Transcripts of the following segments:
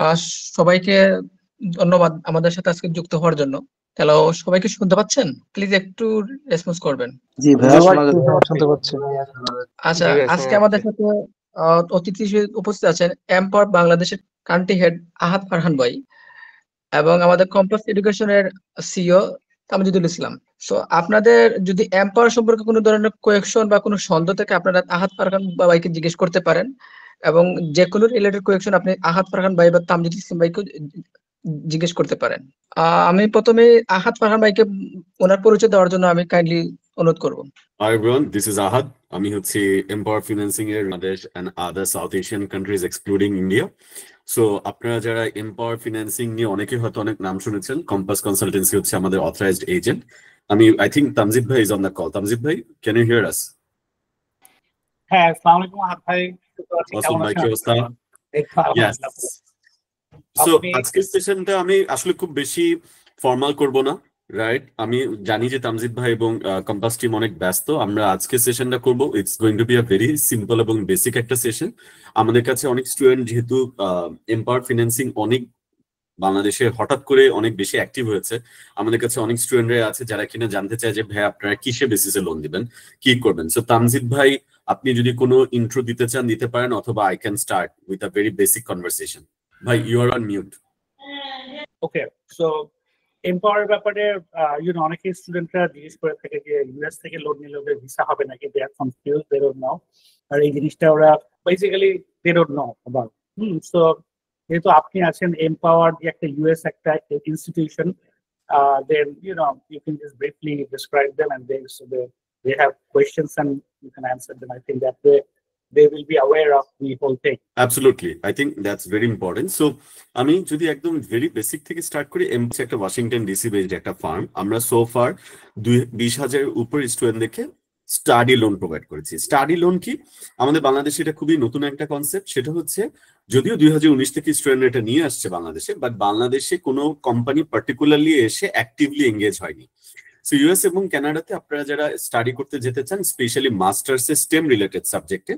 আহ, সবাইকে ধন্যবাদ আমাদের সাথে আজকে যুক্ত হওয়ার জন্য। হ্যালো, সবাইকে শুনতে পাচ্ছেন? প্লিজ একটু রেসপন্স করবেন। জি ভাইয়া, জি ভাই, শোনা যাচ্ছে। শুনতে পাচ্ছি। আচ্ছা, জি ভাই, শোনা আজকে আমাদের যাচ্ছে। সাথে অতিথি হিসেবে উপস্থিত আছেন এম্পাওয়ার বাংলাদেশের কান্ট্রি হেড আহাদ ফারহান ভাই এবং আমাদের কম্পাস এডুকেশনের সিইও তামজিদুল ইসলাম। সো আপনাদের যদি এম্পাওয়ার সম্পর্কে কোনো ধরনের কোয়েকশন বা কোনো সন্দেহ থেকে আপনারা আহাদ ফারহান ভাইকে জিজ্ঞেস করতে পারেন, এবং যে কোনো রিলেটেড কোয়েকশন আপনি আহাদ ফারহান ভাই বা তামজিদুল ইসলাম ভাইকে জিজ্ঞেস করতে পারেন। আমি প্রথমে আহাদ ফারহান ভাইকে ওনার পরিচয় দেওয়ার জন্য আমি কাইন্ডলি অনুরোধ করব। Hi everyone, this is Ahad. আমি হচ্ছে এম্পাওয়ার ফিন্যান্সিং এর Bangladesh and other South Asian countries excluding India. So আপনারা যারা এম্পাওয়ার ফিন্যান্সিং নিয়ে অনেকে হয়তো অনেক নাম শুনেছেন, কম্পাস কনসালটেন্সি হচ্ছে আমাদের authorised agent. I think Tamjid ভাই is on the call. Tamjid ভাই, ক্যান ইউ হিয়ার আস? হ্যাঁ, আসসালামু আলাইকুম আহাদ ভাই। ওয়াসুম ভাই, কি অবস্থা? Yes. সো আজকের সেশনটা আমি আসলে খুব বেশি ফর্মাল করব না, রাইট? আমি জানি যে তামজিদ ভাই এবং কম্পাস টিম অনেক ব্যস্ত। আমরা আজকে সেশনটা করব, it's going to be a very simple এবং বেসিক একটা সেশন। আমাদের কাছে অনেক স্টুডেন্ট, যেহেতু এম্পাওয়ার ফিন্যান্সিং অনেক বাংলাদেশে হঠাৎ করে অনেক বেশি অ্যাক্টিভ হয়েছে, আমাদের কাছে অনেক স্টুডেন্টরা আছে যারা কিনা জানতে চায় যে ভাই আপনারা কিসে বেসিসে লোন দিবেন, কি করবেন। সো তামজিদ ভাই, আপনি যদি কোনো ইন্ট্রো দিতে চান দিতে পারেন, অথবা I can start with a very basic conversation. ভাই, you are on mute. Okay, so Empower ব্যাপারে অনেকে স্টুডেন্টরা জিজ্ঞেস করে থাকে যে ইউএস থেকে লোন নিলে ওদের ভিসা হবে নাকি, they are confuse, they don't know. আর এই জিনিসটা ওরা basically they don't know about. So যেহেতু আপনি আছেন এম্পাওয়ার যে একটা ইউএস একটা institution, then you can just briefly describe them, and they have questions and you can answer them. I think that they will be aware of the whole thing. Absolutely, I think that's very important. So আমি যদি একদম very basic থেকে start করি, MC একটা Washington DC based একটা farm. আমরা so far 20,000 উপর স্টুডেন্টদেরকে স্টাডি লোন প্রোভাইড করেছি। স্টাডি লোন কি, আমাদের বাংলাদেশে এটা খুবই নতুন একটা কনসেপ্ট। সেটা হচ্ছে, যদিও 2019 থেকে স্টুডেন্ট এটা নিয়ে আসছে বাংলাদেশে, বাট বাংলাদেশে কোনো কোম্পানি পার্টিকুলারলি এসে অ্যাক্টিভলি এঙ্গেজ হয়নি। সো ইউএস এবং কানাডাতে আপনারা যারা স্টাডি করতে যেতে চান, স্পেশালি মাস্টার্স স্টেম রিলেটেড সাবজেক্টে,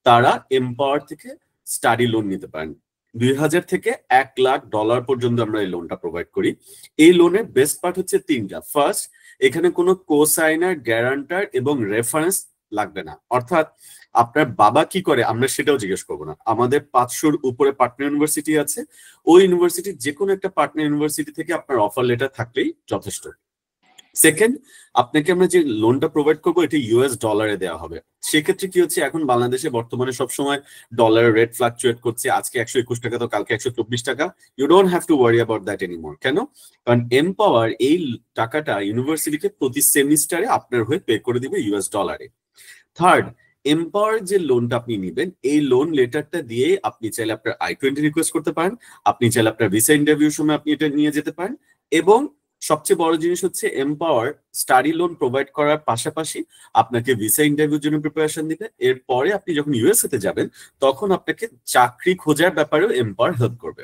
তারা এম্পাওয়ার থেকে স্টাডি লোন নিতে পারেন। 2,000 থেকে $1,00,000 পর্যন্ত আমরা এই লোনটা প্রোভাইড করি। এই লোনের বেস্ট পার্ট হচ্ছে তিনটা। ফার্স্ট, এখানে কোনো কোসাইনার, গ্যারান্টার এবং রেফারেন্স লাগবে না। অর্থাৎ আপনার বাবা কি করে আমরা সেটাও জিজ্ঞেস করবো না। আমাদের 500-র উপরে পার্টনার ইউনিভার্সিটি আছে, ওই ইউনিভার্সিটির যে কোনো একটা পার্টনার ইউনিভার্সিটি থেকে আপনার অফার লেটার থাকলেই যথেষ্ট। সেকেন্ড, আপনাকে আমরা যে লোনটা প্রোভাইড করবো এটা ইউএস ডলারে দেওয়া হবে। সেক্ষেত্রে কি হচ্ছে, এখন বাংলাদেশে বর্তমানে সবসময় ডলারের রেট ফ্লাকচুয়েট করছে, আজকে 121 টাকা তো কালকে 124 টাকা। You don't have to worry about that anymore. কেন? কারণ এম্পাওয়ার এই টাকাটা ইউনিভার্সিটিকে প্রতি সেমিস্টারে আপনার হয়ে পে করে দিবে ইউএস ডলারে। থার্ড, এম্পাওয়ার যে লোনটা আপনি নেবেন, এই লোন লেটারটা দিয়ে আপনি চাইলে আপনার I-20 রিকোয়েস্ট করতে পারেন, আপনি চাইলে আপনার ভিসা ইন্টারভিউর সময় আপনি এটা নিয়ে যেতে পারেন। এবং সবচেয়ে বড় জিনিস হচ্ছে, এম্পাওয়ার স্টাডি লোন প্রোভাইড করার পাশাপাশি আপনাকে ভিসা ইন্টারভিউর জন্য প্রিপারেশন দিবে। এরপরে আপনি যখন ইউএসএ তে যাবেন, তখন আপনাকে চাকরি খোঁজার ব্যাপারেও এম্পাওয়ার হেল্প করবে।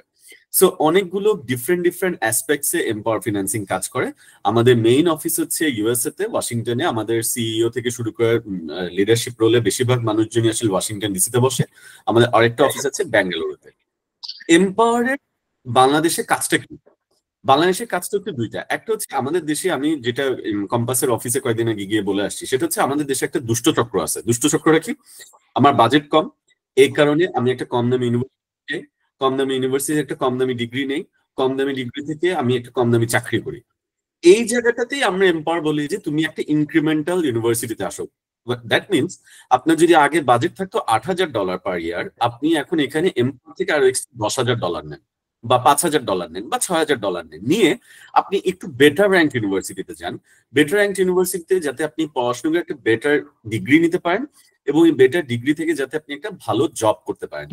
সো অনেকগুলো ডিফারেন্ট অ্যাসপেক্টসে এম্পাওয়ার ফিন্যান্সিং কাজ করে। আমাদের মেইন অফিস হচ্ছে ইউএসএ তে, ওয়াশিংটনে। আমাদের সিইও থেকে শুরু করে লিডারশিপ রোলে বেশিরভাগ মানুষজনই আসলে ওয়াশিংটন ডিসিতে বসে। আমাদের আরেকটা অফিস আছে ব্যাঙ্গালুরুতে। এম্পাওয়ারের বাংলাদেশে কাজটা কি? বাংলাদেশের কাজটা হচ্ছে দুইটা। একটা হচ্ছে আমাদের দেশে, আমি যেটা কম্পাসের অফিসে কয়েকদিন আগে গিয়ে বলে আসছি, সেটা হচ্ছে আমাদের দেশে একটা দুষ্টচক্র আছে। দুষ্টচক্রটা কি? আমার বাজেট কম, এই কারণে আমি একটা কম দামি ইউনিভার্সিটি একটা কম দামি ডিগ্রি নেই, কম দামি ডিগ্রি থেকে আমি একটা কম দামি চাকরি করি। এই জায়গাটাতেই আমরা এম্পাওয়ার বলি যে তুমি একটা ইনক্রিমেন্টাল ইউনিভার্সিটিতে আসো। দ্যাট মিনস আপনার যদি আগে বাজেট থাকতো $8,000 পার ইয়ার, আপনি এখন এখানে এম্পাওয়ার থেকে আরো $10,000 নেন, বা $5,000 নেন, বা $6,000 নেন, নিয়ে আপনি একটু বেটার র্যাঙ্ক ইউনিভার্সিটিতে যান। বেটার র্যাঙ্ক ইউনিভার্সিটিতে যাতে আপনি পড়াশোনা করে একটা বেটার ডিগ্রি নিতে পারেন, এবং এই বেটার ডিগ্রি থেকে যাতে আপনি একটা ভালো জব করতে পারেন।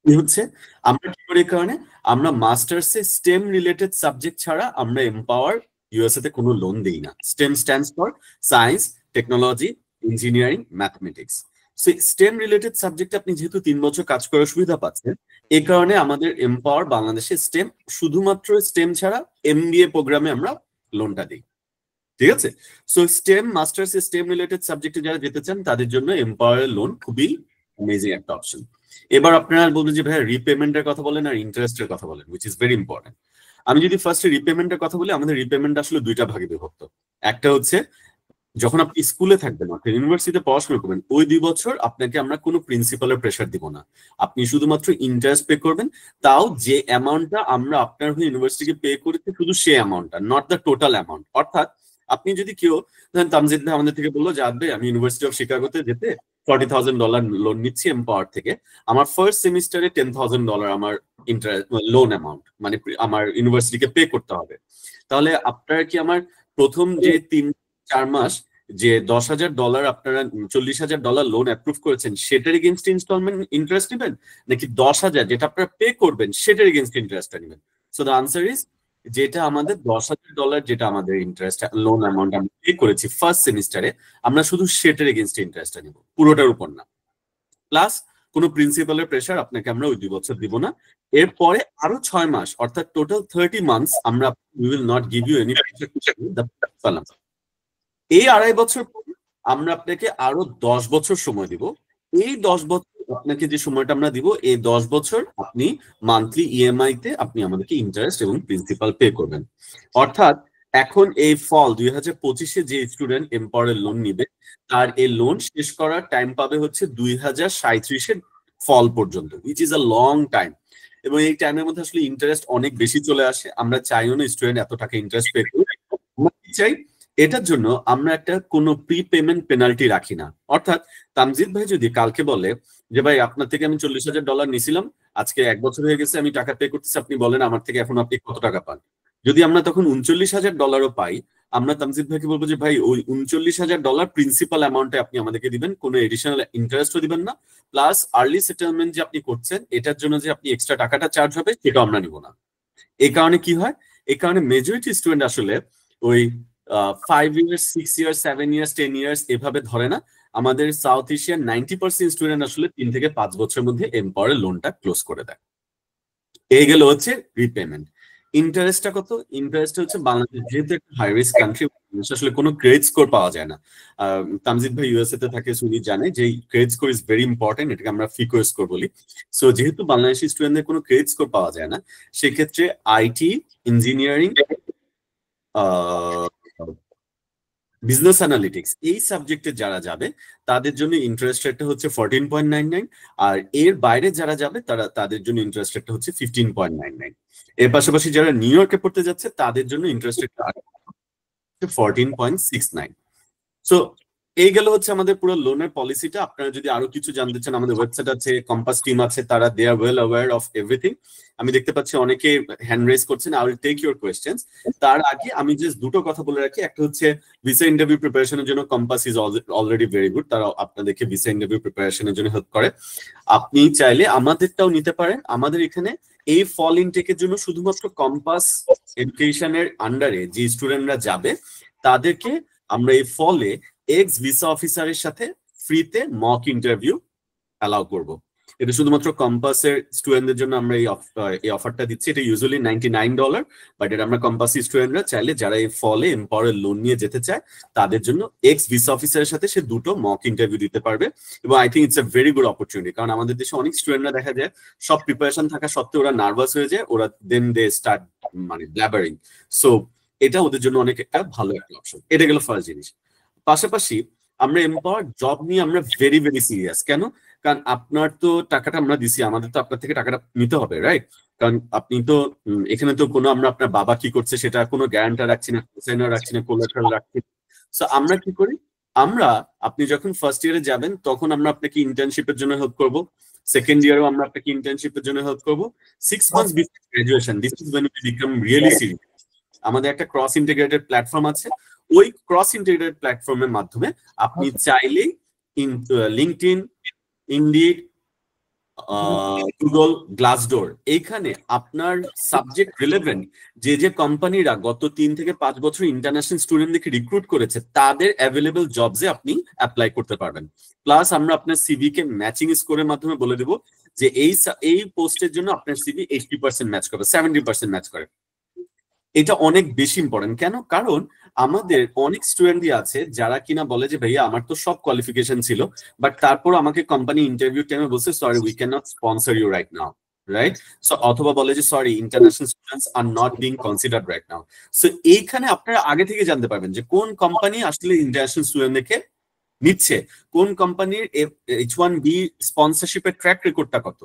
হচ্ছে আমরা কি করি, কারণে আমরা মাস্টার্সে স্টেম রিলেটেড সাবজেক্ট ছাড়া আমরা এম্পাওয়ার ইউএসএ তে কোনো লোন দেই না। Stem stands for science, technology, engineering, mathematics. Stem related subject আপনি যেহেতু 3 বছর কাজ করার সুবিধা পাচ্ছেন, এই কারণে আমাদের এম্পাওয়ার বাংলাদেশে স্টেম, শুধুমাত্র স্টেম ছাড়া এমবিএ প্রোগ্রামে আমরা লোনটা দিই। ঠিক আছে? So stem masters stem related সাবজেক্টে যারা যেতে চান, তাদের জন্য এম্পাওয়ার লোন খুবই অ্যামেজিং একটা অপশন। এবার আপনারা বলবেন যে ভাই রিপেমেন্টের কথা বলেন আর ইন্টারেস্টের কথা বলেন, উইচ ইজ ভেরি ইম্পর্টেন্ট। আমি যদি ফার্স্টে রিপেমেন্টের কথা বলি, আমাদের রিপেমেন্ট আসলে দুইটা ভাগে বিভক্ত। একটা হচ্ছে যখন আপনি স্কুলে থাকবেন অর্থাৎ ইউনিভার্সিটিতে পড়াশোনা করবেন, ওই 2 বছর আপনাকে আমরা কোনো প্রিন্সিপালের প্রেশার দিব না, আপনি শুধুমাত্র ইন্টারেস্ট পে করবেন। তাও যে অ্যামাউন্টটা আমরা আপনার হয়ে ইউনিভার্সিটিকে পে করেছি শুধু সেই অ্যামাউন্টটা, নট দ্য টোটাল অ্যামাউন্ট। অর্থাৎ আপনি যদি কেউ ধরেন তামজিদ ভাই আমাদের থেকে বললো যে আসবে আমি ইউনিভার্সিটি অফ শিকাগোতে যেতে $40,000 লোন নিচ্ছি এমপাওয়ার থেকে, আমার ফার্স্ট সেমিস্টারে $10,000 আমার ইন্টারেস্ট লোন অ্যামাউন্ট মানে আমার ইউনিভার্সিটিকে পে করতে হবে। তাহলে আপনার কি আমার প্রথম যে 3-4 মাস যে $10,000 আপনারা $40,000 লোন অ্যাপ্রুভ করেছেন সেটার এগেইনস্ট ইনস্টলমেন্ট ইন্টারেস্ট নেবেন, নাকি 10,000 যেটা আপনারা পে করবেন সেটার এগেইনস্ট ইন্টারেস্টটা নেবেন? সো দ্য আনসার ইজ যেটা আমাদের $10,000 যেটা আমাদের ইন্টারেস্ট লোন অ্যামাউন্ট আমরা পে করেছি ফার্স্ট সেমিস্টারে, আমরা শুধু সেটার এগেইনস্ট ইন্টারেস্টটা নিব, পুরোটার উপর না। প্লাস কোনো প্রিন্সিপালের প্রেশার আপনাকে আমরা ওই 2 বছর দিব না। এরপরে আরো 6 মাস অর্থাৎ টোটাল 30 মান্থস আমরা we will not give you any pressure. এই 2.5 বছর পরে আমরা আপনাকে আরো 10 বছর সময় দিব। এই 10 বছর আপনাকে যে সময়টা আমরা দিব, এই 10 বছর আপনি মান্থলি ইএমআই তে আপনি আমাদেরকে ইন্টারেস্ট এবং প্রিন্সিপাল পে করবেন। অর্থাৎ এখন এই ফল 2025-এ যে স্টুডেন্ট এমপাওয়ারের লোন নিবে তার এই লোন শেষ করার টাইম পাবে হচ্ছে 2037-এর ফল পর্যন্ত, which is a long time. এবং এই টাইমের মধ্যে আসলে ইন্টারেস্ট অনেক বেশি চলে আসে, আমরা চাইও না স্টুডেন্ট এত টাকা ইন্টারেস্ট পে করুক। আমরা কি চাই, এটার জন্য আমরা একটা কোনো প্রি পেমেন্ট পেনাল্টি রাখি না। অর্থাৎ তামজিদ ভাই যদি কালকে বলে যে ভাই আপনার থেকে আমি $40,000 নিয়েছিলাম, আজকে 1 বছর হয়ে গেছে আমি টাকা পে করতেছি, আপনি বলেন আমার থেকে এখন আপনি কত টাকা পান। যদি আমরা তখন $39,000 পাই, আমরা তামজিদ ভাইকে বলবো যে ভাই ওই $39,000 প্রিন্সিপাল অ্যামাউন্টে আপনি আমাদেরকে দিবেন, কোনো এডিশনাল ইন্টারেস্টও দিবেন না, প্লাস আর্লি সেটেলমেন্ট যে আপনি করছেন এটার জন্য যে আপনি এক্সট্রা টাকাটা চার্জ হবে সেটাও আমরা নিব না। এই কারণে কি হয়, এই কারণে মেজরিটি স্টুডেন্ট আসলে ওই 5 ইয়ার্স 6 ইয়ার্স 7 ইয়ার্স 10 ইয়ার্স এভাবে ধরে না। আমাদের সাউথ এশিয়ার 90% স্টুডেন্ট আসলে 3 থেকে 5 বছরের মধ্যে এমপাওয়ারের লোনটা ক্লোজ করে দেয়। এই গেল হচ্ছে রিপেমেন্ট। ইন্টারেস্টটা কত? ইন্টারেস্ট হচ্ছে বাংলাদেশ যেহেতু একটা হাই রিস্ক কান্ট্রি, আসলে কোনো ক্রেডিট স্কোর পাওয়া যায় না। তামজিদ ভাই ইউএসএ তে থাকে, সুনি জানে যে credit score is very important, এটাকে আমরা ফিকো স্কোর বলি। সো যেহেতু বাংলাদেশি স্টুডেন্টদের কোনো ক্রেডিট স্কোর পাওয়া যায় না, সেক্ষেত্রে আইটি, ইঞ্জিনিয়ারিং, বিজনেস অ্যানালিটিক্স এই সাবজেক্টে যারা যাবে তাদের জন্য ইন্টারেস্ট রেটটা হচ্ছে 14.99, আর এর বাইরে যারা যাবে তাদের জন্য ইন্টারেস্ট রেটটা হচ্ছে 15.99। এর পাশাপাশি যারা নিউ ইয়র্কে পড়তে যাচ্ছে তাদের জন্য ইন্টারেস্ট রেটটা 14.69। সো এই গেল হচ্ছে আমাদের পুরো লোনের পলিসিটা। আপনারা যদি আরো কিছু জানতে চান, আমাদের ওয়েবসাইট আছে, কম্পাস টিম আছে, তারা they are well aware of everything. আমি দেখতে পাচ্ছি অনেকে হ্যান্ড রেজ করছেন, I will take your questions. তার আগে আমি জাস্ট দুটো কথা বলে রাখি। একটা হচ্ছে ভিসা ইন্টারভিউ প্রিপারেশনের জন্য compass is already very good, তারা আপনাদেরকে ভিসা ইন্টারভিউ প্রিপারেশনের জন্য হেল্প করে। আপনি চাইলে আমাদেরটাও নিতে পারেন। আমাদের এখানে এই ফল ইনটেকের জন্য শুধুমাত্র কম্পাস এডুকেশনের আন্ডারে যে স্টুডেন্টরা যাবে তাদেরকে আমরা এই ফলে এক্স ভিসা অফিসারের সাথে ফ্রিতে মক ইন্টারভিউ অ্যালাউ করব। এটা শুধুমাত্র কম্পাসের স্টুডেন্টদের জন্য আমরা এই অফারটা দিচ্ছি। এটা ইউজুয়ালি $99, বাট এটা আমরা কম্পাসি স্টুডেন্টরা চাইলে যারা এই ফলে এমপাওয়ারের লোন নিয়ে যেতে চায় তাদের জন্য এক্স ভিসা অফিসারের সাথে সে দুটো মক ইন্টারভিউ দিতে পারবে। এবং I think it's a very good opportunity, কারণ আমাদের দেশে অনেক স্টুডেন্টরা দেখা যায় সব প্রিপারেশন থাকা সত্ত্বেও ওরা নার্ভাস হয়ে যায়, ওরা দেন দে স্টার্ট মানে ব্ল্যাবারিং। সো এটা ওদের জন্য অনেক একটা ভালো একটা অপশন। এটা গেল ফার্স্ট জিনিস। পাশাপাশি আমরা এমপাওয়ার জব নিয়ে আমরা ভেরি ভেরি সিরিয়াস। কেন? কারণ আপনার তো টাকাটা আমরা দিছি, আমাদের তো আপনার থেকে টাকাটা নিতে হবে, রাইট? কারণ আপনি তো এখানে তো কোনো আমরা আপনার বাবা কি করছে সেটা কোনো গ্যারান্টার রাখছি না, কোসাইনার রাখছি না, কোলাটারাল রাখছি না। সো আমরা কি করি, আমরা আপনি যখন ফার্স্ট ইয়ারে যাবেন তখন আমরা আপনাকে ইন্টার্নশিপের জন্য হেল্প করব, সেকেন্ড ইয়ারেও আমরা আপনাকে ইন্টার্নশিপের জন্য হেল্প করব, 6 months before graduation this is when we become really serious। আমাদের একটা ক্রস ইন্টিগ্রেটেড প্ল্যাটফর্ম আছে, ওই ক্রস ইন্টিগ্রেটেড প্ল্যাটফর্মের মাধ্যমে আপনি চাইলেই লিঙ্কডইন, ইনডিড, গুগল, গ্লাসডোর এইখানে আপনার সাবজেক্ট রিলেভেন্ট যে যে কোম্পানিরা গত 3 থেকে 5 বছর ইন্টারন্যাশনাল স্টুডেন্টদেরকে রিক্রুট করেছে তাদের অ্যাভেলেবল জবসে আপনি অ্যাপ্লাই করতে পারবেন। প্লাস আমরা আপনার সিভি কে ম্যাচিং স্কোরের মাধ্যমে বলে দেবো যে এই পোস্টের জন্য আপনার সিভি 80% ম্যাচ করবে, 70% ম্যাচ করে। এটা অনেক বেশি ইম্পর্টেন্ট। কেন? কারণ আমাদের অনেক স্টুডেন্টই আছে যারা কিনা বলে যে ভাইয়া আমার তো সব কোয়ালিফিকেশন ছিল, বাট তারপর আমাকে কোম্পানি ইন্টারভিউ টাইমে বলছে sorry we can not sponsor you right now, right? So অথবা বলে যে sorry international students are not being considered right now. So এইখানে আপনারা আগে থেকে জানতে পারবেন যে কোন কোম্পানি আসলে ইন্টারন্যাশনাল স্টুডেন্টদেরকে নিচ্ছে, কোন কোম্পানির H1B স্পন্সরশিপের ট্র্যাক রেকর্ডটা কত।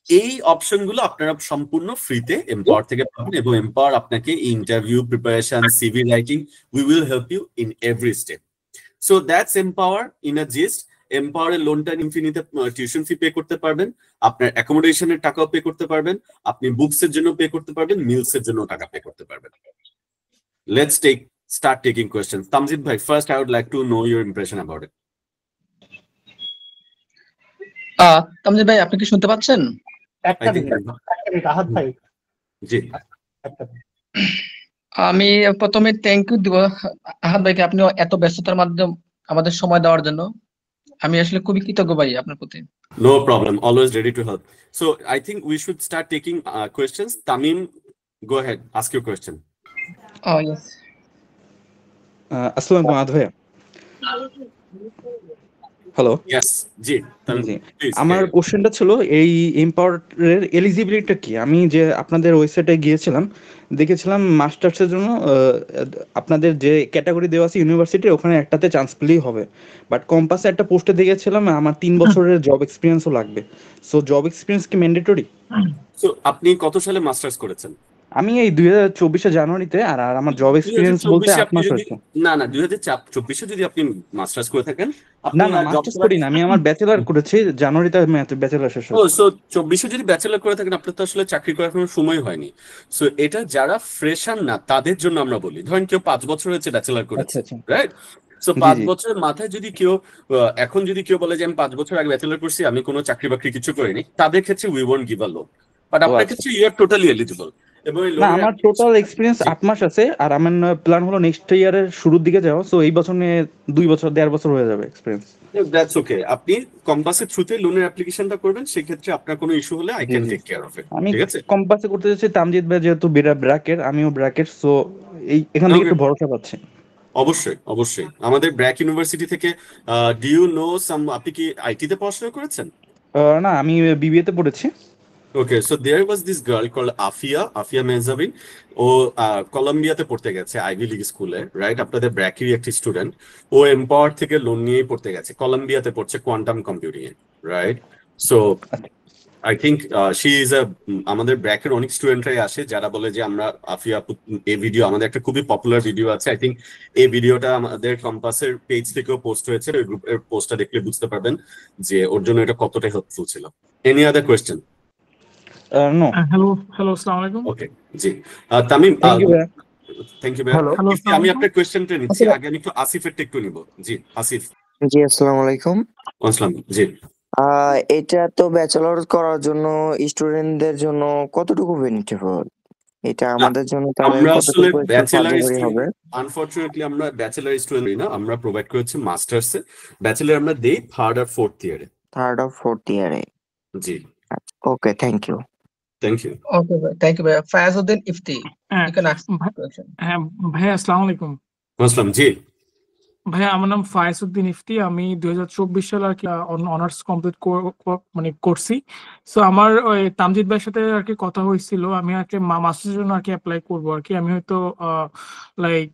এই অপশনগুলো আপনারা সম্পূর্ণ ফ্রিতে এমপাওয়ার থেকে পাবেন, এবং এমপাওয়ার আপনাকে interview preparation, CV writing, we will help you in every step. So that's Empower in a gist. এমপাওয়ারের লোনটা ইনফিনিতে টিউশন ফি পে করতে পারবেন, আপনার অ্যাকোমোডেশনের টাকাও পে করতে পারবেন, আপনি বুকসের জন্য পে করতে পারবেন, মিলসের জন্য টাকা পে করতে পারবেন। Let's start taking questions. Tamjid bhai, first I would like to know your impression about it. Tamjid ভাই, আপনি কি শুনতে পাচ্ছেন? একটা মিনিট আহাদ ভাই, জি একটা মিনিট। আমি প্রথমে থ্যাংক ইউ দিব আহাদ ভাইকে, আপনি এত ব্যস্ততার মাধ্যমে আমাদের সময় দেওয়ার জন্য। আমি আসলে খুবই কৃতজ্ঞ ভাই আপনার প্রতি। No problem, always ready to help. So I think we should start taking questions. Tamim, go ahead, ask your question. Yes. আসসালামু আলাইকুম আহাদ ভাইয়া। Hello. Yes, G Tamim, G, please. আমার কোশ্চেনটা ছিল এই এমপাওয়ারের এলিজিবিলিটিটা কি? আমি যে আপনাদের ওয়েবসাইটে গিয়েছিলাম, দেখেছিলাম মাস্টার্সের জন্য আপনাদের যে ক্যাটাগরি দেওয়া আছে ইউনিভার্সিটি, ওখানে একটাতে চান্স পেলেই হবে। বাট কম্পাসে একটা পোস্টে দেখেছিলাম আমার 3 বছরের জব এক্সপিরিয়েন্সও লাগবে। সো জব এক্সপিরিয়েন্স কি ম্যান্ডেটরি? So আপনি কত সালে মাস্টার্স করেছেন? আমি এই 2024 জানুয়ারিতে, আর আমার জব এক্সপিরিয়েন্স বলতে 2024 8 মাস যদি হয়েছে। না 2024 যদি আপনি মাস্টার্স করে থাকেন, আপনি না মাস্টার্স করি না, আমি আমার ব্যাচেলর করেছি জানুয়ারিতে, ব্যাচেলর শেষ হয়েছে। সো 24 যদি ব্যাচেলর করে থাকেন, আপনার তো আসলে চাকরি করার কোনো সময় হয়নি। সো এটা যারা ফ্রেশার না তাদের জন্য আমরা বলি, ধরেন কেউ 5 বছর হয়েছে ব্যাচেলর করেছে, আচ্ছা। রাইট? সো 5 বছরের মাথায় যদি কেউ এখন যদি কেউ বলে যে আমি 5 বছর আগে ব্যাচেলর করছি, আমি কোনো চাকরি বাকরি কিছু করিনি, তাদের ক্ষেত্রে we won't give a loan. But আপনার ক্ষেত্রে ইউ আর টোটালি এলিজিবল। এবং এই না, লোনের আমার টোটাল এক্সপিরিয়েন্স 8 মাস আছে, আর আমার প্ল্যান হলো নেক্সট ইয়ারের শুরুর দিকে যাওয়া। সো এই বছর নিয়ে 2 বছর 1.5 বছর হয়ে যাবে এক্সপিরিয়েন্স। That's okay. আপনি কম্পাসের থ্রুতে লোনের অ্যাপ্লিকেশনটা করবেন, সেই ক্ষেত্রে আপনার কোনো ইস্যু হলে I can take care of it. আমি ঠিক আছে, কম্পাসে করতে যাচ্ছি, তামজিদ ভাই যেহেতু ব্র্যাকের, আমিও ব্র্যাকের, সো এখান থেকে একটু ভরসা পাচ্ছি। অবশ্যই আমাদের ব্র্যাক ইউনিভার্সিটি থেকে ডু ইউ নো সাম, আপনি কি আইটি তে পড়াশোনা করেছেন? না, আমি বিবিএ তে পড়েছি। Okay, so there was this girl called Afia Mehjabin. ও কলম্বিয়াতে পড়তে গেছে, আইভি লিগ স্কুলে, রাইট? আপনাদের ব্র্যাকেরই একটি স্টুডেন্ট। ও এমপাওয়ার থেকে লোন নিয়েই পড়তে গেছে, কলম্বিয়াতে পড়ছে কোয়ান্টাম কম্পিউটিং এ, right? So I think she is আমাদের ব্র্যাকের অনেক স্টুডেন্টরাই আসে যারা বলে যে আমরা আফিয়া এই ভিডিও, আমাদের একটা খুবই পপুলার ভিডিও আছে, আই থিঙ্ক এই ভিডিওটা আমাদের কম্পাসের পেজ থেকেও পোস্ট হয়েছে, ওই গ্রুপের পোস্টটা দেখলে বুঝতে পারবেন যে ওর জন্য এটা কতটা হেল্পফুল ছিল। Any other question? No. Hello আসসালামু আলাইকুম। ওকে, জি তামিম, থ্যাংক ইউ ভাই। থ্যাংক ইউ ভাই। হ্যালো, আমি আপনার কোয়েশ্চেনটা নিচ্ছি, আগে আমি একটু আসিফেরটা একটু নিব। জি আসিফ। জি আসসালামু আলাইকুম। আসসালাম। জি এটা তো ব্যাচেলর করার জন্য স্টুডেন্টদের জন্য কতটুকু বেনিফিট? এটা আমাদের জন্য তাহলে আমরা আসলে কতটুকু একটু ব্যাচেলর কার্যকরী হবে? আনফরচুনেটলি আমরা ব্যাচেলর স্টুডেন্ট না, আমরা প্রোভাইড করেছি মাস্টার্সে। ব্যাচেলর আমরা দেই 3rd আর 4th ইয়ারে। 3rd আর 4th ইয়ারে? জি okay, thank you. Thank you. Okay ভাই, থ্যাংক ইউ ভাই। ফায়াজউদ্দিন ইফতি, হ্যাঁ you can ask question. হ্যাঁ ভাইয়া আসসালামু আলাইকুম। আসসালাম। জি ভাইয়া আমার নাম ফায়াজউদ্দিন ইফতি, আমি 2024 সালে আর কি অনার্স কমপ্লিট মানে করছি। সো আমার ওই তামজিদ ভাইয়ের সাথে আর কি কথা হয়েছিল, আমি আর কি মাস্টার্সের জন্য আর কি অ্যাপ্লাই করবো আর কি। আমি হয়তো লাইক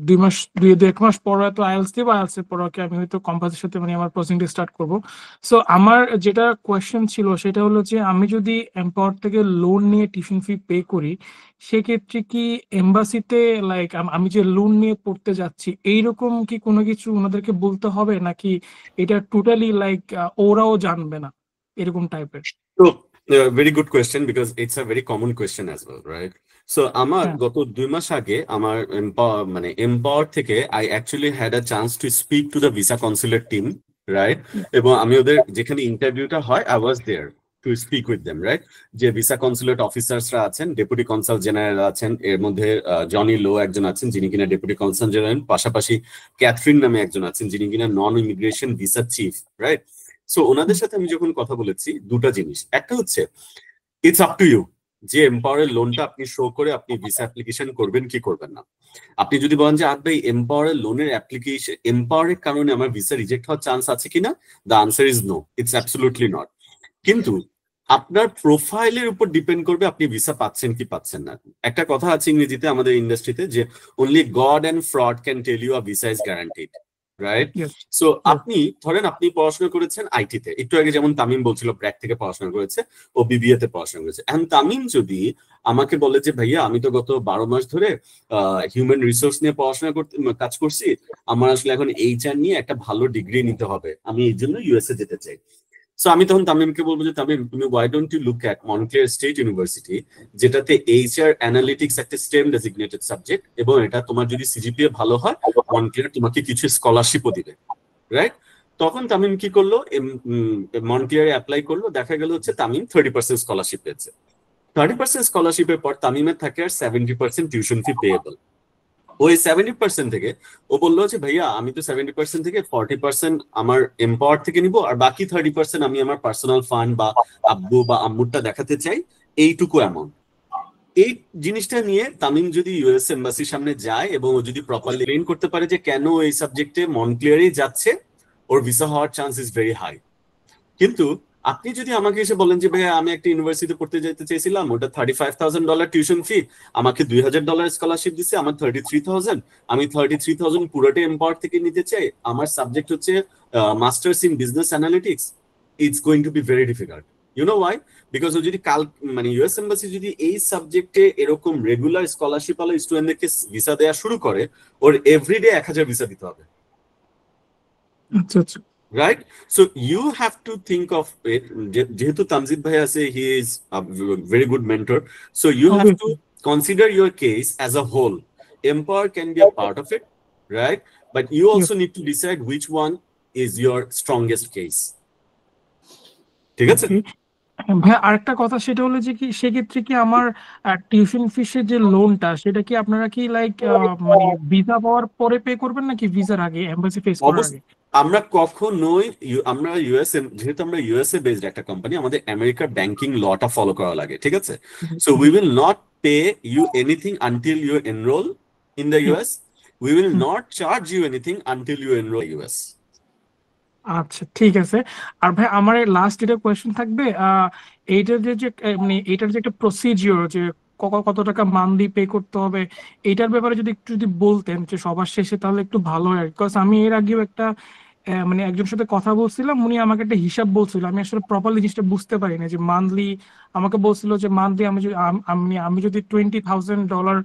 1 মাস পর হয়তো আইএলটিএস দিব, আইএলটিএস এর পর আর কি আমি হয়তো কম্পাসের সাথে মানে আমার প্রসিডিং স্টার্ট করবো। সো আমার যেটা কোয়েশ্চেন ছিল সেটা হলো যে আমি যদি এমপাওয়ার থেকে লোন নিয়ে টিউশন ফি পে করি, সেক্ষেত্রে কি এমবাসিতে লাইক আমি যে লোন নিয়ে পড়তে যাচ্ছি এইরকম কি কোনো কিছু ওনাদেরকে বলতে হবে, নাকি এটা টোটালি লাইক ওরাও জানবে না এরকম টাইপের? তো very good question, because it's a very common question as well, right? So আমার গত 2 মাস আগে আমার এমপাওয়ার থেকে I actually had a chance to speak to the visa consulate team, right? এবং আমি ওদের যেখানে ইন্টারভিউটা হয়, I was there to speak with them, right? যে ভিসা কনসুলেট অফিসার্সরা আছেন, ডেপুটি কনসাল জেনারেল আছেন, এর মধ্যে জনি লো একজন আছেন যিনি কিনা ডেপুটি কনসাল জেনারেল, পাশাপাশি ক্যাথরিন নামে একজন আছেন যিনি কিনা non immigration visa chief, right? So ওনাদের সাথে আমি যখন কথা বলেছি, দুটা জিনিস, একটা হচ্ছে ইটস আপ টু ইউ, যে এম্পাওয়ারের লোনটা আপনি শো করে আপনি ভিসা অ্যাপ্লিকেশন করবেন কি করবেন না। আপনি যদি বলেন যে ভাই এম্পাওয়ারের লোনের অ্যাপ্লিকেশন এম্পাওয়ারের কারণে আমার ভিসা রিজেক্ট হওয়ার চান্স আছে কিনা, the answer is no, it's absolutely not. কিন্তু আপনার প্রোফাইলের উপর ডিপেন্ড করবে আপনি ভিসা পাচ্ছেন কি পাচ্ছেন না। একটা কথা আছে ইংরেজিতে আমাদের ইন্ডাস্ট্রিতে যে only God and fraud can tell you a visa is guaranteed, right? Yes. So আপনি ধরেন আপনি পড়াশোনা করেছেন আইটিতে, একটু আগে যেমন তামিম বলছিল ব্র্যাক থেকে পড়াশোনা করেছে, ও বিবিএ তে পড়াশোনা করেছে। এখন তামিম যদি আমাকে বলে যে ভাইয়া আমি তো গত 12 মাস ধরে হিউম্যান রিসোর্স নিয়ে পড়াশোনা করতে কাজ করছি, আমার আসলে এখন এইচআর নিয়ে একটা ভালো ডিগ্রি নিতে হবে, আমি এই জন্য ইউএসএ যেতে চাই। সো আমি তখন তামিমকে বলবো যে তামিম তুমি why don't you look at Montclair State University, যেটাতে এইচআর অ্যানালিটিক্স একটা স্টেম ডেজিগনেটেড সাবজেক্ট, এবং এটা তোমার যদি সিজিপিএ ভালো হয় মন্টক্লেয়ার তোমাকে কিছু স্কলারশিপও দিবে, রাইট? তখন তামিম কি করলো, মন্টক্লেয়ারে অ্যাপ্লাই করলো, দেখা গেল হচ্ছে তামিম 30% স্কলারশিপ পেয়েছে। 30% স্কলারশিপের পর তামিমের থাকে আর 70% টিউশন ফি পেয়েবল। ওই 70% থেকে ও বললো যে ভাইয়া আমি তো 70% থেকে 40% আমার এম্পাওয়ার থেকে নিব, আর বাকি 30% আমি আমার পার্সোনাল ফান্ড বা আব্বু বা আম্মুরটা দেখাতে চাই, এইটুকু অ্যামাউন্ট। এই জিনিসটা নিয়ে তামিম যদি ইউএস এম্বাসির সামনে যায় এবং ও যদি প্রপারলি এক্সপ্লেইন করতে পারে যে কেন এই সাবজেক্টে মন্টক্লেয়ারই যাচ্ছে, ওর ভিসা হওয়ার চান্স ইজ ভেরি হাই। কিন্তু আপনি যদি আমাকে এসে বলেন যে ভাইয়া আমি একটা ইউনিভার্সিটি পড়তে যেতে চেয়েছিলাম, ওটা $35,000 টিউশন ফি, আমাকে $2,000 স্কলারশিপ দিচ্ছে, আমার 33,000, আমি 33,000 পুরোটা এম্পাওয়ার থেকে নিতে চাই, আমার সাবজেক্ট হচ্ছে masters in business analytics, it's going to be very difficult. You know why? Because ও যদি মানে ইউএস এম্বাসি যদি এই সাবজেক্টে এরকম রেগুলার স্কলারশিপ ওয়ালা স্টুডেন্টদেরকে ভিসা দেওয়া শুরু করে, ওর এভরিডে 1,000 ভিসা দিতে হবে, আচ্ছা আচ্ছা। right? So you have to think of it, যেহেতু তামজিদ ভাই আছে, he is a very good mentor, so you have to consider your case as a whole. Empower can be a part of it, right? But you also need to decide which one is your strongest case. ঠিক আছে? ভাই আরেকটা কথা সেটা হলো যে কি সেক্ষেত্রে কি আমার টিউশন ফিসের যে লোনটা সেটা কি আপনারা কি লাইক মানে ভিসা পাওয়ার পরে পে করবেন নাকি ভিসার আগে, এমবাসি ফেস করার আগে? আমরা কখনোই আমরা যেহেতু আমরা ইউএসএ বেসড একটা কোম্পানি, আমাদের আমেরিকার ব্যাংকিং লটা ফলো করা লাগে, ঠিক আছে? So we will not pay you anything until you enrol in the US, we will not charge you anything until you enrol US. আচ্ছা ঠিক আছে। আর ভাই আমার লাস্ট যেটা কোয়েশ্চেন থাকবে, এইটার যে মানে এইটার যে একটা প্রসিজিওর যে কত টাকা মান্থলি পে করতে হবে, এইটার ব্যাপারে যদি একটু বলতেন যে সবার শেষে, তাহলে একটু ভালো হয়। বিকজ আমি এর আগেও একটা মানে একজনের সাথে কথা বলছিলাম, উনি আমাকে একটা হিসাব বলছিল, আমি আসলে প্রপারলি জিনিসটা বুঝতে পারি না যে মান্থলি আমাকে বলছিল যে মান্থলি আমি যদি $20,000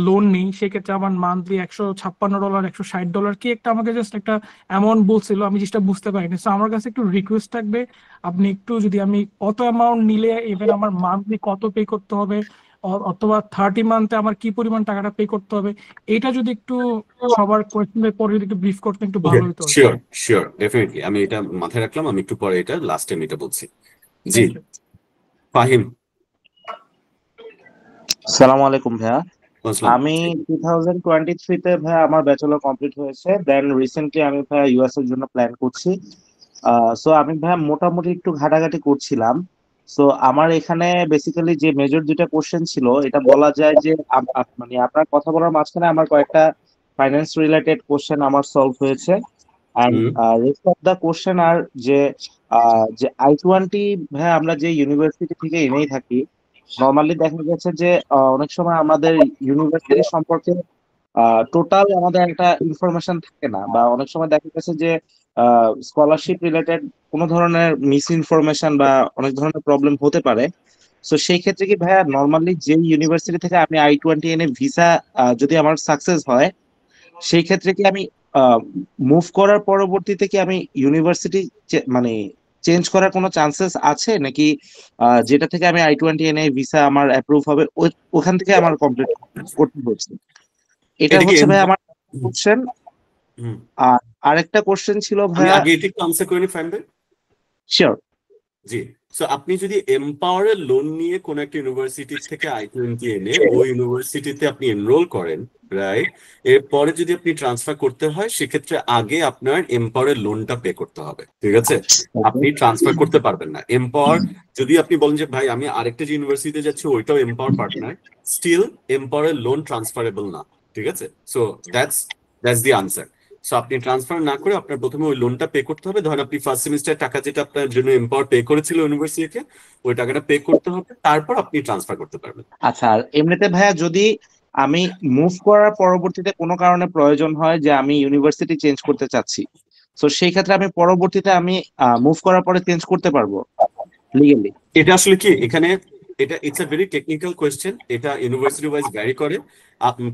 লোন নিই সেক্ষেত্রে আমার মান্থলি $156, $160 কি একটা আমাকে জাস্ট একটা অ্যামাউন্ট বলছিল, আমি জিনিসটা বুঝতে পারিনি। সো আমার কাছে একটু রিকোয়েস্ট থাকবে, আপনি একটু যদি আমি কত অ্যামাউন্ট নিলে ইভেন আমার মান্থলি কত পে করতে হবে, অথবা 30 মান্থে আমার কি পরিমাণ টাকাটা পে করতে হবে, এটা যদি একটু সবার কোয়েশ্চেনের পরে যদি একটু ব্রিফ করতেন একটু ভালো হতো। শিওর ডেফিনেটলি, আমি এটা মাথায় রাখলাম, আমি একটু পরে এটা লাস্ট টাইম এটা বলছি। জি ফাহিম। আসসালামু আলাইকুম ভাইয়া। আমি 2023 তে ভাইয়া আমার ব্যাচেলর কমপ্লিট হয়েছে, দেন রিসেন্টলি আমি ভাইয়া ইউএস এর জন্য প্ল্যান করছি। সো আমি ভাইয়া মোটামুটি একটু ঘাটাঘাটি করছিলাম। সো আমার এখানে বেসিক্যালি যে মেজর দুইটা কোশ্চেন ছিল, এটা বলা যায় যে মানে আপনার কথা বলার মাঝখানে আমার কয়েকটা ফাইন্যান্স রিলেটেড কোশ্চেন আমার সলভ হয়েছে, and rest of the question আর যে I-20 ভাইয়া আমরা যে ইউনিভার্সিটি থেকে এনেই থাকি, নর্মালি দেখা গেছে যে অনেক সময় আমাদের ইউনিভার্সিটি সম্পর্কে টোটাল আমাদের একটা ইনফরমেশন থাকে না, বা অনেক সময় দেখা গেছে যে স্কলারশিপ রিলেটেড কোনো ধরনের মিস ইনফরমেশন বা অনেক ধরনের প্রবলেম হতে পারে। সো সেই ক্ষেত্রে কি ভাইয়া নর্মালি যে ইউনিভার্সিটি থেকে আমি I-20 এনে ভিসা যদি আমার সাকসেস হয়, সেই ক্ষেত্রে কি আমি মুভ করার পরবর্তীতে কি আমি ইউনিভার্সিটি মানে চেঞ্জ করার কোনো চান্সেস আছে নাকি যেটা থেকে আমি I-20 এনে ভিসা আমার অ্যাপ্রুভ হবে ওখান থেকে আমার কমপ্লিট করতে হচ্ছে? এটা হচ্ছে ভাই আমার কোশ্চেন। আর আরেকটা কোশ্চেন ছিল ভাই, আগে এটা একটু আনসার করে নি ফাইম ভাই। শিওর। জি, সো আপনি যদি এম্পাওয়ারের লোন নিয়ে কোন একটা ইউনিভার্সিটি থেকে I-20 এনে ওই ইউনিভার্সিটিতে আপনি এনরোল করেন, রাইট? এরপরে যদি আপনি ট্রান্সফার করতে হয় সেক্ষেত্রে আগে আপনার এমপাওয়ারের লোনটা পে করতে হবে, ঠিক আছে? আপনি ট্রান্সফার করতে পারবেন না। এমপাওয়ার যদি আপনি বলেন যে ভাই আমি আরেকটা যে ইউনিভার্সিটিতে যাচ্ছি ওইটাও এমপাওয়ার পার্টনার, স্টিল এমপাওয়ারের লোন ট্রান্সফারেবল না, ঠিক আছে? So that's the answer. So আপনি ট্রান্সফার না করে আপনার প্রথমে ওই লোনটা পে করতে হবে। ধরেন আপনি ফার্স্ট সেমিস্টার টাকা যেটা আপনার জন্য এমপাওয়ার পে করেছিল ইউনিভার্সিটিকে, ওই টাকাটা পে করতে হবে, তারপর আপনি ট্রান্সফার করতে পারবেন। আচ্ছা, আর এমনিতে ভাইয়া যদি আমি মুভ করার পরবর্তীতে কোনো কারণে প্রয়োজন হয় যে আমি ইউনিভার্সিটি চেঞ্জ করতে চাচ্ছি, তো সেই ক্ষেত্রে আমি পরবর্তীতে আমি মুভ করার পরে চেঞ্জ করতে পারবো লিগেলি? এটা আসলে কি এখানে এটা it's a very technical question, এটা ইউনিভার্সিটি ওয়াইজ ভ্যারি করে।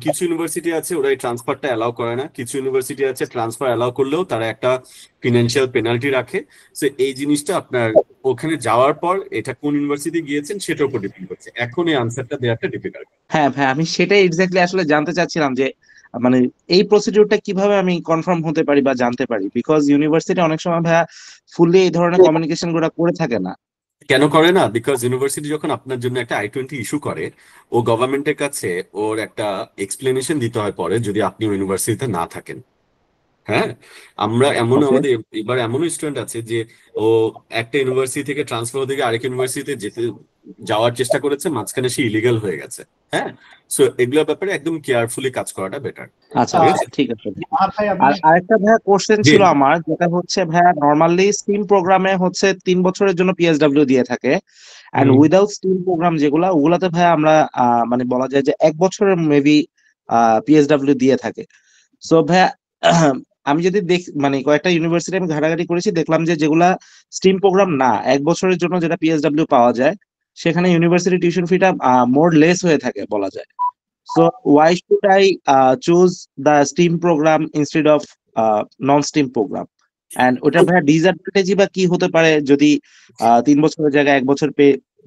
কিছু ইউনিভার্সিটি আছে ওরা এই ট্রান্সফারটা অ্যালাউ করে না, কিছু ইউনিভার্সিটি আছে ট্রান্সফার অ্যালাউ করলেও তারা একটা ফিনান্সিয়াল পেনাল্টি রাখে। সো এই জিনিসটা আপনার ওখানে যাওয়ার পর এটা কোন ইউনিভার্সিটি গিয়েছেন সেটার উপর ডিপেন্ড করছে। এখন এই আনসারটা দেওয়াটা ডিফিকাল্ট। হ্যাঁ ভাই, আমি সেটাই এক্স্যাক্টলি আসলে জানতে চাচ্ছিলাম যে মানে এই প্রসিডিউরটা কিভাবে আমি কনফার্ম হতে পারি বা জানতে পারি, বিকজ ইউনিভার্সিটি অনেক সময় ভাইয়া ফুললি এই ধরনের কমিউনিকেশন গুলো করে থাকে না। কেন করে না? বিকজ ইউনিভার্সিটি যখন আপনার জন্য একটা I-20 ইস্যু করে, ও গভর্নমেন্টের কাছে ওর একটা এক্সপ্লেনেশন দিতে হয় পরে যদি আপনি ইউনিভার্সিটিতে না থাকেন। হ্যাঁ, আমরা এমন ওকে। আমাদের এবার এমনও স্টুডেন্ট আছে যে ও একটা ইউনিভার্সিটি থেকে ট্রান্সফার থেকে আরেক ইউনিভার্সিটিতে যাওয়ার চেষ্টা করেছে, মাঝখানে সে ইলিগাল হয়ে গেছে। হ্যাঁ, সো এগুলোর ব্যাপারে একদম কেয়ারফুলি কাজ করাটা বেটার। আচ্ছা ঠিক আছে? ঠিক আছে। ভাই আর আমি আরেকটা ভাইয়া কোশ্চেন জি। ছিল আমার, যেটা হচ্ছে ভাইয়া নর্মালি স্টিম প্রোগ্রামে হচ্ছে 3 বছরের জন্য পিএসডব্লিউ দিয়ে থাকে, এন্ড উইদাউট স্টিম প্রোগ্রাম যেগুলা ওগুলাতে ভাইয়া আমরা মানে বলা যায় যে 1 বছরের মেবি পিএসডব্লিউ দিয়ে থাকে। সো ভাইয়া আমি যদি মানে কয়েকটা ইউনিভার্সিটি আমি ঘাটাঘাটি করেছি, দেখলাম যে যেগুলা স্টিম প্রোগ্রাম না 1 বছরের জন্য যেটা পিএসডব্লিউ পাওয়া যায়, সেখানে ইউনিভার্সিটি টিউশন ফিটা মোর লেস হয়ে থাকে বলা যায়। So why should I choose the STEAM program instead of non-STEAM program? And ওটা ভাইয়া ডিসঅ্যাডভান্টেজ বা কি হতে পারে যদি 3 বছরের জায়গায় 1 বছর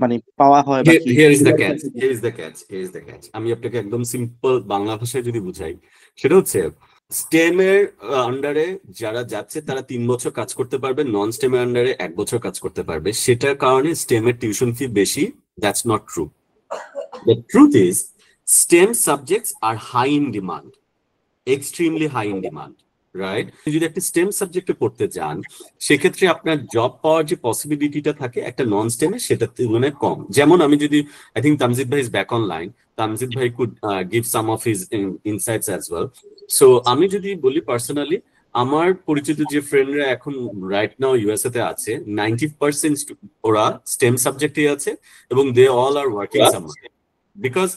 মানে পাওয়া হয় বা কি? Here is the catch. Here is the catch. Here is the catch. আমি আপনাকে একদম সিম্পল বাংলা ভাষায় যদি বুঝাই, সেটা হচ্ছে স্টেম এর আন্ডারে যারা যাচ্ছে তারা 3 বছর কাজ করতে পারবে, নন স্টেম এর আন্ডারে 1 বছর কাজ করতে পারবে। সেটার কারণে স্টেম এর টিউশন ফি বেশি। That's not true. The truth is STEM subjects are high in demand, extremely high in demand, right? যদি একটা STEM সাবজেক্টে পড়তে যান সেক্ষেত্রে আপনার জব পাওয়ার যে পসিবিলিটিটা থাকে একটা নন স্টেমে সেটার তুলনায় কম। যেমন আমি যদি I think তামজিদ ভাই is back online, তামজিদ ভাই could give some of his insights as well. So আমি যদি বলি পার্সোনালি, আমার পরিচিত যে ফ্রেন্ডরা এখন রাইট নাও ইউএসএ তে আছে 90% ওরা স্টেম সাবজেক্টে আছে এবং they all are working somewhere because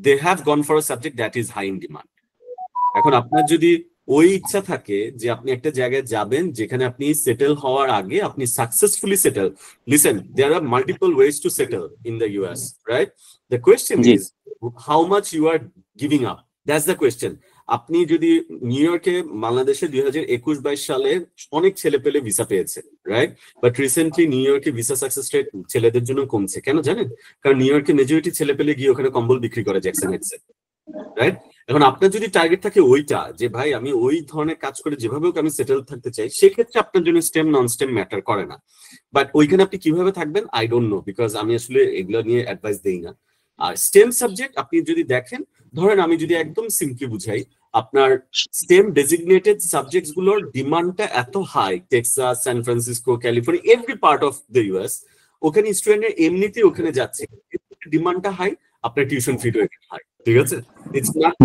they have gone for a subject that is high in demand. এখন আপনার যদি ওই ইচ্ছা থাকে যে আপনি একটা জায়গায় যাবেন যেখানে আপনি সেটেল হওয়ার আগে আপনি successfully settle, listen, there are multiple ways to settle in the US, right? The question G. is how much you are giving up. That's the question. আপনি যদি নিউ ইয়র্কে বাংলাদেশে 2021-22 সালে অনেক ছেলে পেলে ভিসা পেয়েছে, রাইট? বাট রিসেন্টলি নিউ ইয়র্কে ভিসা সাকসেস রেট ছেলেদের জন্য কমছে। কেন জানেন? কারণ নিউ ইয়র্কে মেজরিটি ছেলে পেলে গিয়ে ওখানে কম্বল বিক্রি করে জ্যাকসন হেডসে, রাইট? এখন আপনার যদি টার্গেট থাকে ওইটা যে ভাই আমি ওই ধরনের কাজ করে যেভাবে হোক আমি সেটেল থাকতে চাই, সেক্ষেত্রে আপনার জন্য স্টেম নন স্টেম ম্যাটার করে না। বাট ওইখানে আপনি কিভাবে থাকবেন আই ডোন্ট নো, বিকজ আমি আসলে এগুলো নিয়ে অ্যাডভাইস দেই না। আর স্টেম সাবজেক্ট আপনি যদি দেখেন, ধরেন আমি যদি একদম সিম্পলি বুঝাই, আপনার স্টেম ডেজিগনেটেড সাবজেক্টস গুলোর ডিমান্ডটা এত high, Texas, San Francisco, California, every part of the US, ওখানে স্টুডেন্টের এমনিতেই ওখানে যাচ্ছে, ডিমান্ডটা হাই, আপনার টিউশন ফিও হাই, ঠিক আছে? ইটস নট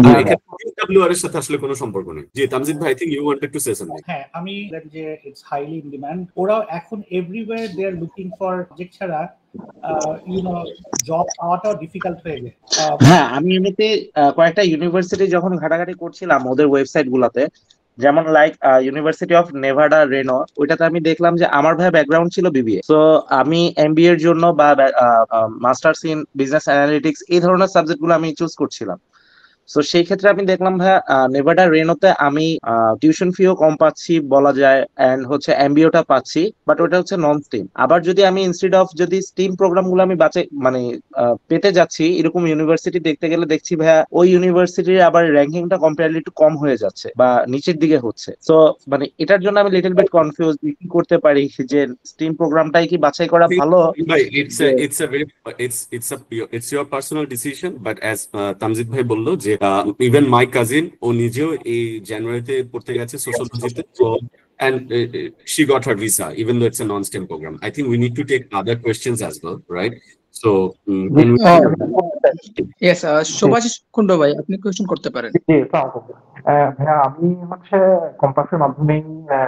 ডাব্লিউআর এর সাথে আসলে কোনো সম্পর্ক নেই। জি তামজিদ ভাই, I think you wanted to say something. হ্যাঁ, আমি যে ইটস হাইলি ইন ডিমান্ড, ওরাও এখন everywhere they are looking for project ছাড়া জব পাওয়াটাও ডিফিকাল্ট হয়ে যায়। হ্যাঁ, আমি এমনিতে কয়েকটা ইউনিভার্সিটি যখন ঘাটাঘাটি করছিলাম ওদের ওয়েবসাইট গুলাতে, যেমন like University of Nevada Reno, ওইটাতে আমি দেখলাম যে আমার ভাই ব্যাকগ্রাউন্ড ছিল বিবিএ, তো আমি এমবিএ এর জন্য বা মাস্টার্স ইন বিজনেস অ্যানালিটিক্স এই ধরনের সাবজেক্ট গুলো আমি চুজ করছিলাম। তো সেই ক্ষেত্রে আমি দেখলাম ভাইয়া নেভাডা রেনোতে আমি টিউশন ফিও কম পাচ্ছি বলা যায়, এন্ড হচ্ছে এমবিওটা পাচ্ছি, বাট ওটা হচ্ছে নন স্টিম। আবার যদি আমি ইনস্টেড অফ যদি স্টিম প্রোগ্রাম গুলো আমি মানে পেতে যাচ্ছি এরকম ইউনিভার্সিটি দেখতে গেলে দেখছি ভাইয়া ওই ইউনিভার্সিটির আবার র্যাঙ্কিংটা কম্পারেটিভলি একটু কম হয়ে যাচ্ছে বা নিচের দিকে হচ্ছে। তো মানে এটার জন্য আমি লিটল বিট কনফিউজ, কি করতে পারি, যে স্টিম প্রোগ্রামটাই কি বাছাই করা ভালো? ভাই it's a very it's your personal decision, but as Tamjid ভাই বললো যে ইভেন মাই কাজিন ও নিজেও এই জানুয়ারিতে পড়তে গেছে সোশ্যোলজিতে, তো and she got her visa even though it's a non-STEM program. I think we need to take other questions as well, right? So can we yes, Shubhashis Kundu ভাই, আপনি কোয়েশ্চেন করতে পারেন। জি, আসসালামু আলাইকুম। ভাইয়া আমি কম্পাসের মাধ্যমেই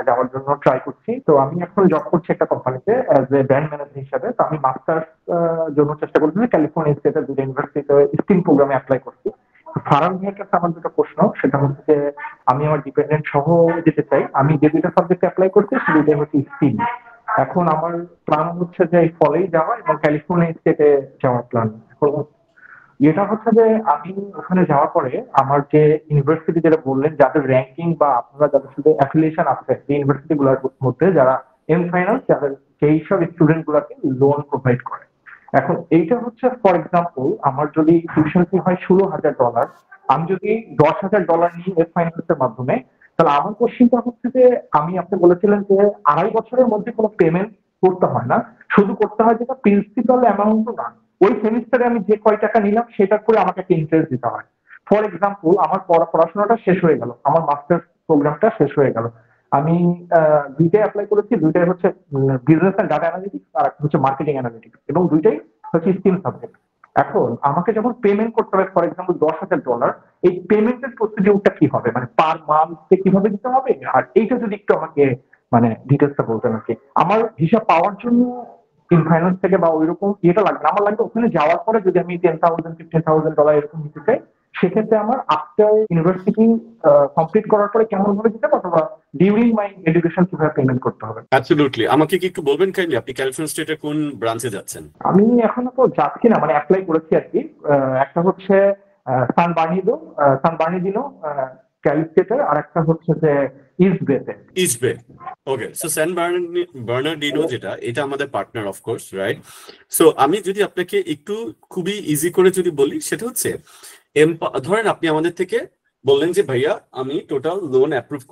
যাওয়ার জন্য ট্রাই করছি। তো আমি এখন জব করছি একটা কোম্পানিতে অ্যাজ এ ব্র্যান্ড ম্যানেজার হিসাবে। তো আমি মাস্টার্স জন্য চেষ্টা করছি ক্যালিফোর্নিয়া স্টেটের দুটো ইউনিভার্সিটিতে স্টিম প্রোগ্রামে অ্যাপ্লাই করছি। ফারান ভাইয়ের কাছে আমার দুটো প্রশ্ন, সেটা হচ্ছে যে আমি আমার ডিপেন্ডেন্ট সহ যেতে চাই। আমি যে দুটো সাবজেক্টে অ্যাপ্লাই করছি সে দুটোই হচ্ছে স্টিম। এখন আমার প্ল্যান হচ্ছে যে এই ফলেই যাওয়া এবং ক্যালিফোর্নিয়া স্টেটে যাওয়ার প্ল্যান। এখন এটা হচ্ছে যে আমি ওখানে যাওয়ার পরে আমার যে ইউনিভার্সিটি যেটা বললেন, যাদের র্যাঙ্কিং বা আপনারা যাদের সাথে অ্যাফিলিয়েশন আছে এই ইউনিভার্সিটি গুলোর মধ্যে, যারা এম ফাইন্যান্স যাদের সেই সব স্টুডেন্ট গুলাকে লোন প্রোভাইড করে। এখন এইটা হচ্ছে ফর এক্সাম্পল আমার যদি টিউশন ফি হয় $16,000, আমি যদি $10,000 নিই এম ফাইন্যান্সের মাধ্যমে, তাহলে আমার কোশ্চিনটা হচ্ছে যে আমি আপনি বলেছিলেন যে 2.5 বছরের মধ্যে কোনো পেমেন্ট করতে হয় না, শুধু করতে হয় যেটা প্রিন্সিপাল অ্যামাউন্টও না, ওই সেমিস্টারে আমি যে কয় টাকা নিলাম সেটার করে আমাকে একটা ইন্টারেস্ট দিতে হয়। ফর এক্সাম্পল আমার পড়াশোনাটা শেষ হয়ে গেল, আমার মাস্টার্স প্রোগ্রামটা শেষ হয়ে গেল, আমি দুইটাই অ্যাপ্লাই করেছি, দুইটাই হচ্ছে বিজনেস এন্ড ডাটা অ্যানালিটিক্স আর একটা হচ্ছে মার্কেটিং অ্যানালিটিক্স, এবং দুইটাই হচ্ছে স্কিল সাবজেক্ট। এখন আমাকে যখন পেমেন্ট করতে হবে ফর এক্সাম্পল $10,000, এই পেমেন্টের প্রসিডিউরটা কি হবে, মানে পার মান্থে কিভাবে দিতে হবে, আর এইটা যদি একটু আমাকে মানে ডিটেলসটা বলতেন আর কি। আমার হিসাব পাওয়ার জন্য ইন ফাইন্যান্স থেকে বা ওইরকম ইয়েটা লাগবে না, আমার লাগবে ওখানে যাওয়ার পরে যদি আমি $10,000 $15,000 এরকম দিতে চাই, সেক্ষেত্রে আমার আফটার ইউনিভার্সিটি কমপ্লিট করার পরে কেমন ভাবে দিতে হবে, অথবা ডিউরিং মাই এডুকেশন কিভাবে পেমেন্ট করতে হবে। অ্যাবসলিউটলি, আমাকে কি একটু বলবেন কাইন্ডলি আপনি ক্যালিফোর্নিয়া স্টেটের কোন ব্রাঞ্চে যাচ্ছেন? আমি এখনো তো যাচ্ছি না, মানে অ্যাপ্লাই করেছি আর কি। একটা হচ্ছে সান বার্নিডিনো ক্যালি স্টেটের, আর একটা হচ্ছে যে ইস্ট বেতে। ইস্ট বে, ওকে। সো স্যান বার্নার্ডিনো যেটা, এটা আমাদের partner of course, right? So আমি যদি আপনাকে একটু খুবই ইজি করে যদি বলি, সেটা হচ্ছে ধরেন আপনি আমাদের থেকে বললেন যে ভাইয়া আমি টোটাল লোন অ্যাপ্রুভ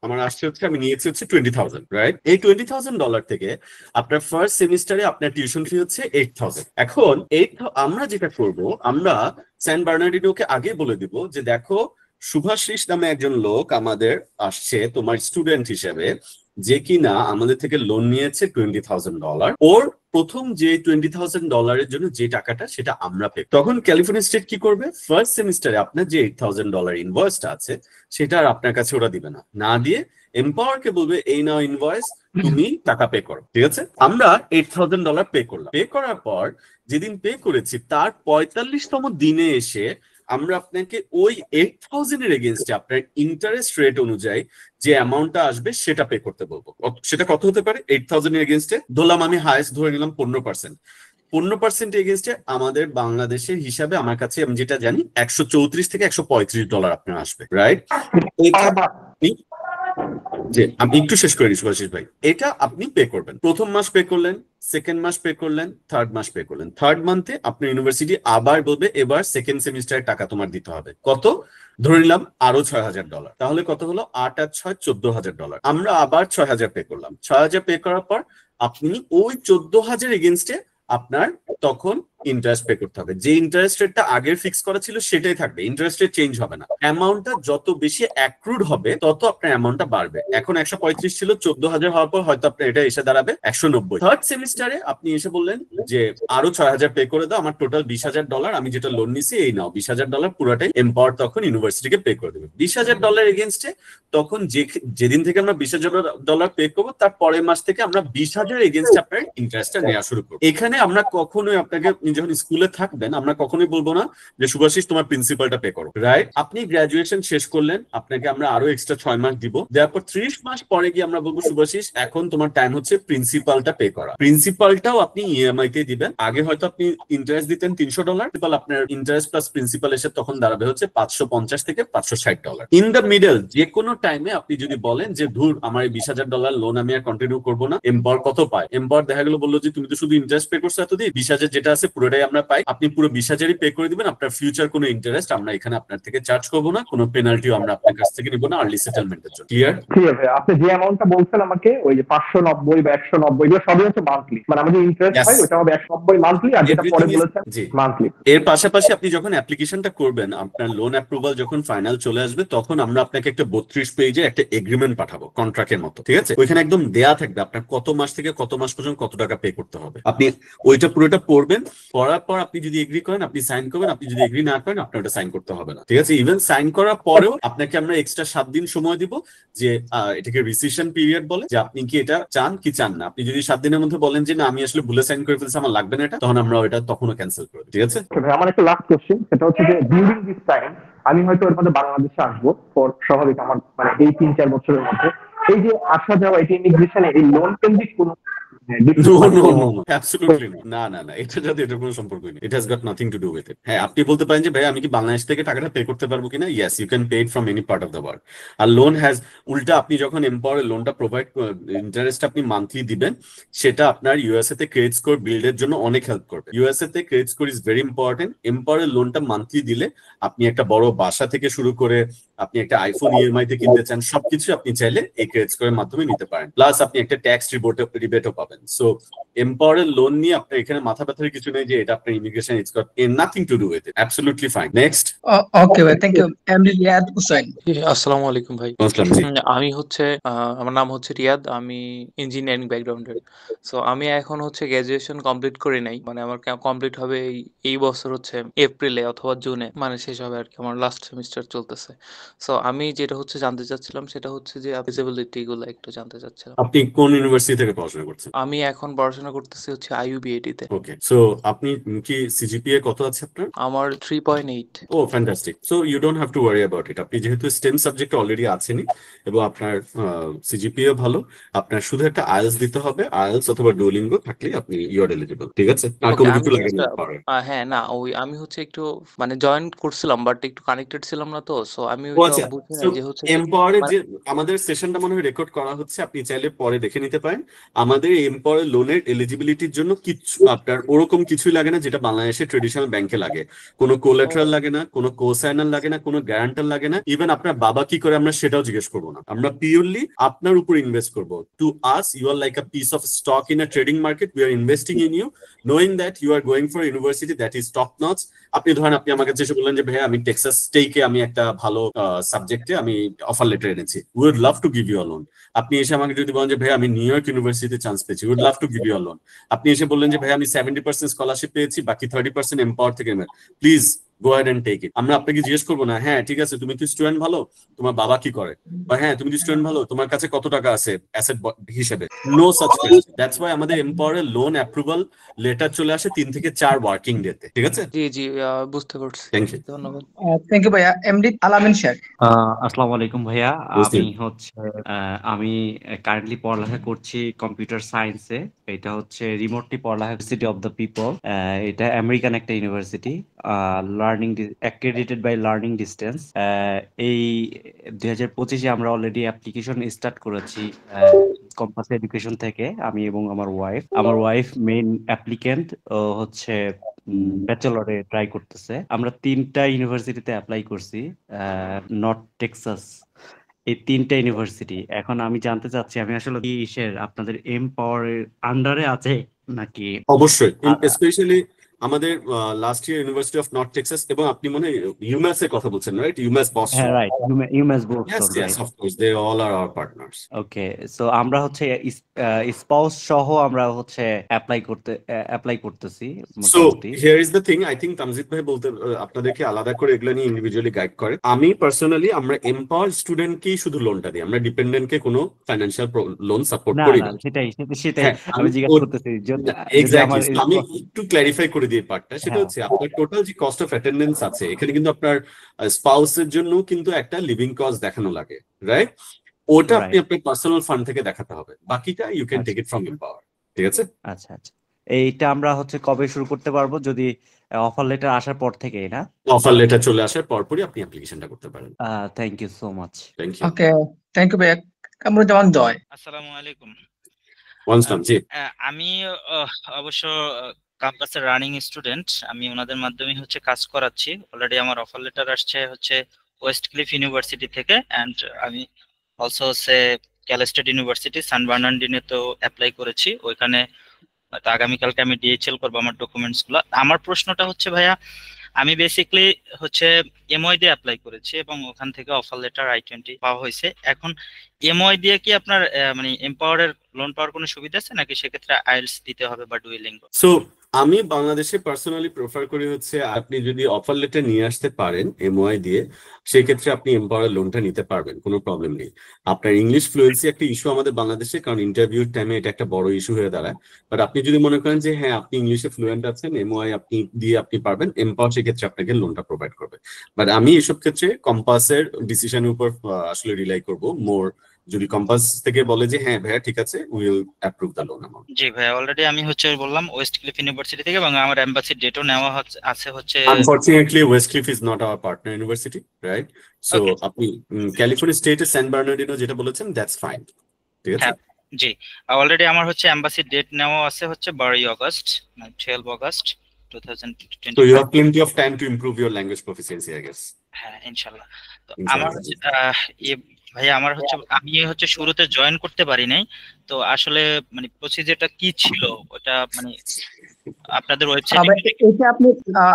আমার আসছে হচ্ছে, আমি নিয়েছি হচ্ছে $20,000, রাইট? এই $20,000 থেকে আপনার ফার্স্ট সেমিস্টারে আপনার টিউশন ফি হচ্ছে $8,000। এখন আমরা যেটা করব, আমরা স্যান বার্নার্ডিনোকে আগে বলে দিব যে দেখো, শুভাশিস নামে একজন লোক আমাদের আসছে তোমার স্টুডেন্ট হিসেবে, যে কিনা আমাদের থেকে লোন নিয়েছে $20,000। ওর প্রথম যে $20,000 জন্য যে টাকাটা সেটা আমরা পে। তখন ক্যালিফোর্নিয়া স্টেট কি করবে, ফার্স্ট সেমিস্টারে আপনার যে $8,000 ইনভয়েসটা আছে সেটা আর আপনার কাছে ওরা দিবে না দিয়ে এম্পাওয়ারকে বলবে এই নাও ইনভয়েস, তুমি টাকা পে করো, ঠিক আছে? আমরা $8,000 পে করলাম। পে করার পর যেদিন পে করেছি তার 45তম দিনে এসে আমরা আপনাকে ওই 8,000 এর এগেইনস্টে আপনার ইন্টারেস্ট রেট অনুযায়ী যে অ্যামাউন্টটা আসবে সেটা পে করতে বলবো। সেটা কত হতে পারে? 8,000 এর এগেইনস্টে ধরলাম, আমি হাইয়েস্ট ধরে নিলাম 15%। 15% এগেইনস্টে আমাদের বাংলাদেশের হিসাবে আমার কাছে আমি যেটা জানি $134 থেকে $135 আপনার আসবে, রাইট? যে আমি একটু শেষ করে নিচ্ছি শুভাশিস ভাই, এটা আপনি পে করবেন। প্রথম মাস পে করলেন, সেকেন্ড মাস পে করলেন, থার্ড মাস পে করলেন। থার্ড মান্থে আপনার ইউনিভার্সিটি আবার বলবে এবার সেকেন্ড সেমিস্টারের টাকা তোমার দিতে হবে। কত? ধরে নিলাম আরো $6,000। তাহলে কত হলো? 8 আর 6 $14,000। আমরা আবার 6,000 পে করলাম। 6,000 পে করার পর আপনি ওই 14,000 এগেইনস্টে আপনার তখন ইন্টারেস্ট পে করতে হবে। যে ইন্টারেস্ট রেটটা আগের ফিক্স করা ছিল সেটাই থাকবে, ইন্টারেস্ট রেট চেঞ্জ হবে না। অ্যামাউন্টটা যত বেশি অ্যাক্রুড হবে তত আপনার অ্যামাউন্টটা বাড়বে। এখন 135 ছিল, 14,000 হওয়ার পর হয়তো আপনার এটা এসে দাঁড়াবে 190। থার্ড সেমিস্টারে আপনি এসে বললেন যে আরো 6,000 পে করে দাও, আমার টোটাল $20,000 আমি যেটা লোন নিছি এই নাও $20,000 পুরোটাই এম্পাওয়ার তখন ইউনিভার্সিটিকে পে করে দেবে। $20,000 এগেইনস্টে তখন যেদিন থেকে আমরা $20,000 পে করবো তার পরের মাস থেকে আমরা 20,000 এগেইনস্টে আপনার ইন্টারেস্টটা নেওয়া শুরু করবো। এখানে আমরা কখনোই আপনাকে যখন স্কুলে থাকবেন আমরা কখনোই বলবো না যে শুভাশিস তোমার প্রিন্সিপালটা পে করো, রাইট? আপনি গ্রাজুয়েশন শেষ করলেন, আপনাকে আমরা আরো এক্সট্রা 6 মাস দিব, তারপর 30 মাস পরে গিয়ে আমরা বলবো শুভাশিস এখন তোমার টাইম হচ্ছে প্রিন্সিপালটা পে করা। প্রিন্সিপালটাও আপনি ইএমআই তে দিবেন। আগে হয়তো আপনি ইন্টারেস্ট দিতেন $300, আপনার ইন্টারেস্ট প্লাস প্রিন্সিপাল এসে তখন দাঁড়াবে হচ্ছে $550 থেকে $560। ইন দ্য মিডল যে কোনো টাইমে আপনি যদি বলেন যে ধুর আমার এই $20,000 লোন আমি আর কন্টিনিউ করবো না, এম্পাওয়ার কত পায়? এম্পাওয়ার দেখা গেল বললো যে তুমি তো শুধু ইন্টারেস্ট পে করছো এতদিন, 20,000 যেটা আছে পুরো পুরোটাই আমরা পাই। আপনি পুরো 20,000ই পে করে দিবেন, আপনার ফিউচার কোনো ইন্টারেস্ট আমরা এখানে আপনার থেকে চার্জ করবো না, কোনো পেনাল্টিও আমরা আপনার কাছ থেকে নিব না আর্লি সেটেলমেন্টের জন্য। ক্লিয়ার? ঠিক আছে, আপনি যে অ্যামাউন্টটা বলছেন আমাকে, ওই যে 590 বা 190, এগুলো সবই হচ্ছে মান্থলি, মানে আমাদের ইন্টারেস্ট হয় ওটা হবে 190 মান্থলি, আর যেটা পরে বলেছেন মান্থলি। এর পাশাপাশি আপনি যখন অ্যাপ্লিকেশনটা করবেন, আপনার লোন অ্যাপ্রুভাল যখন ফাইনাল চলে আসবে, তখন আমরা আপনাকে একটা 32 পেজে একটা এগ্রিমেন্ট পাঠাবো কন্ট্রাক্টের মতো, ঠিক আছে? ওইখানে একদম দেয়া থাকবে আপনার কত মাস থেকে কত মাস পর্যন্ত কত টাকা পে করতে হবে। আপনি ওইটা পুরোটা পড়বেন, পড়ার পর আপনি যদি এগ্রি করেন আপনি সাইন করবেন, আপনি যদি এগ্রি না করেন আপনার ওটা সাইন করতে হবে না, ঠিক আছে? ইভেন সাইন করার পরেও আপনাকে আমরা এক্সট্রা 7 দিন সময় দিব, যে এটাকে রিসিশন পিরিয়ড বলে, যে আপনি কি এটা চান কি চান না। আপনি যদি 7 দিনের মধ্যে বলেন যে না আমি আসলে ভুলে সাইন করে ফেলছি, আমার লাগবে না এটা, তখন আমরা ওটা তখনও ক্যান্সেল করব, ঠিক আছে? আমার একটা লাস্ট কোশ্চেন, সেটা হচ্ছে যে ডিউরিং দিস টাইম আমি হয়তো এর মধ্যে বাংলাদেশে আসবো, স্বাভাবিক আমার মানে এই 3-4 বছরের মধ্যে, এই যে আসা যাওয়া এটা ইমিগ্রেশনে এই লোন কেন্দ্রিক কোনো এটার কোনো সম্পর্ক নেই। It has got nothing to do with it. হ্যাঁ, আপনি বলতে পারেন যে ভাই আমি কি বাংলাদেশ থেকে টাকাটা পে করতে পারবো কিনা? Yes, you can pay it from any part of the world. আর লোন হ্যাজ উল্টা, আপনি যখন এম্পাওয়ারের লোনটা প্রোভাইড ইন্টারেস্ট আপনি মান্থলি দিবেন, সেটা আপনার ইউএসএ তে ক্রেডিট স্কোর বিল্ডের জন্য অনেক হেল্প করবে। ইউএসএ তে credit score is very important. এম্পাওয়ারের লোনটা মান্থলি দিলে আপনি একটা বড় বাসা থেকে শুরু করে আপনি একটা আইফোন ইএমআই তে কিনতে চান, সবকিছু আপনি চাইলে এই ক্রেডিট স্কোরের মাধ্যমে নিতে পারেন। প্লাস আপনি একটা ট্যাক্স রিবেটও পাবেন। সো এম্পাওয়ারের লোন নিয়ে আপনার এখানে মাথা ব্যথার কিছু নেই যে এটা আপনার immigration, it's got nothing to do with it, absolutely fine. Next. Okay ভাই, thank you. MD Riyad Hossain. আসসালামু আলাইকুম ভাই। আসসালাম জি। আমি হচ্ছে আমার নাম হচ্ছে রিয়াদ, আমি ইঞ্জিনিয়ারিং ব্যাকগ্রাউন্ডের। সো আমি এখন হচ্ছে গ্রাজুয়েশন কমপ্লিট করি নাই, মানে আমার কমপ্লিট হবে এই বছর হচ্ছে এপ্রিলে অথবা জুনে, মানে শেষ হবে আর কি, আমার লাস্ট সেমিস্টার চলতেছে। সো আমি যেটা হচ্ছে জানতে চাচ্ছিলাম সেটা হচ্ছে যে ফিজিবিলিটি গুলো একটু জানতে চাচ্ছিলাম। আপনি কোন ইউনিভার্সিটি থেকে পড়াশোনা করছেন? আমি এখন পড়াশোনা করতেছি হচ্ছে আইইউবিএডি তে। ওকে, সো আপনি কি সিজিপিএ কত আছে আপনার? আমার 3.8। Oh fantastic. So you don't have to worry about it. আপনি যেহেতু স্টেম সাবজেক্টে অলরেডি আছেনই এবং আপনার সিজিপিএ ভালো, আপনার শুধু একটা আইএলটিএস দিতে হবে। আইএলটিএস অথবা ডুওলিঙ্গো থাকলে আপনি ইউ আর এলিজিবল, ঠিক আছে? আর কোনো কিছু লাগে না। হ্যাঁ, না ওই আমি হচ্ছে একটু মানে জয়েন করছিলাম বাট একটু কানেক্টেড ছিলাম না, তো সো আমি ওইটা বুঝি না যে হচ্ছে এমপাওয়ারে যে আমাদের সেশনটা মনে হয় রেকর্ড করা হচ্ছে, আপনি চাইলে পরে দেখে নিতে পারেন। আমাদের এমপাওয়ার লোনের এলিজিবিলিটির জন্য কিছু আপনার ওরকম কিছুই লাগে না যেটা বাংলাদেশের ট্রেডিশনাল ব্যাংকে লাগে। কোনো কোলাটেরাল লাগে না, কোনো কোসাইনার লাগে না, কোনো গ্যারান্টার লাগে না। ইভেন আপনার বাবা কি করে আমরা সেটাও জিজ্ঞেস করবো না। আমরা পিওরলি আপনার উপর ইনভেস্ট করবো। To us you are like a piece of stock in a trading market. We are investing in you knowing that you are going for university that is top notch. আপনি ধরেন আপনি আমার কাছে এসে বললেন যে ভাই আমি টেক্সাস স্টেটে আমি একটা ভালো সাবজেক্টে আমি অফার লেটার এনেছি, we would love to give you a loan. আপনি এসে আমাকে যদি বলেন যে ভাই আমি নিউ ইয়র্ক ইউনিভার্সিটিতে চান্স পেয়েছি, would love to give you a loan. আপনি এসে বললেন যে ভাই আমি 70% স্কলারশিপ পেয়েছি, বাকি 30% এম্পাওয়ার থেকে, please go ahead and take it. আমরা আপনাকে জিজ্ঞেস করবো না হ্যাঁ ঠিক আছে তুমি কি স্টুডেন্ট ভালো, তোমার বাবা কি করে, বা হ্যাঁ তুমি কি স্টুডেন্ট ভালো, তোমার কাছে কত টাকা আছে অ্যাসেট হিসেবে। No such question. That's why আমাদের এম্পাওয়ারের লোন অ্যাপ্রুভাল লেটার চলে আসে 3 থেকে 4 ওয়ার্কিং ডেতে, ঠিক আছে? জি জি বুঝতে পারছি। Thank you. ধন্যবাদ। থ্যাংক ইউ ভাইয়া। এমডি আলামিন শেখ। আসসালামু আলাইকুম ভাইয়া। আমি কারেন্টলি পড়ালেখা করছি কম্পিউটার সায়েন্সে। এটা হচ্ছে রিমোটলি পড়ালেখা, ইউনিভার্সিটি অফ দ্য পিপল। এটা আমেরিকান একটা university, learning accredited by learning distance. এই 2025-এ আমরা অলরেডি অ্যাপ্লিকেশন স্টার্ট করেছি কম্পাস এডুকেশন থেকে, আমি এবং আমার ওয়াইফ মেইন অ্যাপ্লিকেন্ট হচ্ছে ব্যাচেলরে ট্রাই করতেছে। আমরা 3টা ইউনিভার্সিটিতে অ্যাপ্লাই করছি, নর্থ টেক্সাস, এই 3টা ইউনিভার্সিটি। এখন আমি জানতে চাচ্ছি আমি আসলে কি আপনাদের এমপাওয়ারের আন্ডারে আছে নাকি? অবশ্যই, স্পেশালি আমাদের last year University of North Texas, এবং আপনি মনে ইউম্যাস এর কথা বলছেন, রাইট? UMass Boston. হ্যাঁ right, UMass Boston. Yes, yes, of course, they all are our partners. Okay, so আমরা হচ্ছে স্পাউস সহ আমরা হচ্ছে অ্যাপ্লাই করতেছি So মোটামুটি। here is the thing, I think Tamjid ভাই বলতে আপনাদেরকে আলাদা করে এগুলো নিয়ে ইন্ডিভিজুয়ালি গাইড করে। আমি পার্সোনালি আমরা এম্পাওয়ার স্টুডেন্টকেই শুধু লোনটা দিই, আমরা ডিপেন্ডেন্টকে কোনো ফাইন্যান্সিয়াল লোন সাপোর্ট না করি না, না। সেটাই হ্যাঁ, আমি জিজ্ঞেস করতেছি এক্স্যাক্টলি। আমি একটু ক্ল্যারিফাই করে দিই পার্টটা। সেটা হচ্ছে আপনার টোটাল যে কস্ট অফ অ্যাটেন্ডেন্স আছে, এখানে কিন্তু আপনার স্পাউসের জন্য কিন্তু একটা লিভিং কস্ট দেখানো লাগে, রাইট? ওটা আপনি আপনার পার্সোনাল ফান্ড থেকে দেখাতে হবে, বাকিটা you can take it from Empower, ঠিক আছে? আচ্ছা আচ্ছা, এইটা আমরা হচ্ছে কবে শুরু করতে পারবো? যদি অফার লেটার আসার পর থেকেই না? অফার লেটার চলে আসার পরপরই আপনি অ্যাপ্লিকেশনটা করতে পারেন। Thank you so much. Thank you. Okay, thank you ভাইয়া। কামরুজ্জামান জয়। আসসালামু আলাইকুম। ওয়ানস্টাম জি। আমি অবশ্য ক্যাম্পাসের রানিং স্টুডেন্ট। আমি ওনাদের মাধ্যমে হচ্ছে কাজ করাচ্ছি। অলরেডি আমার অফার লেটার আসছে হচ্ছে ওয়েস্ট ক্লিফ ইউনিভার্সিটি থেকে, অ্যান্ড আমি অলসো হচ্ছে ক্যাল স্টেট ইউনিভার্সিটি সান বার্নার্ডিনে তো অ্যাপ্লাই করেছি। ওইখানে তো আগামীকালকে আমি ডিএইচএল করবো আমার ডকুমেন্টস গুলো। আমার প্রশ্নটা হচ্ছে ভাইয়া, আমি বেসিক্যালি হচ্ছে এমওআই দিয়ে অ্যাপ্লাই করেছি এবং ওখান থেকে অফার লেটার I-20 পাওয়া হয়েছে। এখন এমওআই দিয়ে কি আপনার মানে এমপাওয়ারের লোন পাওয়ার কোনো সুবিধা আছে, নাকি সেক্ষেত্রে আইএলটিএস দিতে হবে বা ডুয়েলিঙ্গো? সো আমি বাংলাদেশে পার্সোনালি প্রেফার করি হচ্ছে আপনি যদি অফার লেটার নিয়ে আসতে পারেন এমওআই দিয়ে, সেক্ষেত্রে আপনি এমপাওয়ার লোনটা নিতে পারবেন, কোনো প্রবলেম নেই। আপনার ইংলিশ ফ্লুয়েন্সি একটা ইস্যু আমাদের বাংলাদেশে, কারণ ইন্টারভিউর টাইমে এটা একটা বড় ইস্যু হয়ে দাঁড়ায়। বাট আপনি যদি মনে করেন যে হ্যাঁ আপনি ইংলিশে ফ্লুয়েন্ট আছেন, এমওআই আপনি দিয়ে আপনি পারবেন, এমপাওয়ার সেক্ষেত্রে আপনাকে লোনটা প্রোভাইড করবে। বাট আমি এসব ক্ষেত্রে কম্পাসের ডিসিশনের উপর আসলে রিলাই করব মোর। যদি কম্পাস থেকে বলে যে হ্যাঁ ভাইয়া ঠিক আছে, will approve the loan amount. জি ভাইয়া, অলরেডি আমি হচ্ছে বললাম ওয়েস্ট ক্লিফ ইউনিভার্সিটি থেকে, এবং আমার এমবাসি ডেটও নেওয়া আছে হচ্ছে। Unfortunately, Westcliff is not our partner university, right? So Okay. আপনি ক্যালিফোর্নিয়া স্টেটে স্যান বার্নার্ডিনো যেটা বলেছেন, দ্যাটস ফাইন। ঠিক আছে? হ্যাঁ জি, অলরেডি আমার হচ্ছে এমবাসি ডেট নেওয়া আছে হচ্ছে 12 August, 12 August So you 2025। have plenty of time to improve your language proficiency, I guess. হ্যাঁ ইনশাল্লাহ। তো ইনশাআল্লাহ। আমার হচ্ছে ভাইয়া আমার হচ্ছে আমি হচ্ছে শুরুতে জয়েন করতে পারি নাই, তো আসলে মানে প্রসিজারটা কি ছিল ওটা মানে আপনাদের ওয়েবসাইটে? এটা আপনি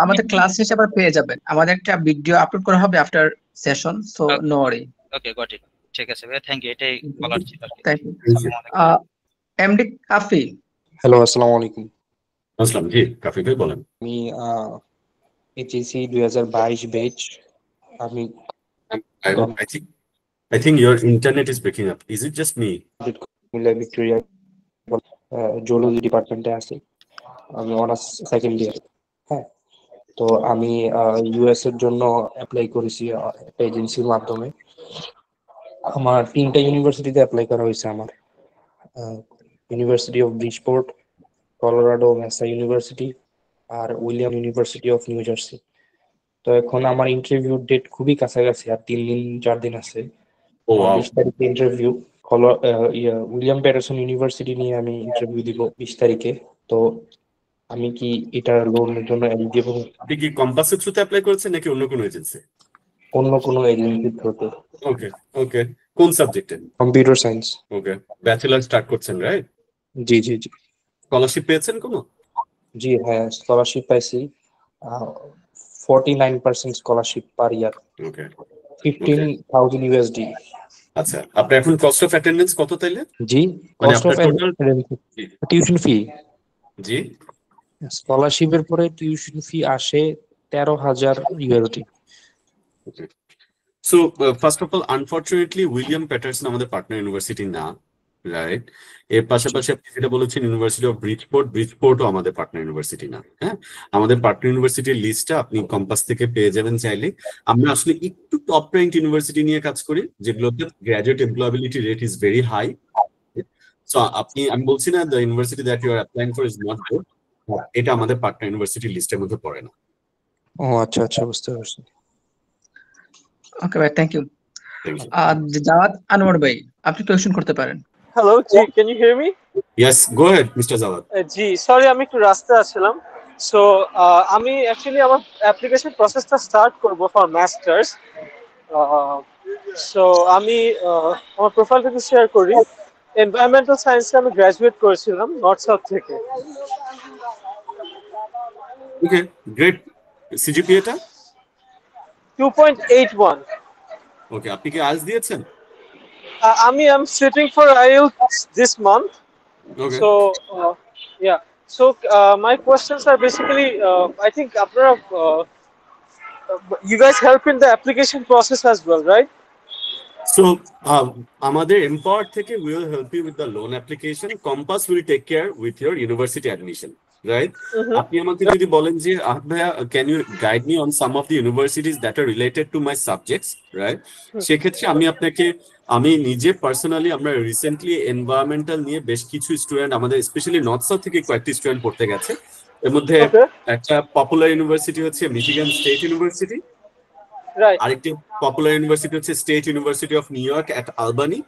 আমাদের ক্লাস শেষে আবার পেয়ে যাবেন। আমাদের একটা ভিডিও আপলোড করা হবে after session, so no worry. Okay got it, ঠিক আছে ভাইয়া, থ্যাংক ইউ, এটাই বলার ছিল আর কি। Thank you. আসসালামু আলাইকুম। এমডি কাফি। হ্যালো, আসসালামু আলাইকুম। আসসালাম, জি কাফি ভাই বলেন। আমি এইচএসসি 2022 ব্যাচ। আমি I think your internet is breaking up. Is it just me? Victoria zoology ডিপার্টমেন্টে আছি। আমি অনার্স সেকেন্ড ইয়ার। হ্যাঁ, তো আমি ইউএস এর জন্য অ্যাপ্লাই করেছি একটা এজেন্সির মাধ্যমে। আমার 3টা ইউনিভার্সিটিতে অ্যাপ্লাই করা হয়েছে। আমার University of Bridgeport, Colorado Mesa University, আর William University of New Jersey. তো এখন আমার ইন্টারভিউ ডেট খুবই কাছাকাছি, আর 3-4 দিন আছে। 20 তারিখে ইন্টারভিউ। উইলিয়াম প্যাটারসন ইউনিভার্সিটি নিয়ে আমি ইন্টারভিউ দিব 20 তারিখে। তো আমি কি এটা লোনের জন্য এলিজিবল? আপনি কি কম্পাসের থ্রুতে অ্যাপ্লাই করেছেন নাকি অন্য কোনো এজেন্সি? অন্য কোনো এজেন্সির থ্রুতে। ওকে ওকে, কোন সাবজেক্টে? Computer science. Okay, bachelor start করছেন, রাইট? জি জি জি। স্কলারশিপ পেয়েছেন কোনো? জি হ্যাঁ, স্কলারশিপ পাইছি। 49% স্কলারশিপ পার ইয়ার। ওকে, 15,000 USD। আচ্ছা, আপনার এখন কস্ট অফ অ্যাটেন্ডেন্স কত তাইলে? জি, মানে কস্ট অফ আপনার টোটাল টিউশন ফি। জি, স্কলারশিপের পরে টিউশন ফি আসে 13,000 USD। So first of all unfortunately William Patterson আমাদের পার্টনার ইউনিভার্সিটি না, রাইট? এর পাশাপাশি আপনি যেটা বলেছেন ইউনিভার্সিটি অফ ব্রিজপোর্টও আমাদের পার্টনার ইউনিভার্সিটি না। হ্যাঁ, আমাদের পার্টনার ইউনিভার্সিটির লিস্টটা আপনি কম্পাস থেকে পেয়ে যাবেন চাইলে। আমরা আসলে একটু টপ র্যাঙ্ক ইউনিভার্সিটি নিয়ে কাজ করি, যেগুলোতে graduate employability rate is very high. So আমি বলছি না the university that you are applying for is not good, এটা আমাদের পার্টনার ইউনিভার্সিটির লিস্টের মধ্যে পড়ে না। ও আচ্ছা আচ্ছা, বুঝতে পারছি। ওকে ভাই, থ্যাংক ইউ। জাওয়াদ আনোয়ার ভাই, আপনি কোয়েশ্চেন করতে পারেন। হ্যালো জি, can you hear me? Yes, go ahead mister Jawad. জি সরি, আমি একটু রাস্তায় আসছিলাম। সো আমি অ্যাকচুয়ালি আমার অ্যাপ্লিকেশন প্রসেসটা স্টার্ট করব ফর মাস্টার্স। সো আমি আমার প্রোফাইলটা একটু শেয়ার করি। এনভায়রনমেন্টাল সায়েন্সে আমি গ্র্যাজুয়েট করেছিলাম নর্থ সাউথ থেকে। ওকে, গ্রেট। সিজিপিএটা 2.81। ওকে, আপনি কি আইএলটিএস দিয়েছেন? আমি am sitting for IELTS this month. Okay. So yeah. So my questions are basically I think আপনারা you guys help in the application process as well, right? So আমাদের Empower থেকে we will help you with the loan application. Compass will take care with your university admission, right? আপনি আমাকে যদি বলেন যে ভাইয়া can you guide me on some of the universities that are related to my subjects, right? সেক্ষেত্রে আমি নিজে personally আমরা রিসেন্টলি এনভায়রনমেন্টাল নিয়ে বেশ কিছু স্টুডেন্ট আমাদের স্পেশালি নর্থ সাউথ থেকে কয়েকটি স্টুডেন্ট পড়তে গেছে। এর মধ্যে একটা পপুলার ইউনিভার্সিটি হচ্ছে মিশিগান স্টেট ইউনিভার্সিটি, আরেকটি পপুলার ইউনিভার্সিটি হচ্ছে state university of new York at Albani,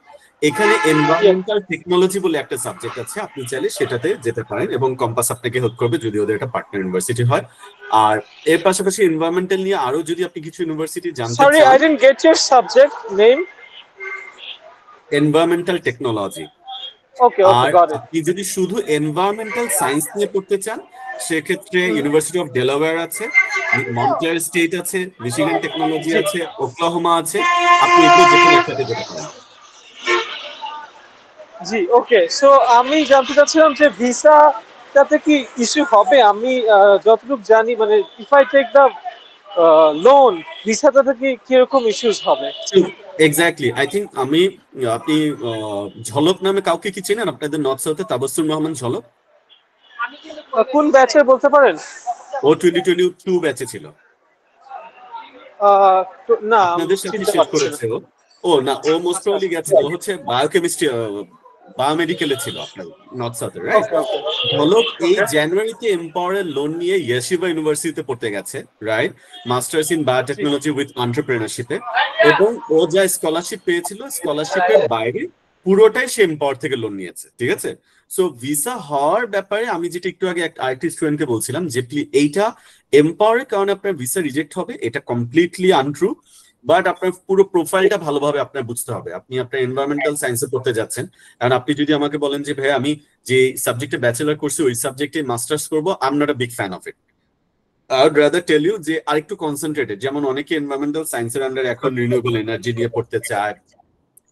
এখানে এনভায়রনমেন্টাল টেকনোলজি বলে একটা সাবজেক্ট আছে, আপনি চাইলে সেটাতে যেতে পারেন এবং কম্পাস আপনাকে হেল্প করবে যদি ওদের একটা পার্টনার ইউনিভার্সিটি হয়। আর এর পাশাপাশি এনভায়রনমেন্টাল নিয়ে আরো যদি আপনি কিছু ইউনিভার্সিটি জানতে Sorry, চান, I didn't get your subject name. Environmental technology. Okay, আর got it. আপনি যদি শুধু এনভায়রনমেন্টাল সায়েন্স নিয়ে পড়তে চান, সেক্ষেত্রে ইউনিভার্সিটি অফ ডেলাওয়্যার আছে, মন্টক্লেয়ার স্টেট আছে, মিশিগান টেকনোলজি আছে, ওকলাহোমা আছে, আপনি এগুলো যে কোনো একটাতে যেতে পারেন। জি, ওকে। সো আমি জানতে চাচ্ছিলাম যে ভিসাটাতে কি ইস্যু হবে? আমি যতটুকু জানি মানে if I take the loan, ভিসাটাতে কি কিরকম ইস্যুস হবে? এক্স্যাক্টলি, আই থিঙ্ক আপনি ঝলক নামে কাউকে কি চেনেন আপনাদের নর্থ সাউথে? তাবাসসুম রহমান ঝলক, কোন ব্যাচের বলতে পারেন? ও 2022 ব্যাচে ছিল, না, আপনাদের সাথে চিনতে শেষ পারছি না। করেছে ও। ও না, ও মোস্ট প্রবাবলি গেছে, ও হচ্ছে বায়োকেমিস্ট্রি, বায়োমেডিকেলে ছিল আপনার নর্থ সাউথে, রাইট? ওকে, ওকে। ঝলক এই জানুয়ারিতে এম্পাওয়ারের লোন নিয়ে ইয়েশিবা ইউনিভার্সিটিতে পড়তে গেছে, right? Masters in biotechnology with এন্টারপ্রেনারশিপে, এবং ও যা স্কলারশিপ পেয়েছিল স্কলারশিপের বাইরে পুরোটাই সে এম্পাওয়ার থেকে লোন নিয়েছে, ঠিক আছে? সো ভিসা হওয়ার ব্যাপারে আমি যেটা একটু আগে আরেকটি স্টুডেন্টকে বলছিলাম যে এইটা এম্পাওয়ারের কারণে আপনার ভিসা রিজেক্ট হবে, এটা কমপ্লিটলি আনট্রু। বাট আপনার পুরো প্রোফাইলটা ভালোভাবে আপনার বুঝতে হবে। আপনি আপনার এনভায়রনমেন্টাল সায়েন্সে পড়তে যাচ্ছেন, কারণ আপনি যদি আমাকে বলেন যে ভাই আমি যে সাবজেক্টে ব্যাচেলর করছি ওই সাবজেক্টে মাস্টার্স করবো, I am not a big fan of it. I would rather tell you যে আরেকটু কনসেন্ট্রেটেড, যেমন অনেকে এনভায়রনমেন্টাল সায়েন্সের আন্ডারে এখন রিনিউয়েবল এনার্জি নিয়ে পড়তে চায়,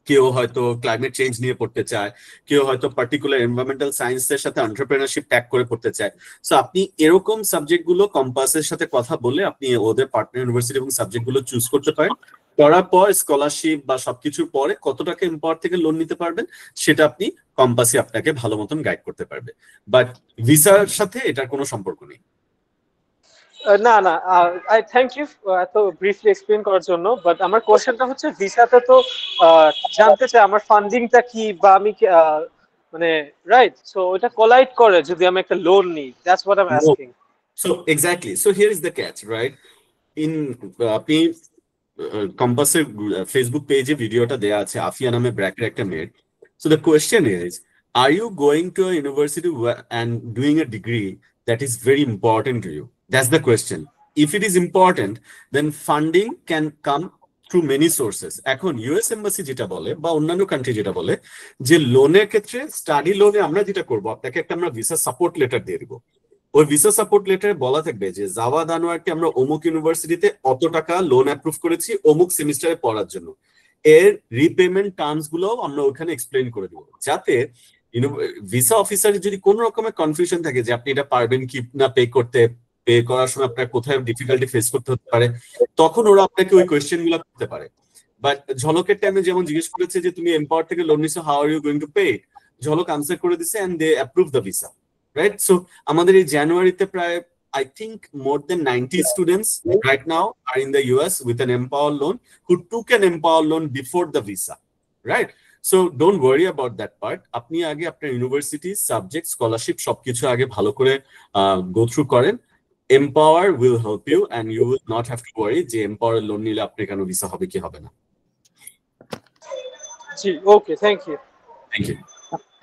কেউ হয়তো ক্লাইমেট চেঞ্জ নিয়ে পড়তে চায়, কেউ হয়তো পার্টিকুলার এনভায়রনমেন্টাল সায়েন্সের সাথে এন্টারপ্রেনারশিপ ট্যাগ করে পড়তে চায়। সো আপনি এরকম সাবজেক্ট গুলো কম্পাসের সাথে কথা বলে আপনি ওদের পার্টনার ইউনিভার্সিটি এবং সাবজেক্ট গুলো চুজ করতে পারেন। করার পর স্কলারশিপ বা সবকিছুর পরে কত টাকা এম্পাওয়ার থেকে লোন নিতে পারবেন সেটা আপনি কম্পাসে আপনাকে ভালো মতন গাইড করতে পারবে, বাট ভিসার সাথে এটার কোনো সম্পর্ক নেই। না না, আই থ্যাংক ইউ এত ব্রিফলি এক্সপ্লেন করার জন্য। বাট আমার কোশ্চেনটা হচ্ছে ভিসাতে তো জানতে চাই আমার ফান্ডিংটা কি, বা আমি মানে রাইট, সো ওটা কোলাইড করে যদি আমি একটা লোন নিই, that's what I M asking. So exactly, so here is the catch, right? In আপনি কম্পাসের ফেসবুক পেজে ভিডিওটা দেয়া আছে, আফিয়া নামে ব্র্যাকের একটা মেয়ের। So the question is, are you going to a university and doing a degree that is very important to you? That's the question. If it is important, then funding can come through many sources. এখন US embassy যেটা বলে বা অন্যান্য country যেটা বলে যে লোনের ক্ষেত্রে, স্টাডি লোনে আমরা যেটা করবো, আপনাকে একটা আমরা ভিসা সাপোর্ট লেটার দিয়ে দিব। ওই ভিসা সাপোর্ট লেটারে বলা থাকবে যে জাওয়াদ আনোয়ারকে আমরা অমুক ইউনিভার্সিটিতে অত টাকা লোন অ্যাপ্রুভ করেছি অমুক সেমিস্টারে পড়ার জন্য, এর রিপেমেন্ট টার্মস গুলো আমরা ওখানে এক্সপ্লেন করে দিব, যাতে ভিসা অফিসারের যদি কোনো রকমের কনফিউশন থাকে যে আপনি এটা পারবেন কি না পে করতে, পে করার সময় আপনার কোথায় ডিফিকাল্টি ফেস করতে হতে পারে, তখন ওরা আপনাকে ওই কোয়েশ্চেন গুলো করতে পারে। বাট ঝলকের টাইমে যেমন জিজ্ঞেস করেছে যে তুমি এম্পাওয়ার থেকে লোন নিছো, how are you going to pay it, Jhalak answer করে দিছে and they approve the visa, right? So আমাদের এই জানুয়ারিতে প্রায় I think more than 90 students right now are in the US with an Empower loan who took an Empower loan before the visa, right? So don't worry about that part. আপনি আগে আপনার university subject scholarship সবকিছু আগে ভালো করে go through করেন। Empower will help you and you will not have to worry যে Empower loan নিলে আপনার কেন ভিসা হবে কি হবে না। জি, okay, thank you. Thank you.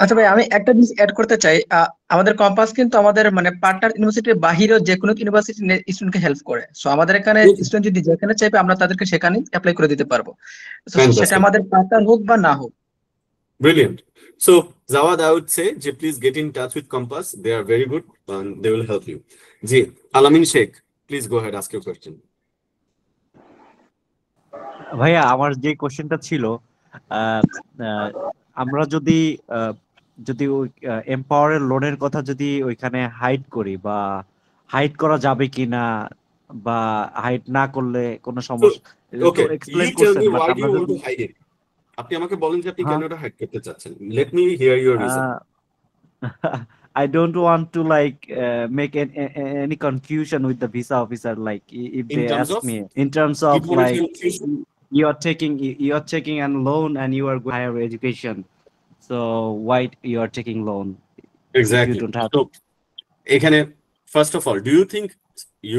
আচ্ছা ভাই, আমি একটা জিনিস অ্যাড করতে চাই। আমাদের কম্পাস কিন্তু আমাদের মানে পার্টনার ইউনিভার্সিটির বাহিরেও যে কোনো ইউনিভার্সিটি স্টুডেন্টকে হেল্প করে। সো আমাদের এখানে স্টুডেন্ট যদি যেখানে চাইবে আমরা তাদেরকে সেখানেই অ্যাপ্লাই করে দিতে পারবো, সেটা আমাদের পার্টনার হোক বা না হোক। Brilliant. So Zawad, I would say please get in touch with Compass. They are very good and they will help you. Ji, Alamin Sheikh, please go ahead, ask your question. ভাইয়া আমার যে কোশ্চেনটা ছিল, আমরা যদি ওই এম্পাওয়ারের লোনের কথা যদি ওইখানে হাইড করি, বা হাইড করা যাবে কিনা, বা হাইড না করলে কোনো সমস্যা, Okay, এক্সপ্লেইন you tell করছেন, me বাট why do আমরা you want যদি to hide it? আপনি আমাকে বলেন যে আপনি কেন এটা হাইড করতে চাচ্ছেন। Let me hear your reason. I don't want to make any confusion with the visa officer, like if In they terms ask of? me in terms of You want like confusion? you are taking a loan and you are going higher education, so why you are taking loan if Exactly. you don't have So, এখানে first of all, do you think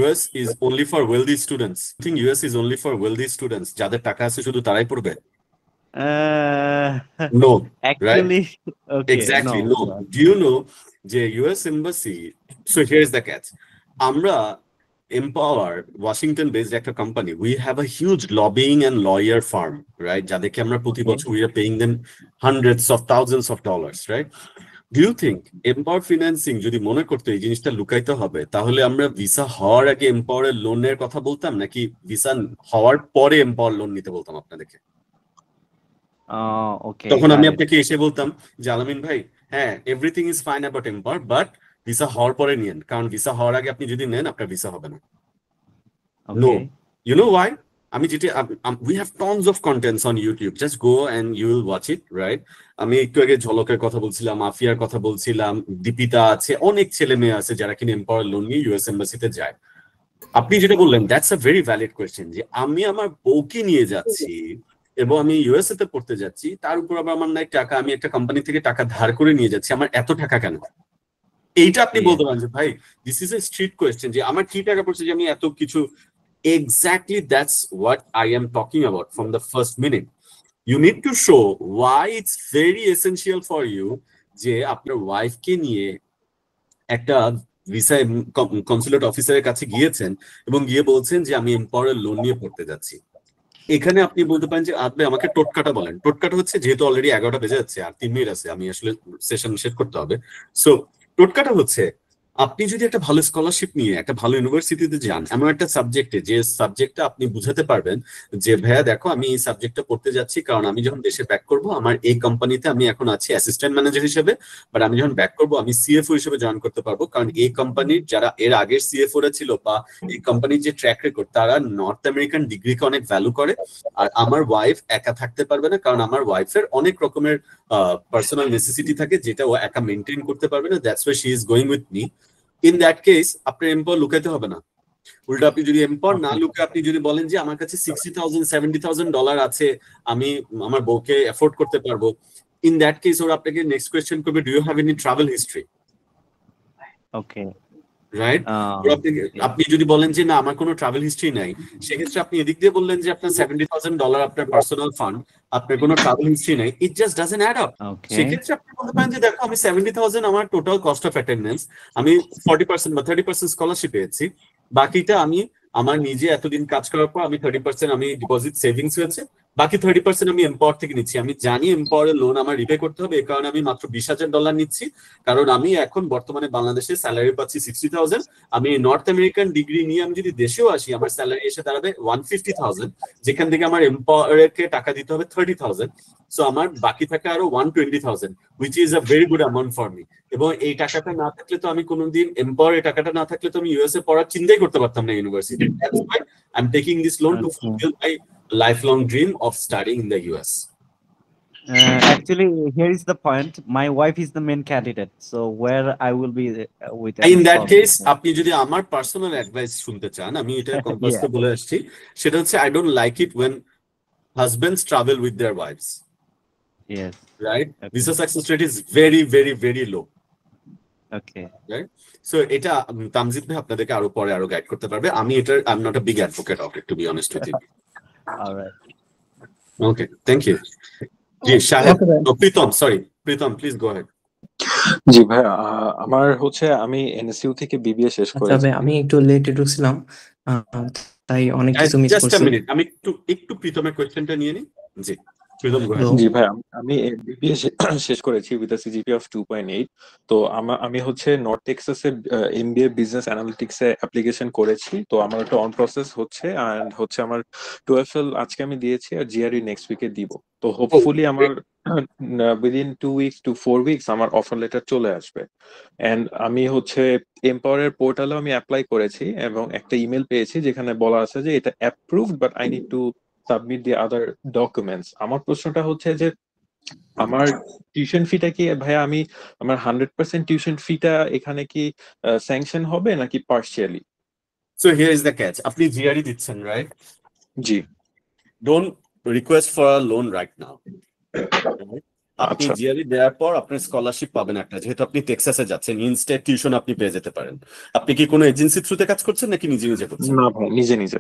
US is only for wealthy students? Do you think US is only for wealthy students? যাদের টাকা আছে শুধু তারাই পড়বে? No, right? Actually, okay, Exactly, no. no. Do you know যে US Embassy, so here's the catch. আমরা Empower, Washington based একটা company, we have a huge lobbying and lawyer firm, right? যাদেরকে আমরা প্রতি বছর we are paying them hundreds of thousands of dollars, right? Do you think Empower Financing যদি মনে করতো এই জিনিসটা লুকাইতে হবে, তাহলে আমরা ভিসা হওয়ার আগে Empower এর লোনের কথা বলতাম, নাকি ভিসা হওয়ার পরে Empower লোন নিতে বলতাম আপনাদেরকে? Okay, তখন got আমি it. আপনাকে এসে বলতাম যে আলামিন ভাই, হ্যাঁ everything is fine about empower, but visa হওয়ার পরে নিয়েন, কারণ ভিসা হওয়ার আগে আপনি যদি নেন আপনার ভিসা হবে না। No, Okay. You know why? আমি যেটা we have tons of contents on YouTube, just go and you will watch it, right? আমি একটু আগে ঝলকের কথা বলছিলাম, আফিয়ার কথা বলছিলাম, দীপিতা আছে, অনেক ছেলে মেয়ে আছে যারা কিনা এম্পাওয়ার লোন নিয়ে ইউএস এম্বাসিতে যায়। আপনি যেটা বললেন that's a very valid question, যে আমি আমার বউকে নিয়ে যাচ্ছি এবং আমি ইউএসএ তে পড়তে যাচ্ছি, তার উপর আবার আমার নাই টাকা, আমি একটা কোম্পানি থেকে টাকা ধার করে নিয়ে যাচ্ছি, আমার এত টাকা কেন? এইটা আপনি বলতে পারেন যে ভাই this is a street question, যে আমার কি টাকা পড়ছে যে আমি এত কিছু। Exactly, that's what I am talking about from the first minute. You need to show why it's very essential for you যে আপনার ওয়াইফকে নিয়ে একটা ভিসা কনসুলেট অফিসারের কাছে গিয়েছেন এবং গিয়ে বলছেন যে আমি এম্পাওয়ার লোন নিয়ে পড়তে যাচ্ছি। এখানে আপনি বলতে পারেন যে আপনি আমাকে টোটকাটা বলেন। টোটকাটা হচ্ছে, যেহেতু অলরেডি 11টা বেজে যাচ্ছে আর 3 মিনিট আছে, আমি আসলে সেশন শেষ করতে হবে। সো টোটকাটা হচ্ছে, আপনি যদি একটা ভালো স্কলারশিপ নিয়ে একটা ভালো ইউনিভার্সিটিতে যান, এমন একটা সাবজেক্টে যে সাবজেক্টটা আপনি বুঝাতে পারবেন যে ভাইয়া দেখো আমি এই সাবজেক্টটা পড়তে যাচ্ছি, কারণ আমি যখন দেশে ব্যাক করব আমার এই কোম্পানিতে আমি এখন আছি অ্যাসিস্ট্যান্ট ম্যানেজার হিসেবে, বাট আমি যখন ব্যাক করব আমি সিএফও হিসেবে জয়েন করতে পারবো, কারণ এই কোম্পানির যারা এর আগের সিএফওরা ছিল বা এই কোম্পানির যে ট্র্যাক রেকর্ড, তারা নর্থ আমেরিকান ডিগ্রিকে অনেক ভ্যালু করে। আর আমার ওয়াইফ একা থাকতে পারবে না, কারণ আমার ওয়াইফের অনেক রকমের পার্সোনাল নেসেসিটি থাকে যেটা ও একা মেনটেন করতে পারবে না, that's why she is going with me. In that case আপনার এম্পাওয়ার লুকাইতে হবে না। উল্টা আপনি যদি এম্পাওয়ার না লুকে আপনি যদি বলেন যে আমার কাছে $60,000 $70,000 আছে, আমি আমার বউকে এফোর্ড করতে পারবো, ইন দ্যাট কেস ওরা আপনাকে নেক্সট কোয়েশ্চেন করবে, do you have any travel history? Okay, right? আপনি যদি বলেন যে না আমার কোনো ট্রাভেল হিস্ট্রি নাই, সেক্ষেত্রে আপনি এদিক দিয়ে বললেন যে আপনার $70,000 আপনার পার্সোনাল ফান্ড, আপনার কোনো ট্রাভেল হিস্ট্রি নাই, it just doesn't add up. সেক্ষেত্রে আপনি বলতে পারেন যে দেখো আমি 70,000 আমার টোটাল কস্ট অফ অ্যাটেন্ডেন্স, আমি 40% বা 30% স্কলারশিপ পেয়েছি, বাকিটা আমি আমার নিজে এতদিন কাজ করার পর আমি 30% আমি ডিপোজিট সেভিংস হয়েছে, বাকি 30% আমি এম্পাওয়ার থেকে নিচ্ছি। আমি জানি এম্পাওয়ারের লোন আমার রিপে করতে হবে, এই কারণে আমি মাত্র $20,000 নিচ্ছি, কারণ আমি এখন বর্তমানে বাংলাদেশে স্যালারি পাচ্ছি 60,000। আমি নর্থ আমেরিকান ডিগ্রি নিয়ে আমি যদি দেশেও আসি, আমার স্যালারি এসে দাঁড়াবে 150,000, যেখান থেকে আমার এম্পাওয়ারকে টাকা দিতে হবে 30,000। সো আমার বাকি থাকে আরো 120,000, which is a very good amount for me. এবং এই টাকাটা না থাকলে তো আমি কোনোদিন এম্পাওয়ার টাকাটা না থাকলে তো আমি ইউএসএ পড়ার চিন্তাই করতে পারতাম না university. That's why I am taking this loan two fulfil my lifelong dream of studying in the US. Actually, here is the point. My wife is the main candidate, so where I will be with. In that case, আপনি যদি আমার personal advice শুনতে চান, আমি এটা কম্পাসকে বলে আসছি, সেটা হচ্ছে I don't like it when husbands travel with their wives. Yes. Right? Visa success rate is very, very, very low. Okay. Right? So এটা তামজিদ ভাই আপনাদেরকে আরো পরে আরো গাইড করতে পারবে। আমি এটা I'm not a big advocate of it, to be honest with you. All right. Okay, thank you. জি Shahed, Pritam, sorry Pritam, please go ahead. জি ভাই, আমার হচ্ছে আমি এনএসইউ থেকে বিবিএ শেষ করেছি। তবে আমি একটু লেটে ঢুকছিলাম, তাই অনেক কিছু মিস জাস্ট করছি। আ মিনিট, আমি একটু প্রীতমের কোশ্চেনটা নিয়ে নিই। জি প্রীতম, গো অ্যাহেড। জি ভাই, আমি বিবিএ শেষ করেছি উইথ আ সিজিপিএ অফ 2.8। তো আমি হচ্ছে নর্থ টেক্সাসে এমবিএ বিজনেস অ্যানালিটিক্সে অ্যাপ্লিকেশন করেছি। তো আমার একটা অন প্রসেস হচ্ছে, এন্ড হচ্ছে আমার TOEFL আজকে আমি দিয়েছি আর জিআরই নেক্সট উইকে দিব। তো হোপফুলি আমার উইদিন 2 weeks to 4 weeks আমার অফার লেটার চলে আসবে। এন্ড আমি হচ্ছে এম্পাওয়ারের পোর্টালে আমি অ্যাপ্লাই করেছি এবং একটা ইমেল পেয়েছি যেখানে বলা আছে যে এটা approved, but I need to submit the other documents. আমার প্রশ্নটা হচ্ছে যে আমার টিউশন ফিটা কি ভাইয়া, আমি আমার 100% টিউশন ফিটা এখানে কি স্যাংশন হবে নাকি partially? So here is the catch, আপনি জিআরই দিচ্ছেন, right? G. Don't request for a loan right now. আপনি জিআরই দেওয়ার পর আপনার স্কলারশিপ পাবেন একটা, যেহেতু আপনি টেক্সাসে যাচ্ছেন, ইনস্ট্যান্ট টিউশন আপনি পেয়ে যেতে পারেন। আপনি কি কোনো এজেন্সি থ্রুতে কাজ করছেন নাকি নিজে নিজে করছেন? না ভাই, নিজে নিজে।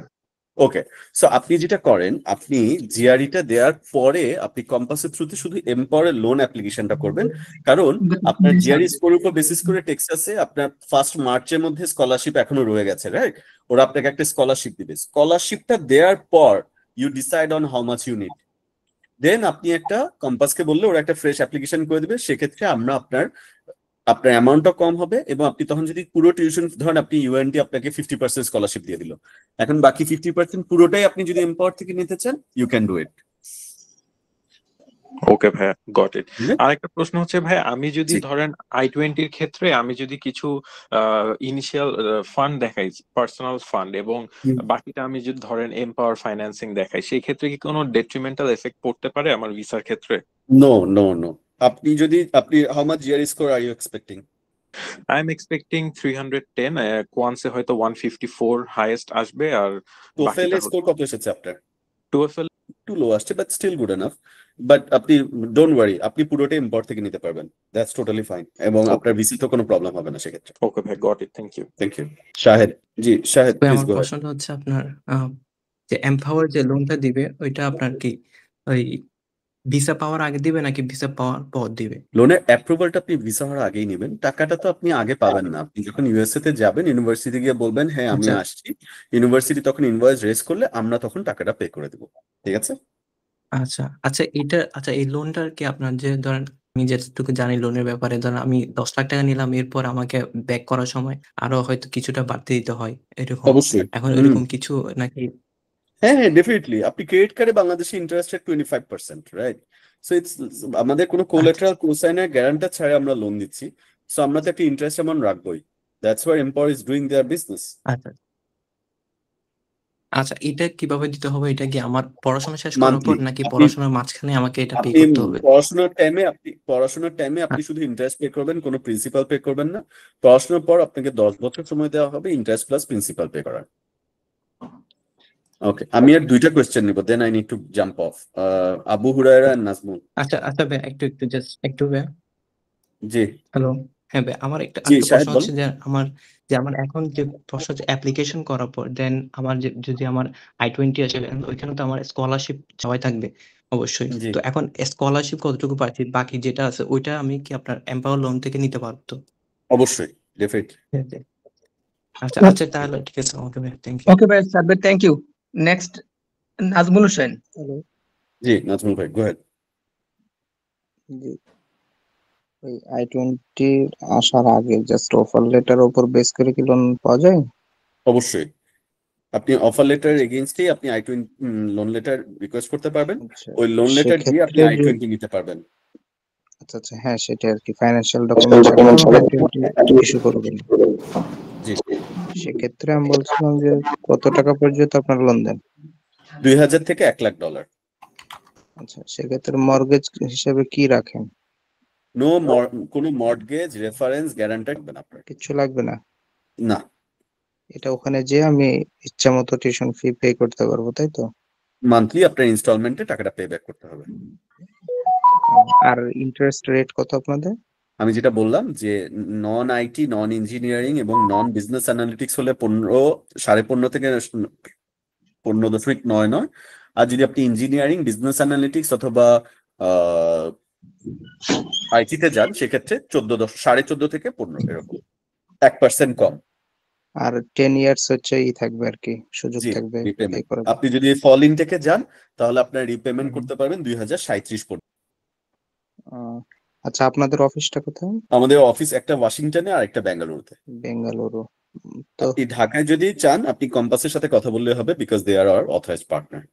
ওকে, সো আপনি যেটা করেন, আপনি জিআরইটা দেওয়ার পরে আপনি কম্পাসের থ্রুতে শুধু এমপাওয়ারের লোন অ্যাপ্লিকেশনটা করবেন, কারণ আপনার জিআরই স্কোরের উপর বেসিস করে টেক্সাসে আপনার 1 মার্চের মধ্যে স্কলারশিপ এখনো রয়ে গেছে, রাইট? ওরা আপনাকে একটা স্কলারশিপ দিবে, স্কলারশিপটা দেওয়ার পর you decide on how much you need, then আপনি একটা কম্পাসকে বললে ওরা একটা ফ্রেশ অ্যাপ্লিকেশন করে দিবে, সেক্ষেত্রে আমরা আপনার অ্যামাউন্টটা কম হবে এবং আপনি তখন যদি পুরো টিউশন ধরেন আপনি ইউএনটি আপনাকে 50% স্কলারশিপ দিয়ে দিল, এখন বাকি 50% পুরোটাই আপনি যদি এমপাওয়ার থেকে নিতে চান ইউ ক্যান ডু ইট। ওকে ভাইয়া, গট ইট। আরেকটা প্রশ্ন হচ্ছে ভাই, আমি যদি ধরেন I-20 ক্ষেত্রে আমি যদি কিছু ইনিশিয়াল ফান্ড দেখাই, পার্সোনাল ফান্ড, এবং বাকিটা আমি যদি ধরেন এমপাওয়ার ফাইন্যান্সিং দেখাই, সেই ক্ষেত্রে কি কোনো ডেট্রিমেন্টাল এফেক্ট পড়তে পারে আমার ভিসার ক্ষেত্রে? নো নো নো, আপনি how much GRE score are you expecting? I am expecting 310, কোয়ান্সে হয়তো 154 হাইয়েস্ট আসবে, আর টোফেল স্কোর কত এসেছে আপনার? টোফেল একটু লো আসছে, but still good enough. But আপনি ডোন্ট ওয়ারি, আপনি পুরোটা ইম্পোর্ট থেকে নিতে পারবেন, দ্যাটস টোটালি ফাইন, এবং আপনার ভিসাতে কোনো প্রবলেম হবে না সেক্ষেত্রে। ওকে ভাই, got it, thank you. Thank you. Shahed, জি শাহেদ প্লিজ আমার গো অ্যাহেড। প্রশ্নটা হচ্ছে আপনার যে এমপাওয়ার যে লোনটা দিবে ওইটা আপনার কি ওই ভিসা পাওয়ার আগে দিবে নাকি ভিসা পাওয়ার পর দিবে? লোনের অ্যাপ্রুভালটা আপনি ভিসা হওয়ার আগেই নেবেন, টাকাটা তো আপনি আগে পাবেন না। আপনি যখন ইউএসএ তে যাবেন, ইউনিভার্সিটি গিয়ে বলবেন হ্যাঁ আমি আচ্ছা আসছি, ইউনিভার্সিটি তখন ইনভয়েস রেজ করলে আমরা তখন টাকাটা পে করে দেবো, ঠিক আছে? আচ্ছা আচ্ছা আচ্ছা এই লোনটার কি আপনার যে ধরেন আমি যেটুকু জানি লোনের ব্যাপারে, ধরেন আমি 10 লাখ টাকা নিলাম, এরপর আমাকে ব্যাক করার সময় আরো হয়তো কিছুটা বাড়তি দিতে হয় এরকম, অবশ্যই। এখন এরকম কিছু নাকি? হ্যাঁ হ্যাঁ, ডেফিনেটলি। আপনি ক্রেডিট কার্ডে বাংলাদেশে interest rate 25%, right? So it's আমাদের কোনো আচ্ছা কোলাটেরাল কোসাইনের গ্যারান্টার ছাড়া আমরা লোন দিচ্ছি, সো আমরা তো একটা ইন্টারেস্ট অ্যামাউন্ট রাখবোই। That's why Empower is doing their business. আচ্ছা আচ্ছা, এটা কিভাবে দিতে হবে? এটা কি আমার পড়াশোনা শেষ করার মান্থলি পর নাকি আপনি পড়াশোনার মাঝখানে আমাকে এটা পে আপনি করতে হবে? পড়াশোনার টাইমে আপনি শুধু ইন্টারেস্ট পে করবেন, কোনো প্রিন্সিপাল পে করবেন না। পড়াশোনার পর আপনাকে 10 বছর সময় দেওয়া হবে ইন্টারেস্ট প্লাস প্রিন্সিপাল পে করার। ওকে, আমি আর 2টা কোয়েশ্চেন নিব, then I need to jump off. Abu Hurayra and Nazmul. আচ্ছা আচ্ছা ভাই, একটু জাস্ট একটু ভাই। জি হ্যালো, হ্যাঁ ভাই, আমার জি আরেকটা শাহেদ প্রশ্ন বল। হচ্ছে যে আমার এখন যে প্রশ্ন হচ্ছে অ্যাপ্লিকেশন করার পর দেন আমার যদি আমার I-20 আসে, ওইখানে তো আমার স্কলারশিপ চাওয়াই থাকবে অবশ্যই। জি তো এখন স্কলারশিপ কতটুকু পাচ্ছি, বাকি যেটা আছে ওইটা আমি কি আপনার এমপাওয়ার লোন থেকে নিতে পারবো তো? অবশ্যই, ডেফিনেটলি। ঠিক আছে। আচ্ছা আচ্ছা, তাহলে ঠিক আছে, ওকে ভাই, থ্যাংক ইউ। ওকে ভাই, Sabbir, thank you. Next Nazmul Hossain. Hello, জি নাজমুল ভাই, গো অ্যাহেড। জি ওই I-20 আসার আগে জাস্ট অফার লেটার উপর বেস করে কি লোন পাওয়া যায়? অবশ্যই, আপনি অফার লেটারের এগেইনস্টেই আপনি I-20 লোন লেটার রিকোয়েস্ট করতে পারবেন, আচ্ছা, ওই লোন লেটার দিয়ে আপনি সেক্ষেত্রে I-20 নিতে পারবেন। আচ্ছা আচ্ছা, হ্যাঁ সেটা আর কি, ফাইন্যান্সিয়াল ডকুমেন্ট ছাড়া তো I-20 ইস্যু করবে না। জি, সেক্ষেত্রে আমি বলছিলাম যে কত টাকা পর্যন্ত আপনার লোন দেন? 2000 থেকে $1,00,000। আচ্ছা, সেক্ষেত্রে মর্গেজ হিসেবে কি রাখেন? কোনো মর্টগেজ, রেফারেন্স, গ্যারান্টার থাকবে না আপনার। কিছু লাগবে না? না, এটা ওখানে যে আমি ইচ্ছা মতো টিউশন ফি পে করতে পারবো, তাই তো? মান্থলি আপনার ইনস্টলমেন্টে টাকাটা পে ব্যাক করতে হবে। আর ইন্টারেস্ট রেট কত আপনাদের? আমি যেটা বললাম যে নন আইটি, নন ইঞ্জিনিয়ারিং এবং নন বিজনেস অ্যানালিটিক্স হলে 15.5 থেকে 15.9 আর যদি আপনি ইঞ্জিনিয়ারিং, বিজনেস অ্যানালিটিক্স অথবা আইটিতে যান সেক্ষেত্রে 14.5 থেকে 15 এরকম, 1% কম। আর 10 ইয়ার্স হচ্ছে থাকবে আর কি, সুযোগ জি, থাকবে পে রিপেমেন্ট। করার। আপনি যদি ফল ইনটেকে যান তাহলে আপনার রিপেমেন্ট করতে পারবেন 2037 পর্যন্ত। আচ্ছা, আপনাদের অফিসটা কোথায়? আমাদের অফিস একটা ওয়াশিংটনে আর একটা বেঙ্গালুরুতে। বেঙ্গালুরু। তো আপনি ঢাকায় যদি চান আপনি কম্পাসের সাথে কথা বললে হবে, because they are our authorized partner.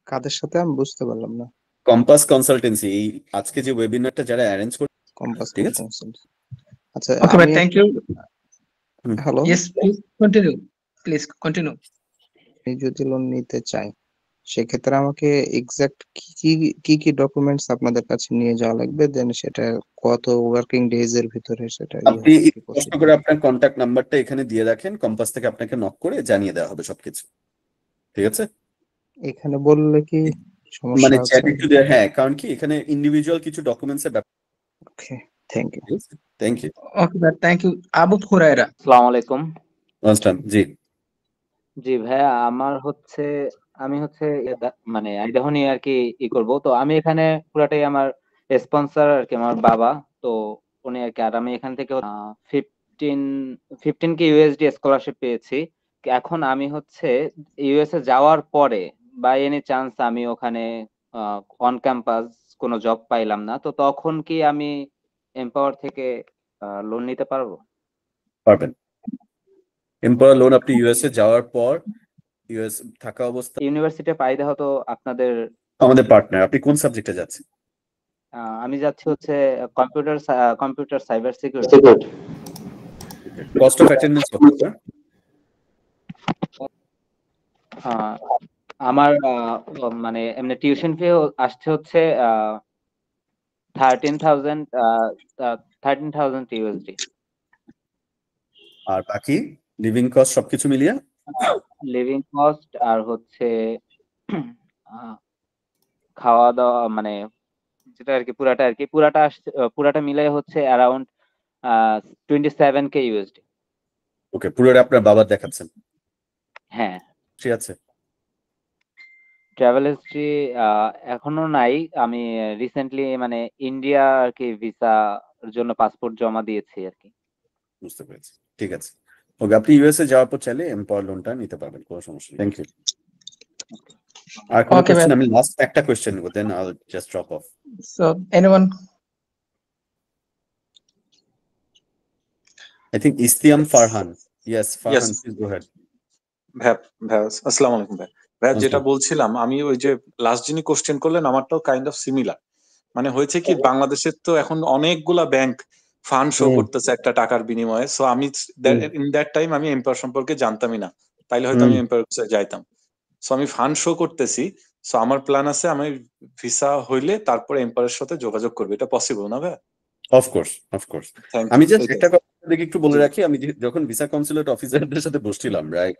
কাদের সাথে আমি বুঝতে পারলাম না। কম্পাস কনসালটেন্সি, এই আজকে যে ওয়েবিনারটা যারা অ্যারেঞ্জ করে, কম্পাস ঠিক আছে? কনসালটেন্সি। আচ্ছা, ওকে ভাই, thank you. Hello, yes please continue, please continue. আমি যদি লোন নিতে চাই সেক্ষেত্রে আমাকে এক্সাক্ট কি ডকুমেন্টস আপনাদের কাছে নিয়ে যাওয়া লাগবে, দেন সেটা কত ওয়ার্কিং ডেজ এর ভিতরে সেটা আপনি কষ্ট করে আপনার কন্ট্যাক্ট নাম্বারটা এখানে দিয়ে রাখেন, কম্পাস থেকে আপনাকে নক করে জানিয়ে দেওয়া হবে সবকিছু, ঠিক আছে? এখানে বললে কি সমস্যা মানে আছে? চ্যাট একটু দেওয়া, হ্যাঁ, কারণ কি এখানে ইন্ডিভিজুয়াল কিছু ডকুমেন্টস এর ব্যাপার। Okay, thank you. Thank you. Okay ভাই, থ্যাংক ইউ। আবু হুরায়রা। আসসালামু আলাইকুম। আসসালাম। জি জি ভাইয়া, আমার হচ্ছে আমি হচ্ছে মানে আইডাহো নিয়ে আর কি করবো। তো আমি এখানে পুরাটাই আমার স্পন্সর আর কি আমার বাবা। তো উনি আর কি, আর আমি এখান থেকে 15 15K USD স্কলারশিপ পেয়েছি। এখন আমি হচ্ছে ইউএসএ যাওয়ার পরে বাই এনি চান্স আমি ওখানে অন ক্যাম্পাস কোনো জব পাইলাম না, তো তখন কি আমি এম্পাওয়ার থেকে লোন নিতে পারবো? পারবেন। এম্পাওয়ার লোন আপনি ইউএসএ যাওয়ার পর ইউএস থাকা অবস্থা ইউনিভার্সিটি আইডাহো তো আপনাদের আমাদের পার্টনার। আপনি কোন সাবজেক্টে যাচ্ছেন? আমি যাচ্ছি হচ্ছে computer cyber security. Cost of attendance কত স্যার? আমার মানে এমনি টিউশন ফি আসছে হচ্ছে 13,000 USD। আর বাকি লিভিং কস্ট সবকিছু মিলিয়ে? লিভিং কস্ট আর হচ্ছে খাওয়া দাওয়া, মানে যেটা আর কি পুরাটা মিলাই হচ্ছে অ্যারাউন্ড 27K USD। ওকে, পুরোটা আপনার বাবা দেখাচ্ছেন? হ্যাঁ। ঠিক আছে। ট্রাভেল হিস্ট্রি এখনো নাই। আমি রিসেন্টলি মানে ইন্ডিয়া আর কি ভিসার জন্য পাসপোর্ট জমা দিয়েছি আর কি। বুঝতে পেরেছি, ঠিক আছে। ওকে, আপনি ইউএসএ যাওয়ার পর চাইলে এম্পাওয়ার লোনটা নিতে পারবেন, কোনো সমস্যা নেই। Thank you. আর কোনো কোশ্চেন? আমি লাস্ট একটা কোশ্চেন নেব, then I will just drop off. So anyone? I think Istiam Farhan. Yes, Farhan, please go ahead. ভাইয়া আসসালামু আলাইকুম ভাইয়া, যেটা বলছিলাম আমি ওই যে লাস্ট যিনি কোশ্চেন করলেন আমারটাও কাইন্ড অফ সিমিলার। মানে হয়েছে কি, বাংলাদেশের তো এখন অনেকগুলা ব্যাংক ফান্ড শো করতেছে একটা টাকার বিনিময়ে। সো আমি ইন দ্যাট টাইম আমি এম্পায়ার সম্পর্কে জানতামই না, তাইলে হয়তো আমি এম্পায়ার যাইতাম। সো আমি ফান্ড শো করতেছি। সো আমার প্ল্যান আছে আমি ভিসা হইলে তারপরে এম্পায়ারের সাথে যোগাযোগ করবো। এটা পসিবল না ভাইয়া? অফকোর্স। আমি জাস্ট একটা কথা একটু বলে রাখি, আমি যখন ভিসা কনসুলেট অফিসারদের সাথে বসছিলাম, right,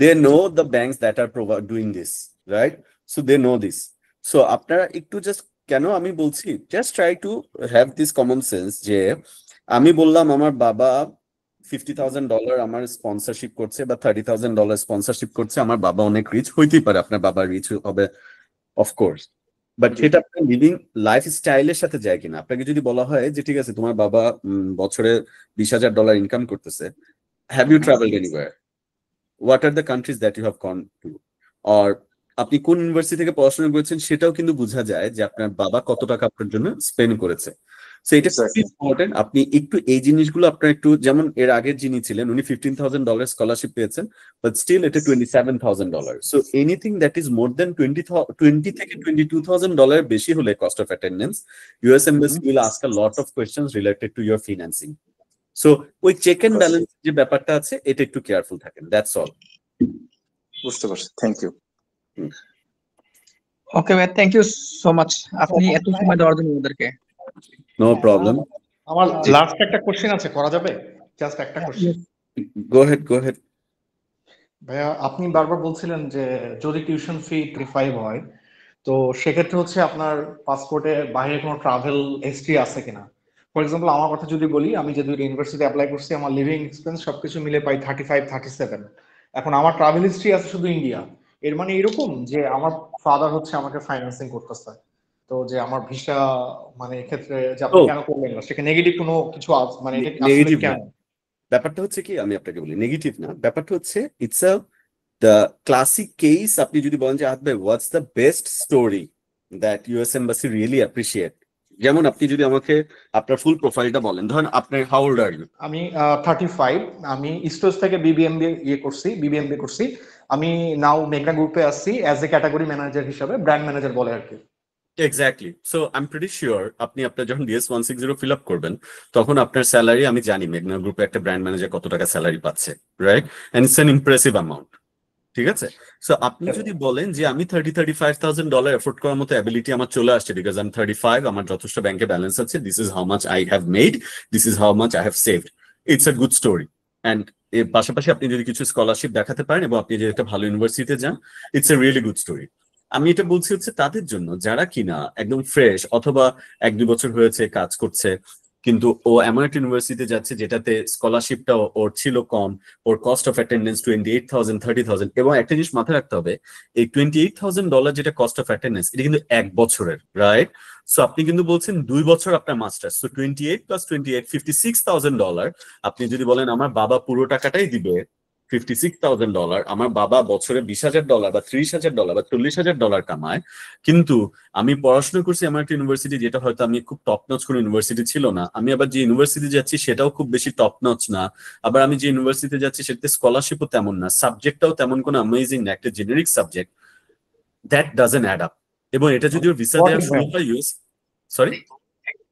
they know the banks that are doing this, right? So they know this. So আপনারা একটু জাস্ট, কেন আমি বলছি, just try to have this common sense যে আমি বললাম আমার বাবা $50,000 আমার স্পন্সরশিপ করছে বা $30,000 স্পন্সরশিপ করছে, আমার বাবা অনেক রিচ হইতেই পারে, আপনার বাবা রিচ হবে অফকোর্স, বাট সেটা আপনার লিভিং লাইফস্টাইলের সাথে যায় কিনা। আপনাকে যদি বলা হয় যে ঠিক আছে তোমার বাবা বছরে $20,000 ইনকাম করতেছে, have you travelled anywhere? What are the countries that you have gone to? Or আপনি কোন ইউনিভার্সিটি থেকে পড়াশোনা করেছেন সেটাও কিন্তু বোঝা যায় যে আপনার বাবা কত টাকা আপনার জন্য স্পেন্ড করেছে। সো এটা খুবই ইম্পর্টেন্ট। আপনি একটু এই জিনিসগুলো আপনার একটু, যেমন এর আগের যিনি ছিলেন উনি $15,000 স্কলারশিপ পেয়েছেন, বাট স্টিল এটা $27,000। So anything that is more than 20 থেকে $22,000 বেশি হলে cost of attendance, US embassy will ask a lot of questions related to your financing. So ওই চেক এন্ড ব্যালেন্স যে ব্যাপারটা আছে, এটা একটু কেয়ারফুল থাকেন, দ্যাটস অল। বুঝতে পারছি, থ্যাংক ইউ। ওকে ভাই, থ্যাংক ইউ সো মাচ আপনি এত সময় দেওয়ার জন্য আমাদেরকে। No problem. আমার লাস্ট একটা কোশ্চেন আছে, করা যাবে? জাস্ট একটা কোশ্চেন। গো হেড। ভাইয়া, আপনি বারবার বলছিলেন যে যদি টিউশন ফি 35 হয়, তো সেক্ষেত্রে হচ্ছে আপনার পাসপোর্টে বাইরে কোনো ট্রাভেল হিস্ট্রি আছে কিনা? ফর এক্সাম্পল আমার কথা যদি বলি, আমি যে দুটো ইউনিভার্সিটি অ্যাপ্লাই করছি, আমার লিভিং এক্সপেন্স সবকিছু মিলে পাই 35-37। এখন আমার ট্রাভেল হিস্ট্রি আছে শুধু ইন্ডিয়া। এর মানে এরকম যে আমার ফাদার হচ্ছে আমাকে ফাইন্যান্সিং করতেছে, তো যে আমার ভিসা মানে এক্ষেত্রে যে আপনি কেন করলেন না, সেখানে নেগেটিভ কোনো কিছু মানে এটা আসলে কেন? ব্যাপারটা হচ্ছে কি, আমি আপনাকে বলি, নেগেটিভ না, ব্যাপারটা হচ্ছে it's a the classic case. আপনি যদি বলেন যে আদবে what's the best story that US embassy really appreciate, যেমন আপনি যদি আমাকে আপনার ফুল প্রোফাইলটা বলেন, ধরেন আপনার হাউ ওল্ড আর ইউ? আমি 35। আমি ইস্টোস থেকে বিবিএমবি করছি। আমি নাও মেঘনা গ্রুপে আসছি অ্যাজ এ ক্যাটাগরি ম্যানেজার হিসেবে, ব্র্যান্ড ম্যানেজার বলে আর কি। Exactly. So I am pretty sure আপনি আপনার যখন DS-160 ফিল আপ করবেন, তখন আপনার স্যালারি, আমি জানি মেঘনা গ্রুপে একটা ব্র্যান্ড ম্যানেজার কত টাকা স্যালারি পাচ্ছে, right? And it's an impressive amount, ঠিক আছে? সো আপনি যদি বলেন যে আমি $35,000 এফোর্ড করার মতো অ্যাবিলিটি আমার চলে আসছে, বিকজ আই এম 35, আমার যথেষ্ট ব্যাংকে ব্যালেন্স আছে, this is how much I have made, this is how much I have saved, it's a good story. And এর পাশাপাশি আপনি যদি কিছু স্কলারশিপ দেখাতে পারেন এবং আপনি যদি একটা ভালো ইউনিভার্সিটিতে যান, it's a really good story. আমি এটা বলছি হচ্ছে তাদের জন্য যারা কিনা একদম ফ্রেশ, অথবা 1-2 বছর হয়েছে কাজ করছে, কিন্তু ও এমন একটা ইউনিভার্সিটিতে যাচ্ছে যেটাতে স্কলারশিপটা ওর ছিল কম, ওর কস্ট অফ অ্যাটেন্ডেন্স $28,000 $30,000, এবং একটা জিনিস মাথায় রাখতে হবে, এই $28,000 যেটা কস্ট অফ অ্যাটেন্ডেন্স, এটা কিন্তু 1 বছরের, রাইট? সো আপনি কিন্তু বলছেন 2 বছর আপনার মাস্টার্স, সো 28 + 28 $56,000। আপনি যদি বলেন আমার বাবা পুরো টাকাটাই দিবে, $56,000, আমার বাবা বছরে $20,000 বা $30,000 বা $40,000 কামায়, কিন্তু আমি পড়াশোনা করছি এমন একটা ইউনিভার্সিটি যেটা হয়তো আমি খুব টপ নচ কোনো ইউনিভার্সিটি ছিল না, আমি আবার যে ইউনিভার্সিটি যাচ্ছি সেটাও খুব বেশি টপ নচ না, আবার আমি যে ইউনিভার্সিটিতে যাচ্ছি সেটাতে স্কলারশিপও তেমন না, সাবজেক্টটাও তেমন কোনো অ্যামেজিং না, একটা generic subject, that doesn't add up. এবং এটা যদি ওর ভিসা দেওয়া শুরু হয় সরি,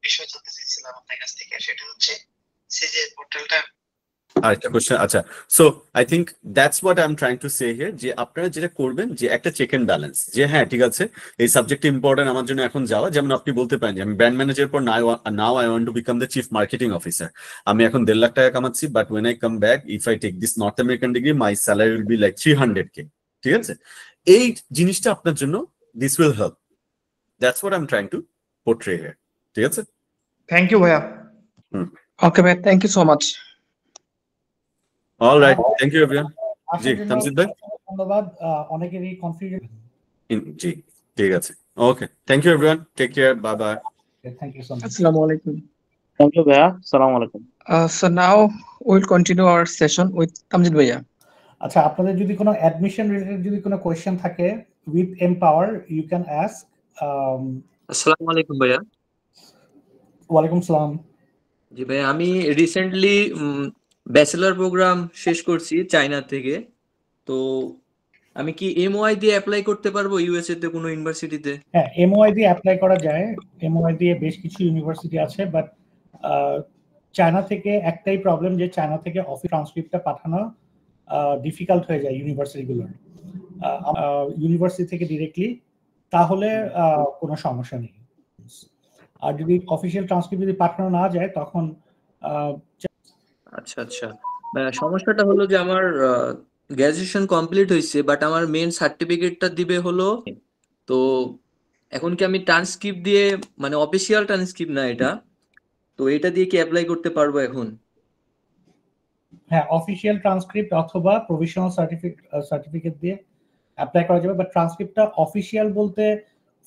বিষয় জানতে চাইছিলাম আপনার কাছ থেকে, সেটা হচ্ছে সে যে পোর্টালটা আরেকটা কোশ্চেন। আচ্ছা, so I think that's what I am trying to say here, যে আপনারা যেটা করবেন যে একটা চেক এন্ড ব্যালেন্স, যে হ্যাঁ ঠিক আছে এই সাবজেক্ট ইম্পর্টেন্ট আমার জন্য এখন যাওয়া, যেমন আপনি বলতে পারেন যে আমি ব্র্যান্ড ম্যানেজার পর now I want to become the chief marketing officer, আমি এখন 1.5 লাখ টাকা কামাচ্ছি, but when I come back if I take this North American degree my salary will be like 300K, ঠিক আছে? এই জিনিসটা আপনার জন্য this will help, that's what I am trying to portray here, ঠিক আছে? থ্যাংক ইউ ভাইয়া। Okay ভাই, thank you so much. All right, thank you everyone. জি আসার জন্য তামজিদ ভাই। ধন্যবাদ। অনেকেরই কনফিউশন। জি ঠিক আছে, okay, thank you everyone, take care, bye bye. Thank you so much. Assalamu alaikum. Thank you ভাইয়া, আসসালামু আলাইকুম। So now we'll continue our session with Tamjid Bhaiya. আচ্ছা, আপনাদের যদি কোনো অ্যাডমিশন রিলেটেড যদি কোনো কোয়েশ্চেন থাকে with Empower you can ask. আসসালামু আলাইকুম ভাইয়া। ওয়ালাইকুম সালাম। জি ভাইয়া, আমি রিসেন্টলি ব্যাচেলর প্রোগ্রাম শেষ করছি চায়না থেকে, তো আমি কি এমওআই দিয়ে অ্যাপ্লাই করতে পারবো ইউএসএ তে কোনো ইউনিভার্সিটিতে? হ্যাঁ, এমওআই দিয়ে অ্যাপ্লাই করা যায়। এমওআই দিয়ে বেশ কিছু ইউনিভার্সিটি আছে, বাট চায়না থেকে একটাই প্রবলেম, যে চায়না থেকে অফিস ট্রান্সক্রিপ্টটা পাঠানো ডিফিকাল্ট হয়ে যায় ইউনিভার্সিটিগুলোর। ইউনিভার্সিটি থেকে ডিরেক্টলি তাহলে কোনো সমস্যা নেই, আর যদি অফিসিয়াল ট্রান্সক্রিপ্ট যদি পাঠানো না যায় তখন আচ্ছা আচ্ছা, সমস্যাটা হলো যে আমার গ্র্যাজুয়েশন কমপ্লিট হয়েছে, বাট আমার মেইন সার্টিফিকেটটা দিবে হলো, তো এখন কি আমি ট্রান্সক্রিপ্ট দিয়ে, মানে অফিসিয়াল ট্রান্সক্রিপ্ট না এটা, তো এটা দিয়ে কি অ্যাপ্লাই করতে পারবো এখন? হ্যাঁ, অফিসিয়াল ট্রান্সক্রিপ্ট অথবা প্রভিশনাল সার্টিফিকেট দিয়ে অ্যাপ্লাই করা যাবে, বাট ট্রান্সক্রিপ্টটা অফিসিয়াল বলতে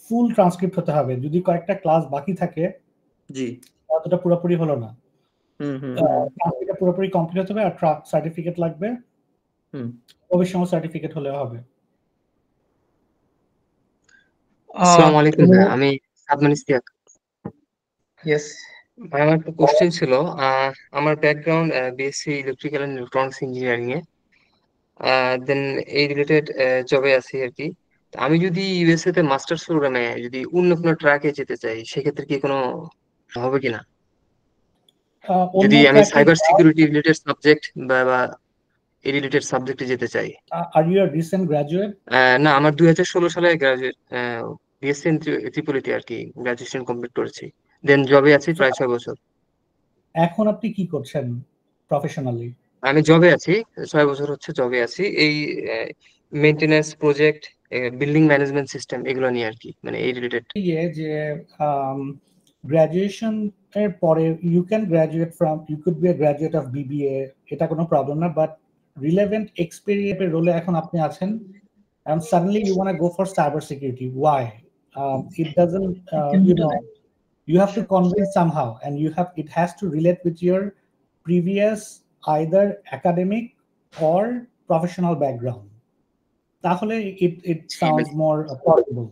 ফুল ট্রান্সক্রিপ্ট হতে হবে। যদি কয়েকটা ক্লাস বাকি থাকে, জি, অতটা পুরোপুরি হলো না, হুম হুম ট্রান্সক্রিপ্টটা পুরোপুরি কমপ্লিট হতে হবে, আর সার্টিফিকেট লাগবে, হুম। প্রভিশনাল সার্টিফিকেট হলেও হবে। আসসালামু আলাইকুম ভাই, আমি সাদমান ইশতিয়াক। Yes. ভাই আমার একটা কোশ্চেন ছিল। আমার background BSc electrical and electronics engineering এ, দেন এই রিলেটেড জবে আছি আর কি। তো আমি যদি ইউএসএ তে মাস্টার্স প্রোগ্রামে যদি অন্য কোনো ট্র্যাকে যেতে চাই, সেক্ষেত্রে কি কোনো হবে কিনা? যদি আমি সাইবার সিকিউরিটি রিলেটেড সাবজেক্ট বা এই রিলেটেড সাবজেক্টে যেতে চাই। Are you are recent graduate? না, আমার 2016 সালে গ্রাজুয়েট, বিএসসি ইন ট্রিপলিটি আর কি গ্রাজুয়েশন কমপ্লিট করেছি, দেন জবে আছি প্রায় 6 বছর। এখন আপনি কি করছেন প্রফেশনালি? আমি জবে আছি, 6 বছর হচ্ছে জবে আছি, এই maintenance project, building management system এগুলো নিয়ে আর কি, মানে এই রিলেটেড। যে গ্র্যাজুয়েশন এর পরে you can graduate from, you could be a graduate of BBA, এটা কোনো প্রবলেম না, বাট রিলেভেন্ট এক্সপেরিয়েন্স রোলে এখন আপনি আছেন, and suddenly you want to go for cyber security. Why? It doesn't, you know, you have to convince somehow, and it has to relate with your previous either academic or professional background. তাহলে it sounds more plausible.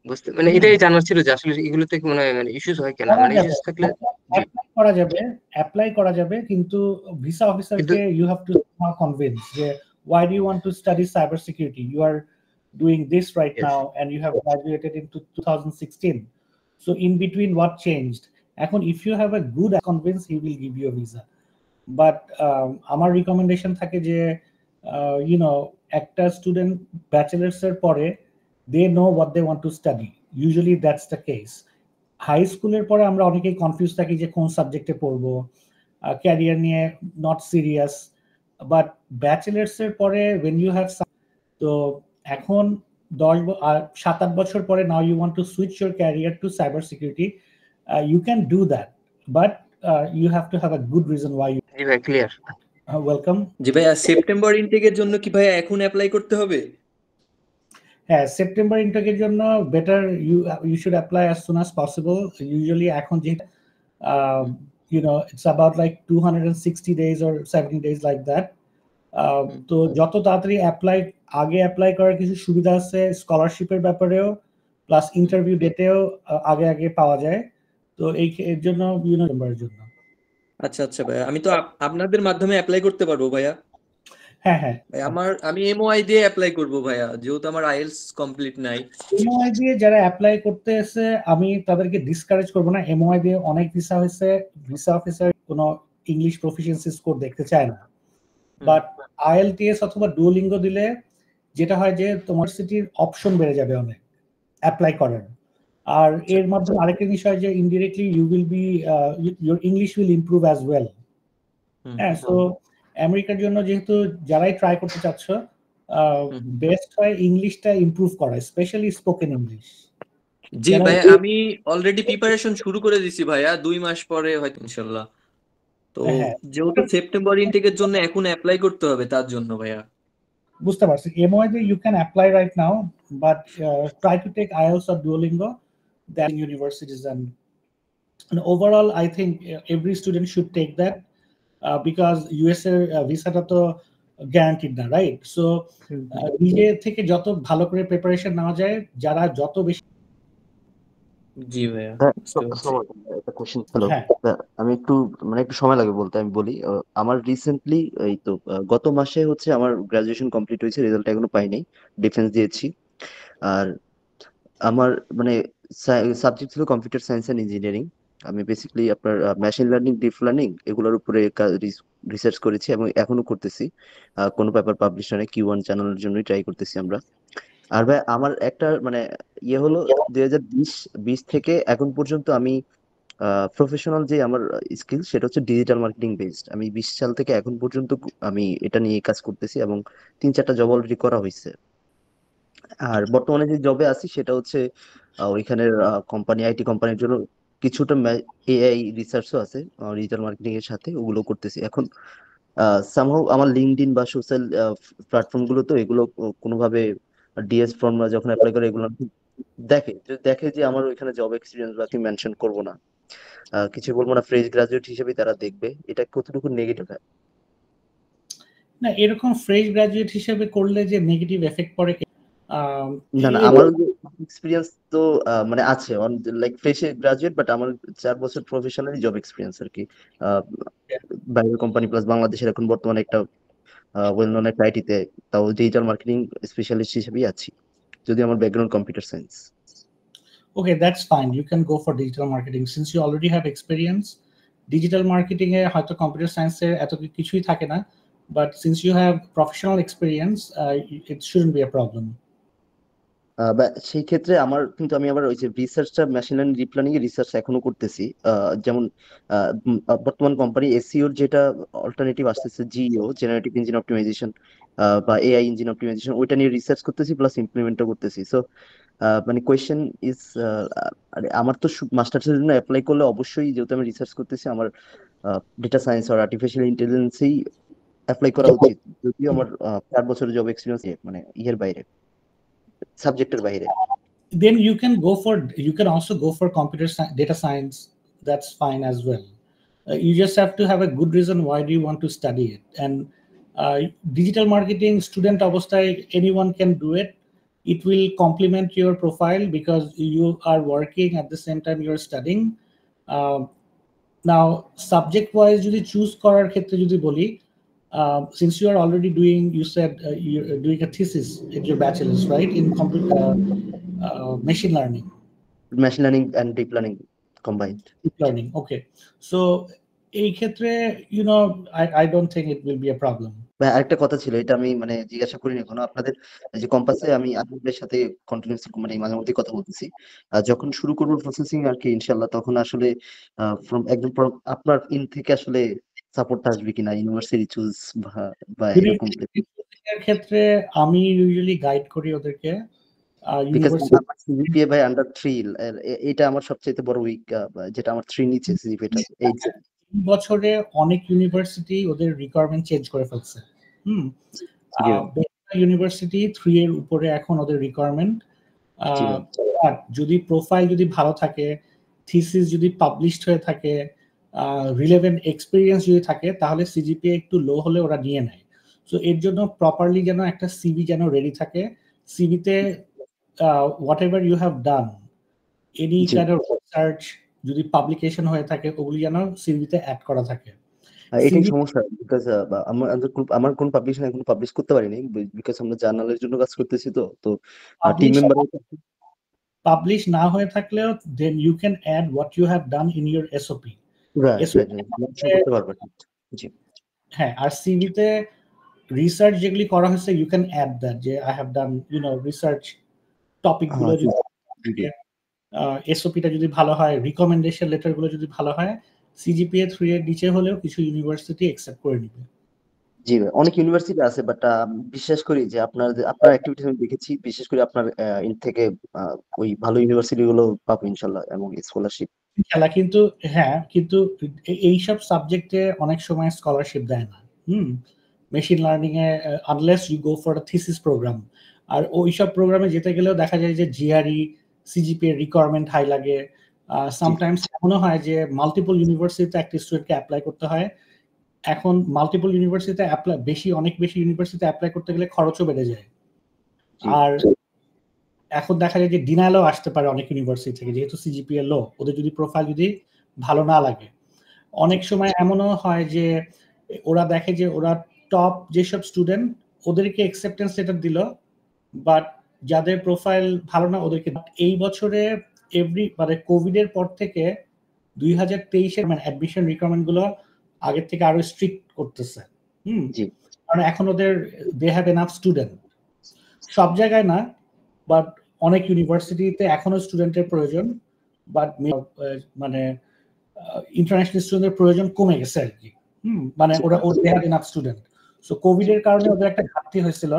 বুঝতে, মানে এটাই জানার ছিল যে আসলে এগুলোতে মানে ইস্যুস হয় কেন, মানে ইস্যুস থাকলে অ্যাপ্লাই করা যাবে, কিন্তু ভিসা অফিসারকে you have to convince যে why do you want to study cyber security? You are doing this right now, and you have graduated in 2016. So in between, what changed? এখন if you have a good convince, he will give you a visa. But আমার recommendation থাকে যে you know, একটা student bachelor's এর পরে they know what they want to study. Usually that's the case. High স্কুলের পরে আমরা অনেকেই কনফিউজ থাকি যে কোন সাবজেক্টে পড়বো, ক্যারিয়ার নিয়ে নট সিরিয়াস, বাট ব্যাচেলার্স এর পরে when you have, তো এখন 7-8 বছর পরে now you want to switch your career to cyber security, you can do that, but you have to have a good reason why you জি ভাই clear. welcome. জি ভাইয়া, September ইনটেকের জন্য কি ভাইয়া এখন অ্যাপ্লাই করতে হবে? হ্যাঁ, সেপ্টেম্বর ইনটেকের জন্য better you should apply as soon as possible. Usually এখন যে you know it's about like 260 days or 70 days like that. তো যত তাড়াতাড়ি অ্যাপ্লাই করার কিছু সুবিধা আছে, স্কলারশিপের ব্যাপারেও প্লাস ইন্টারভিউ ডেটেও আগে পাওয়া যায়। তো এর জন্য নম্বরের জন্য। আচ্ছা আচ্ছা ভাইয়া, আমি তো আপনাদের মাধ্যমে অ্যাপ্লাই করতে পারবো ভাইয়া? হ্যাঁ ভাই আমি এমওআই দিয়ে অ্যাপ্লাই করব ভাইয়া, যেহেতু আমার আইএলটিএস কমপ্লিট নাই। এমওআই দিয়ে যারা অ্যাপ্লাই করতে এসে আমি তাদেরকে ডিসকারেজ করব না। এমওআই দিয়ে অনেক ভিসা হয়েছে, ভিসা অফিসার কোনো ইংলিশ প্রফিশিয়েন্সি স্কোর দেখতে চায় না। বাট আইএলটিএস অথবা ডুওলিঙ্গো দিলে যেটা হয় যে তোমার সিটির অপশন বেড়ে যাবে অনেক অ্যাপ্লাই করার। আর এর মাধ্যমে আরেকটা বিষয় যে indirectly you will be your English will improve as well. হ্যাঁ, সো আমেরিকার জন্য যেহেতু যারাই ট্রাই করতে চাচ্ছ, বেস্ট হয় ইংলিশটা ইমপ্রুভ করা, স্পেশালি স্পোকেন ইংলিশ। জি ভাই, আমি অলরেডি প্রিপারেশন শুরু করে দিছি ভাইয়া, 2 মাস পরে হয়তো ইনশাআল্লাহ। তো যেহেতু সেপ্টেম্বর ইনটেকের জন্য এখন অ্যাপ্লাই করতে হবে, তার জন্য ভাইয়া। বুঝতে পারছি। এমওআই তে you can apply right now, but try to take IELTS or Duolingo that universities and overall I think every student should take that because US এর ভিসাটা তো গ্যারান্টিড না, রাইট? সো নিজে থেকে যত ভালো করে প্রিপারেশন নেওয়া যায়, যারা যত বেশি। জি ভাইয়া। একটা কোশ্চেন। হ্যালো, আমি একটু সময় লাগে বলতে, আমি বলি। আমার রিসেন্টলি এই তো গত মাসে হচ্ছে আমার গ্রাজুয়েশন কমপ্লিট হয়েছে, রেজাল্ট এখনো পাইনি, ডিফেন্স দিয়েছি। আর আমার সাবজেক্ট ছিল কম্পিউটার সায়েন্স এন্ড ইঞ্জিনিয়ারিং। আমি বেসিক্যালি আপনার মেশিন লার্নিং, ডিপ লার্নিং এগুলোর উপরে রিসার্চ করেছি এবং এখনো করতেছি। কোনো পেপার পাবলিশ হয় না, Q1 চ্যানেলের জন্যই ট্রাই করতেছি আমরা। আর ভাই আমার একটা হলো 2020 থেকে এখন পর্যন্ত আমি প্রফেশনাল যে আমার স্কিল সেটা হচ্ছে ডিজিটাল মার্কেটিং বেসড। আমি 20 সাল থেকে এখন পর্যন্ত আমি এটা নিয়ে কাজ করতেছি এবং 3-4টা জব অলরেডি করা হয়েছে। আর বর্তমানে যে জবে আছি সেটা হচ্ছে ওইখানের কোম্পানি, আইটি কোম্পানির জন্য কিছুটা এআই রিসার্চও আছে ডিজিটাল মার্কেটিং এর সাথে, ওগুলো করতেছি এখন। সামহাউ আমার লিঙ্কডইন বা সোশ্যাল প্ল্যাটফর্ম গুলো তো এগুলো কোনোভাবে ডিএস ফর্মরা যখন অ্যাপ্লাই করে এগুলো দেখে যে আমার ওইখানে জব এক্সপিরিয়েন্স বাকি মেনশন করব না, কিছু বলবো না, ফ্রেশ গ্রাজুয়েট হিসেবে তারা দেখবে। এটা কতটুকু নেগেটিভ? না, এরকম ফ্রেশ গ্রাজুয়েট হিসেবে করলে যে নেগেটিভ এফেক্ট পড়ে না, আমার এক্সপিরিয়েন্স তো আছে, লাইক ফ্রেশ গ্রাজুয়েট, বাট আমার 4 বছর প্রফেশনাল জব এক্সপিরিয়েন্স আর কি, বাইরের কোম্পানি প্লাস বাংলাদেশের এখন বর্তমানে একটা ওয়েল নোন একটা আইটিতে, তাও ডিজিটাল মার্কেটিং স্পেশালিস্ট হিসেবেই আছি, যদি আমার background computer science. Okay, that's fine. You can go for digital marketing since you already have experience. Digital marketing এ হয়তো কম্পিউটার সায়েন্সের এত কিছুই থাকে না, but since you have professional experience, it shouldn't be a problem. সেই ক্ষেত্রে আমি আবার ওই যে রিসার্চটা মেশিন লার্নিং, ডিপ লার্নিং এর রিসার্চ এখনো করতেছি। যেমন বর্তমান কোম্পানি এসইওর যেটা অল্টারনেটিভ আসতেছে, জিইও, জেনারেটিভ ইঞ্জিন অপটিমাইজেশন বা এআই ইঞ্জিন অপটিমাইজেশন, ওইটা নিয়ে রিসার্চ করতেছি প্লাস ইমপ্লিমেন্টও করতেছি। সো কোয়েশ্চেন ইজ, আমার তো মাস্টার্সের জন্য অ্যাপ্লাই করলে অবশ্যই, যেহেতু আমি রিসার্চ করতেছি, আমার ডেটা সায়েন্স আর আর্টিফিশিয়াল ইন্টেলিজেন্সেই অ্যাপ্লাই করা উচিত, যদিও আমার 4 বছরের জব এক্সপিরিয়েন্স ইয়ের বাইরে, সাবজেক্টের বাইরে। Then you can also go for data science. That's fine as well. You just have to have a good reason why do you want to study it. And digital marketing student obostay, anyone can do it. It will complement your profile because you are working at the same time you're studying. Now subject wise jodi choose korar khetre jodi boli, since you are already doing, you said you're doing a thesis in your bachelor's, right, in computer machine learning and deep learning combined. Deep learning, okay. So এই ক্ষেত্রে I don't think it will be a problem. আরেকটা কথা ছিল, এটা আমি জিজ্ঞাসা করিনি এখনো, আপনাদের যে কম্পাসে আমি আপনাদের সাথে কন্টিনিউয়াসলি মাঝে মধ্যে কথা বলতেছি, যখন শুরু করবো প্রসেসিং আর কি ইনশাআল্লাহ, তখন আসলে একদম আপনার ইন থেকে আসলে সাপোর্ট আসবে কিনা, ইউনিভার্সিটি চুজ বা এরকম ক্ষেত্রে আমি ইউজুয়ালি গাইড করি ওদেরকে বিকজ ইউনিভার্সিটি আমার সিজিপিএ ভাই আন্ডার 3, এটা আমার সবচেয়ে বড় উইক, যেটা আমার 3 নিচে সিজিপিএটা 8। বছরে অনেক ইউনিভার্সিটি ওদের রিকোয়ারমেন্ট চেঞ্জ করে ফেলছে। জি ভাই। ইউনিভার্সিটি 3 এর উপরে এখন ওদের রিকোয়ারমেন্ট। জি ভাই। যদি প্রোফাইল যদি ভালো থাকে, থিসিস যদি পাবলিশড হয়ে থাকে, রিলেভেন্ট এক্সপেরিয়েন্স যদি থাকে, তাহলে সিজিপিএ একটু লো হলে ওরা নিয়ে নেয়। সো এর জন্য প্রপারলি যেন একটা সিভি যেন রেডি থাকে, সিভিতে whatever you have done, any জি। কাইন্ড অফ রিসার্চ যদি পাবলিকেশন হয়ে থাকে, ওগুলি যেন সিভিতে অ্যাড করা থাকে। এটাই সমস্যা, বিকজ আমার কোন পাবলিকেশন এখন পাবলিশ করতে পারিনি, বিকজ আমরা জার্নালের জন্য কাজ করতেছি। তো টিম মেম্বার পাবলিশ না হয়ে থাকলেও then you can add what you have done in your SOP. করতে পারবে। জি হ্যাঁ, আর সিভিতে রিসার্চ যেগুলি করা হয়েছে ইউ ক্যান অ্যাড দ্যাট, যে I have done research topic গুলো যদি এসওপিটা যদি ভালো হয়, রিকমেন্ডেশন লেটার গুলো যদি ভালো হয়, সিজিপিএ 3 এর নিচে হলেও কিছু ইউনিভার্সিটি অ্যাকসেপ্ট করে নিবে। জি ভাই, অনেক ইউনিভার্সিটি আছে, বাট বিশ্বাস করি যে আপনার অ্যাক্টিভিটিস আমি দেখেছি, বিশেষ করে আপনার ইন থেকে ওই ভালো ইউনিভার্সিটি গুলো পাবো ইনশাআল্লাহ, এবং স্কলারশিপ খেলা। কিন্তু হ্যাঁ, কিন্তু এইসব সাবজেক্টে অনেক সময় স্কলারশিপ দেয় না। মেশিন লার্নিং এ unless you go for a thesis program. আর ওইসব প্রোগ্রামে যেতে গেলেও দেখা যায় যে জিআরই সিজিপিএ রিকোয়ারমেন্ট হাই লাগে। সামটাইমস এমনও হয় যে মাল্টিপল ইউনিভার্সিটিতে একটা স্টুডেন্টকে অ্যাপ্লাই করতে হয়। এখন মাল্টিপল ইউনিভার্সিটিতে অনেক বেশি ইউনিভার্সিটিতে অ্যাপ্লাই করতে গেলে খরচও বেড়ে যায়। আর এখন দেখা যায় যে ডিনাইলও আসতে পারে অনেক ইউনিভার্সিটি থেকে, যেহেতু সিজিপিএ লো, ওদের যদি প্রোফাইল যদি ভালো না লাগে। অনেক সময় এমনও হয় যে ওরা দেখে যে ওরা টপ যেসব স্টুডেন্ট ওদেরকে অ্যাকসেপ্টেন্স লেটার দিল, বাট যাদের প্রোফাইল ভালো না ওদেরকে। এই বছরে মানে কোভিড এর পর থেকে 2023 মানে অ্যাডমিশন রিকোয়ারমেন্ট গুলো আগের থেকে আরো স্ট্রিক্ট করতেছে। কারণ এখন ওদের দে হ্যাভ এনাফ স্টুডেন্ট, সব জায়গায় না, বাট অনেক ইউনিভার্সিটিতে এখনো স্টুডেন্টের প্রয়োজন, বাট মানে ইন্টারন্যাশনাল স্টুডেন্টের প্রয়োজন কমে গেছে আর কি। মানে ওরা they have enough student. So Covid এর কারণে ওদের একটা ঘাটতি হয়েছিল,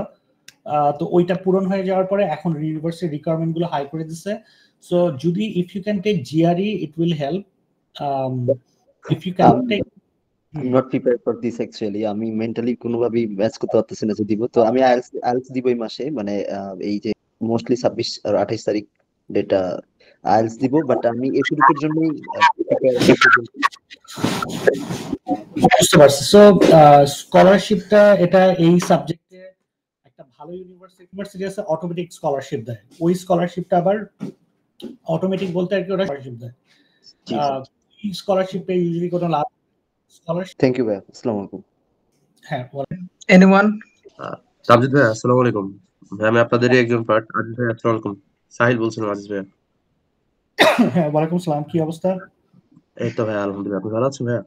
তো ওইটা পূরণ হয়ে যাওয়ার পরে এখন ইউনিভার্সিটি রিকোয়ারমেন্ট গুলো হাই করে দিচ্ছে। সো যদি if you can take GRE it will help. If you can take not prepare for this actually, আমি মেন্টালি কোনোভাবেই ম্যাচ করতে পারতেছি না যে দিব। তো আমি আইএলটিএস দিব এই মাসে, মানে এই যে মোস্টলি 26 আর 28 তারিখ ডেটা আইএলটিএস দিব, বাট আমি এপিডিকের জন্যই বুঝতে পারছি। সো স্কলারশিপটা এটা এই সাবজেক্টে একটা ভালো ইউনিভার্সিটি আছে অটোমেটিক স্কলারশিপ দেয়। ওই স্কলারশিপটা আবার অটোমেটিক বলতে আর কি ওরা স্কলারশিপ দেয়। স্কলারশিপে ইউজুয়ালি কোনো লাভ স্কলারশিপ। থ্যাংক ইউ ভাই, আসসালামু আলাইকুম। হ্যাঁ, এনিওয়ান? তামজিদ ভাই আসসালামু আলাইকুম। ভাই আমি আপনাদেরই একজন পার্ট। আজিজ ভাই আসসালামু আলাইকুম। সাহিল বলছিলাম আজিজ ভাই। হ্যাঁ, ওয়ালাইকুম সালাম। কি অবস্থা? এই তো ভাই আলহামদুলিল্লাহ। আপনি ভালো আছেন ভাই?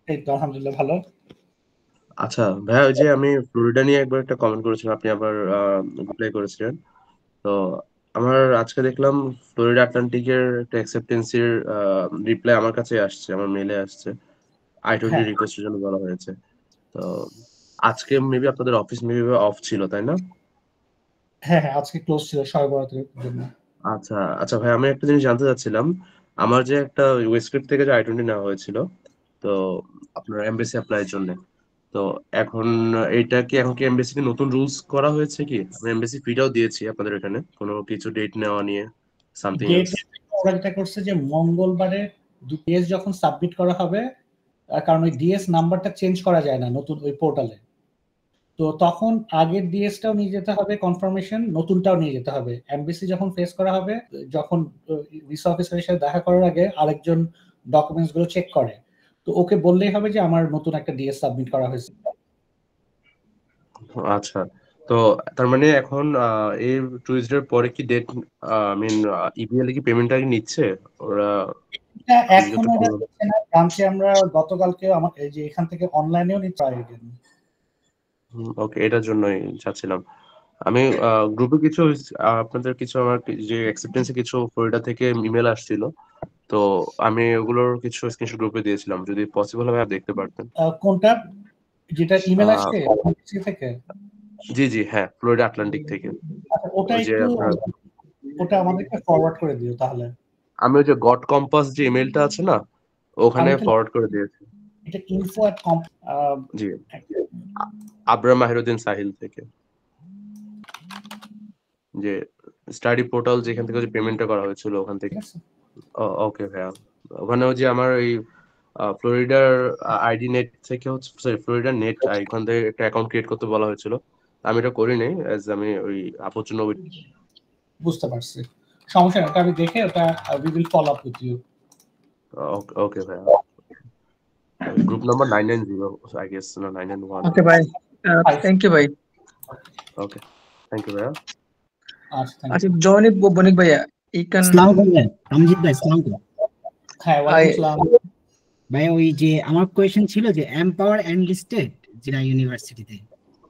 এই তো আলহামদুলিল্লাহ ভালো। আচ্ছা ভাইয়া, ওই যে আমি ফ্লোরিডা নিয়ে একবার একটা কমেন্ট করেছিলাম, আপনি আবার রিপ্লাই করেছিলেন। তো আমার আজকে দেখলাম ফ্লোরিডা আটলান্টিকের একটা অ্যাকসেপ্টেন্সির রিপ্লাই আমার কাছে আসছে, আমার মেইলে আসছে। I-20 রিকোয়েস্টের জন্য বলা হয়েছে। তো আজকে মেবি আপনাদের অফিস মেবি অফ ছিল, তাই না? হ্যাঁ, আজকে ক্লোজ ছিল শবে বরাতের জন্য। আচ্ছা আচ্ছা ভাই, আমি একটা জিনিস জানতে চাচ্ছিলাম। আমার যে একটা ওয়েস্টক্লিফ থেকে যে I-20 নেওয়া হয়েছিল, তো আপনার এমবেসি অ্যাপ্লাইয়ের জন্য, তো এখন এইটা কি এখন কি এমবেসি নতুন রুলস করা হয়েছে কি? আমি এমবেসি ফিটাও দিয়েছি আপনাদের এখানে, কোনো কিছু ডেট নেওয়া নিয়ে সামথিং ডেট এলস। ওরা যেটা করছে যে মঙ্গলবারে ডিএস যখন সাবমিট করা হবে, কারণ ওই ডিএস নাম্বারটা চেঞ্জ করা যায় না নতুন ওই পোর্টালে, তো তখন আগের ডিএসটাও নিয়ে যেতে হবে কনফার্মেশন, নতুনটাও নিয়ে যেতে হবে। এমবেসি যখন ফেস করা হবে, যখন ভিসা অফিসারের সাথে দেখা করার আগে আরেকজন ডকুমেন্টস গুলো চেক করে, তো ওকে বললেই হবে যে আমার নতুন একটা ডিএস সাবমিট করা হয়েছে। আচ্ছা, তো তার মানে এখন এই টুইজডের পরে কি ডেট, আই মিন ইবিএল কি পেমেন্টটা নিচ্ছে ওরা? এখন ওরা দিচ্ছে না, জানছি আমরা গতকালকে আমার এই যে এখান থেকে অনলাইনেও নিচ্ছে। ওকে, এটার জন্যই চাচ্ছিলাম আমি। গ্রুপে কিছু আপনাদের কিছু আমার যে অ্যাকসেপ্টেন্সে কিছু ফ্লোরিডা থেকে ইমেল আসছিল, তো আমি ওগুলোর কিছু স্ক্রিনশট গ্রুপে দিয়েছিলাম, যদি পসিবল হয় আপনি দেখতে পারতেন। কোনটা যেটা ইমেল আসছে থেকে? জি জি হ্যাঁ, ফ্লোরিডা আটলান্টিক থেকে। ওটা একটু ওটা আমাদেরকে ফরওয়ার্ড করে দিও তাহলে। আমি ওই যে গট কম্পাস যে ইমেলটা আছে না, ওখানে ফরওয়ার্ড করে দিয়েছি। এটা info@com জি, আবরাম মাহিরুদ্দিন সাহিল থেকে, যে স্টাডি পোর্টাল যেখান থেকে যে পেমেন্টটা করা হয়েছিল ওখান থেকে। ওকে ভাইয়া, ওখানে ওই যে আমার ওই ফ্লোরিডার আইডি নেট থেকে হচ্ছে, সরি ফ্লোরিডার নেট ওখান থেকে একটা অ্যাকাউন্ট ক্রিয়েট করতে বলা হয়েছিল, আমি এটা করি নাই, আমি ওই আপুর জন্য। বুঝতে পারছি, সমস্যা না, আমি দেখে ওটা we will follow up with you. Okay ভাইয়া, গ্রুপ নাম্বার 990 আই গেস, না 991। ওকে ভাই, থ্যাংক ইউ ভাই। ওকে, থ্যাংক ইউ ভাইয়া। আচ্ছা জনি বণিক ভাইয়া, আসসালামু আলাইকুম ভাই, তামজিদ ভাই আসসালামু আলাইকুম। হ্যাঁ ওয়ালাইকুম আসসালাম ভাই। ওই যে আমার কোয়েশ্চেন ছিল যে এমপাওয়ার এন্ড লিস্টেড যেটা ইউনিভার্সিটিতে।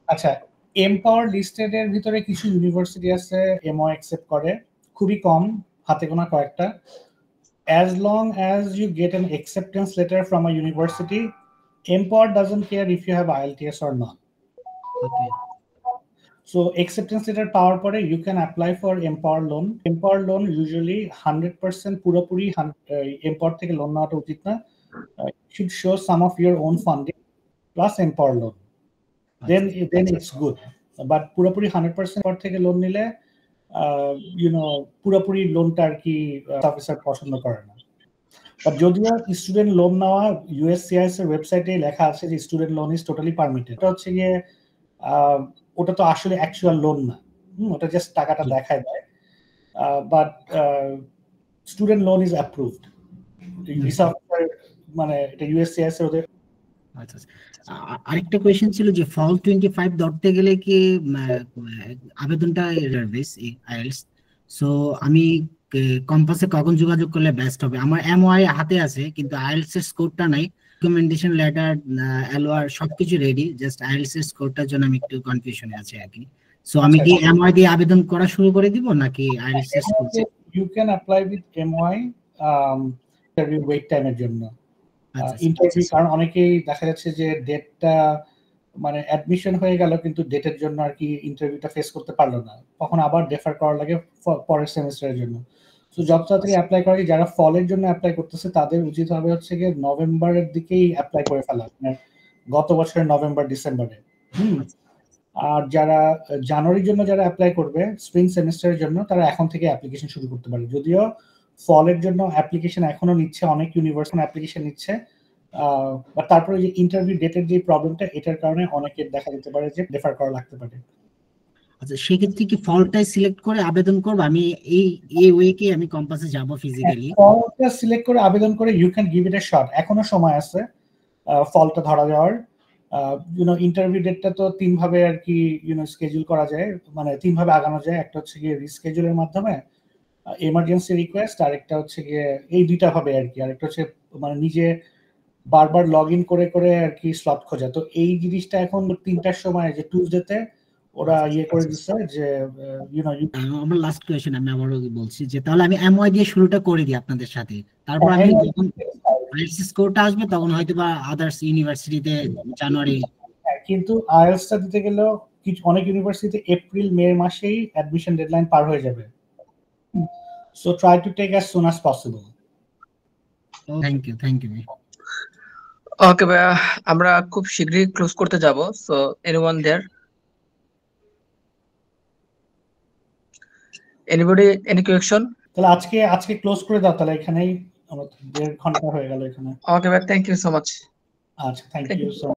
আচ্ছা, এমপাওয়ার লিস্টেড এর ভিতরে কিছু ইউনিভার্সিটি আছে এমও অ্যাকসেপ্ট করে, খুবই কম, হাতে গোনা কয়েকটা। As long as you get an acceptance letter from a university, Empower doesn't care if you have IELTS or not. Okay. So acceptance letter power pore you can apply for Empower loan. Empower loan usually 100% পুরোপুরি Empower থেকে loan নেওয়াটা উচিত না। Should show some of your own funding plus Empower loan. Then it's good. But পুরোপুরি 100% পর থেকে loan নিলে পুরোপুরি লোনটা আর কি অফিসার পছন্দ করে না। বাট যদিও স্টুডেন্ট লোন নেওয়া ইউএসসিআইএস এর ওয়েবসাইটে লেখা আছে যে student loan is totally permitted, এটা হচ্ছে গিয়ে ওটা তো আসলে অ্যাকচুয়াল লোন না, ওটা জাস্ট টাকাটা দেখায় দেয়। But student loan is approved, visa মানে এটা ইউএসসিআইএস এর ওদের। আচ্ছা, আরেকটা কোয়েশ্চেন ছিল যে ফল 25 ধরতে গেলে কি আবেদনটা রিভার্স আইএলটিএস, সো আমি কম্পাসে কখন যোগাযোগ করলে বেস্ট হবে? আমার এমওআই হাতে আছে কিন্তু আইএলটিএস এর স্কোরটা নাই, রিকমেন্ডেশন লেটার এলওআর সবকিছু রেডি, জাস্ট আইএলটিএস এর স্কোরটার জন্য আমি একটু কনফিউশনে আছি আর কি। সো আমি কি এমওআই দিয়ে আবেদন করা শুরু করে দিব নাকি আইএলটিএস এর স্কোর? You can apply with MOI interview wait টাইমের জন্য। ইন্টারভিউ কারণ অনেকেই দেখা যাচ্ছে যে ডেটটা মানে অ্যাডমিশন হয়ে গেল কিন্তু ডেটের জন্য আর কি ইন্টারভিউটা ফেস করতে পারলো না, তখন আবার ডেফার করা লাগে পরের সেমিস্টারের জন্য। সো যত তাড়াতাড়ি অ্যাপ্লাই করা, যারা ফলের জন্য অ্যাপ্লাই করতেছে তাদের উচিত হবে হচ্ছে গিয়ে নভেম্বরের দিকেই অ্যাপ্লাই করে ফেলা, মানে গত বছরের নভেম্বর ডিসেম্বরে। আর যারা জানুয়ারির জন্য যারা অ্যাপ্লাই করবে স্প্রিং সেমিস্টারের জন্য, তারা এখন থেকে অ্যাপ্লিকেশন শুরু করতে পারে। যদিও ফলের জন্য অ্যাপ্লিকেশন এখনো নিচ্ছে, অনেক ইউনিভার্সিটি অ্যাপ্লিকেশন নিচ্ছে, বাট তারপরে যে ইন্টারভিউ ডেটের যে প্রবলেমটা, এটার কারণে অনেকের দেখা যেতে পারে যে রেফার করা লাগতে পারে। আচ্ছা, সেক্ষেত্রে কি ফলটাই সিলেক্ট করে আবেদন করব আমি? এই ওয়েকে আমি কম্পাসে যাব ফিজিক্যালি? ফলটা সিলেক্ট করে আবেদন করে you can give it a shot, এখনো সময় আছে ফলটা ধরা যাওয়ার। ইন্টারভিউ ডেটটা তো তিন ভাবে আর কি স্কেডিউল করা যায়, মানে তিন ভাবে আগানো যায়। একটা হচ্ছে গিয়ে রিস্কেডিউলের মাধ্যমে, এমার্জেন্সি রিকোয়েস্ট, আর একটা হচ্ছে গিয়ে এই দুইটা ভাবে আর কি। আরেকটা হচ্ছে মানে নিজে বারবার লগ ইন করে করে আর কি স্লট খোঁজা। তো এই জিনিসটা এখন 3টার সময় যে টিউসডেতে ওরা ইয়ে করে দিচ্ছে যে আমার লাস্ট কোয়েশ্চেন আমি আবারও বলছি যে তাহলে আমি এমওআই দিয়ে শুরুটা করে দিই আপনাদের সাথে, তারপর আমি যখন আইএলটিএস স্কোরটা আসবে তখন হয়তো বা আদার্স ইউনিভার্সিটিতে জানুয়ারি। কিন্তু আইএলটিএসটা দিতে গেলেও কিছু অনেক ইউনিভার্সিটিতে এপ্রিল মে মাসেই অ্যাডমিশন ডেডলাইন পার হয়ে যাবে। So try to take as soon as possible. Thank you. Okay ভাইয়া, আমরা খুব শীঘ্রই ক্লোজ করতে যাব। So anyone there, anybody, any question? তাহলে আজকে ক্লোজ করে দাও তাহলে, এখানেই আমার 1.5 ঘন্টা হয়ে গেল এখানে। ওকে ভাই, থ্যাংক ইউ সো মাচ। আচ্ছা, থ্যাংক ইউ সো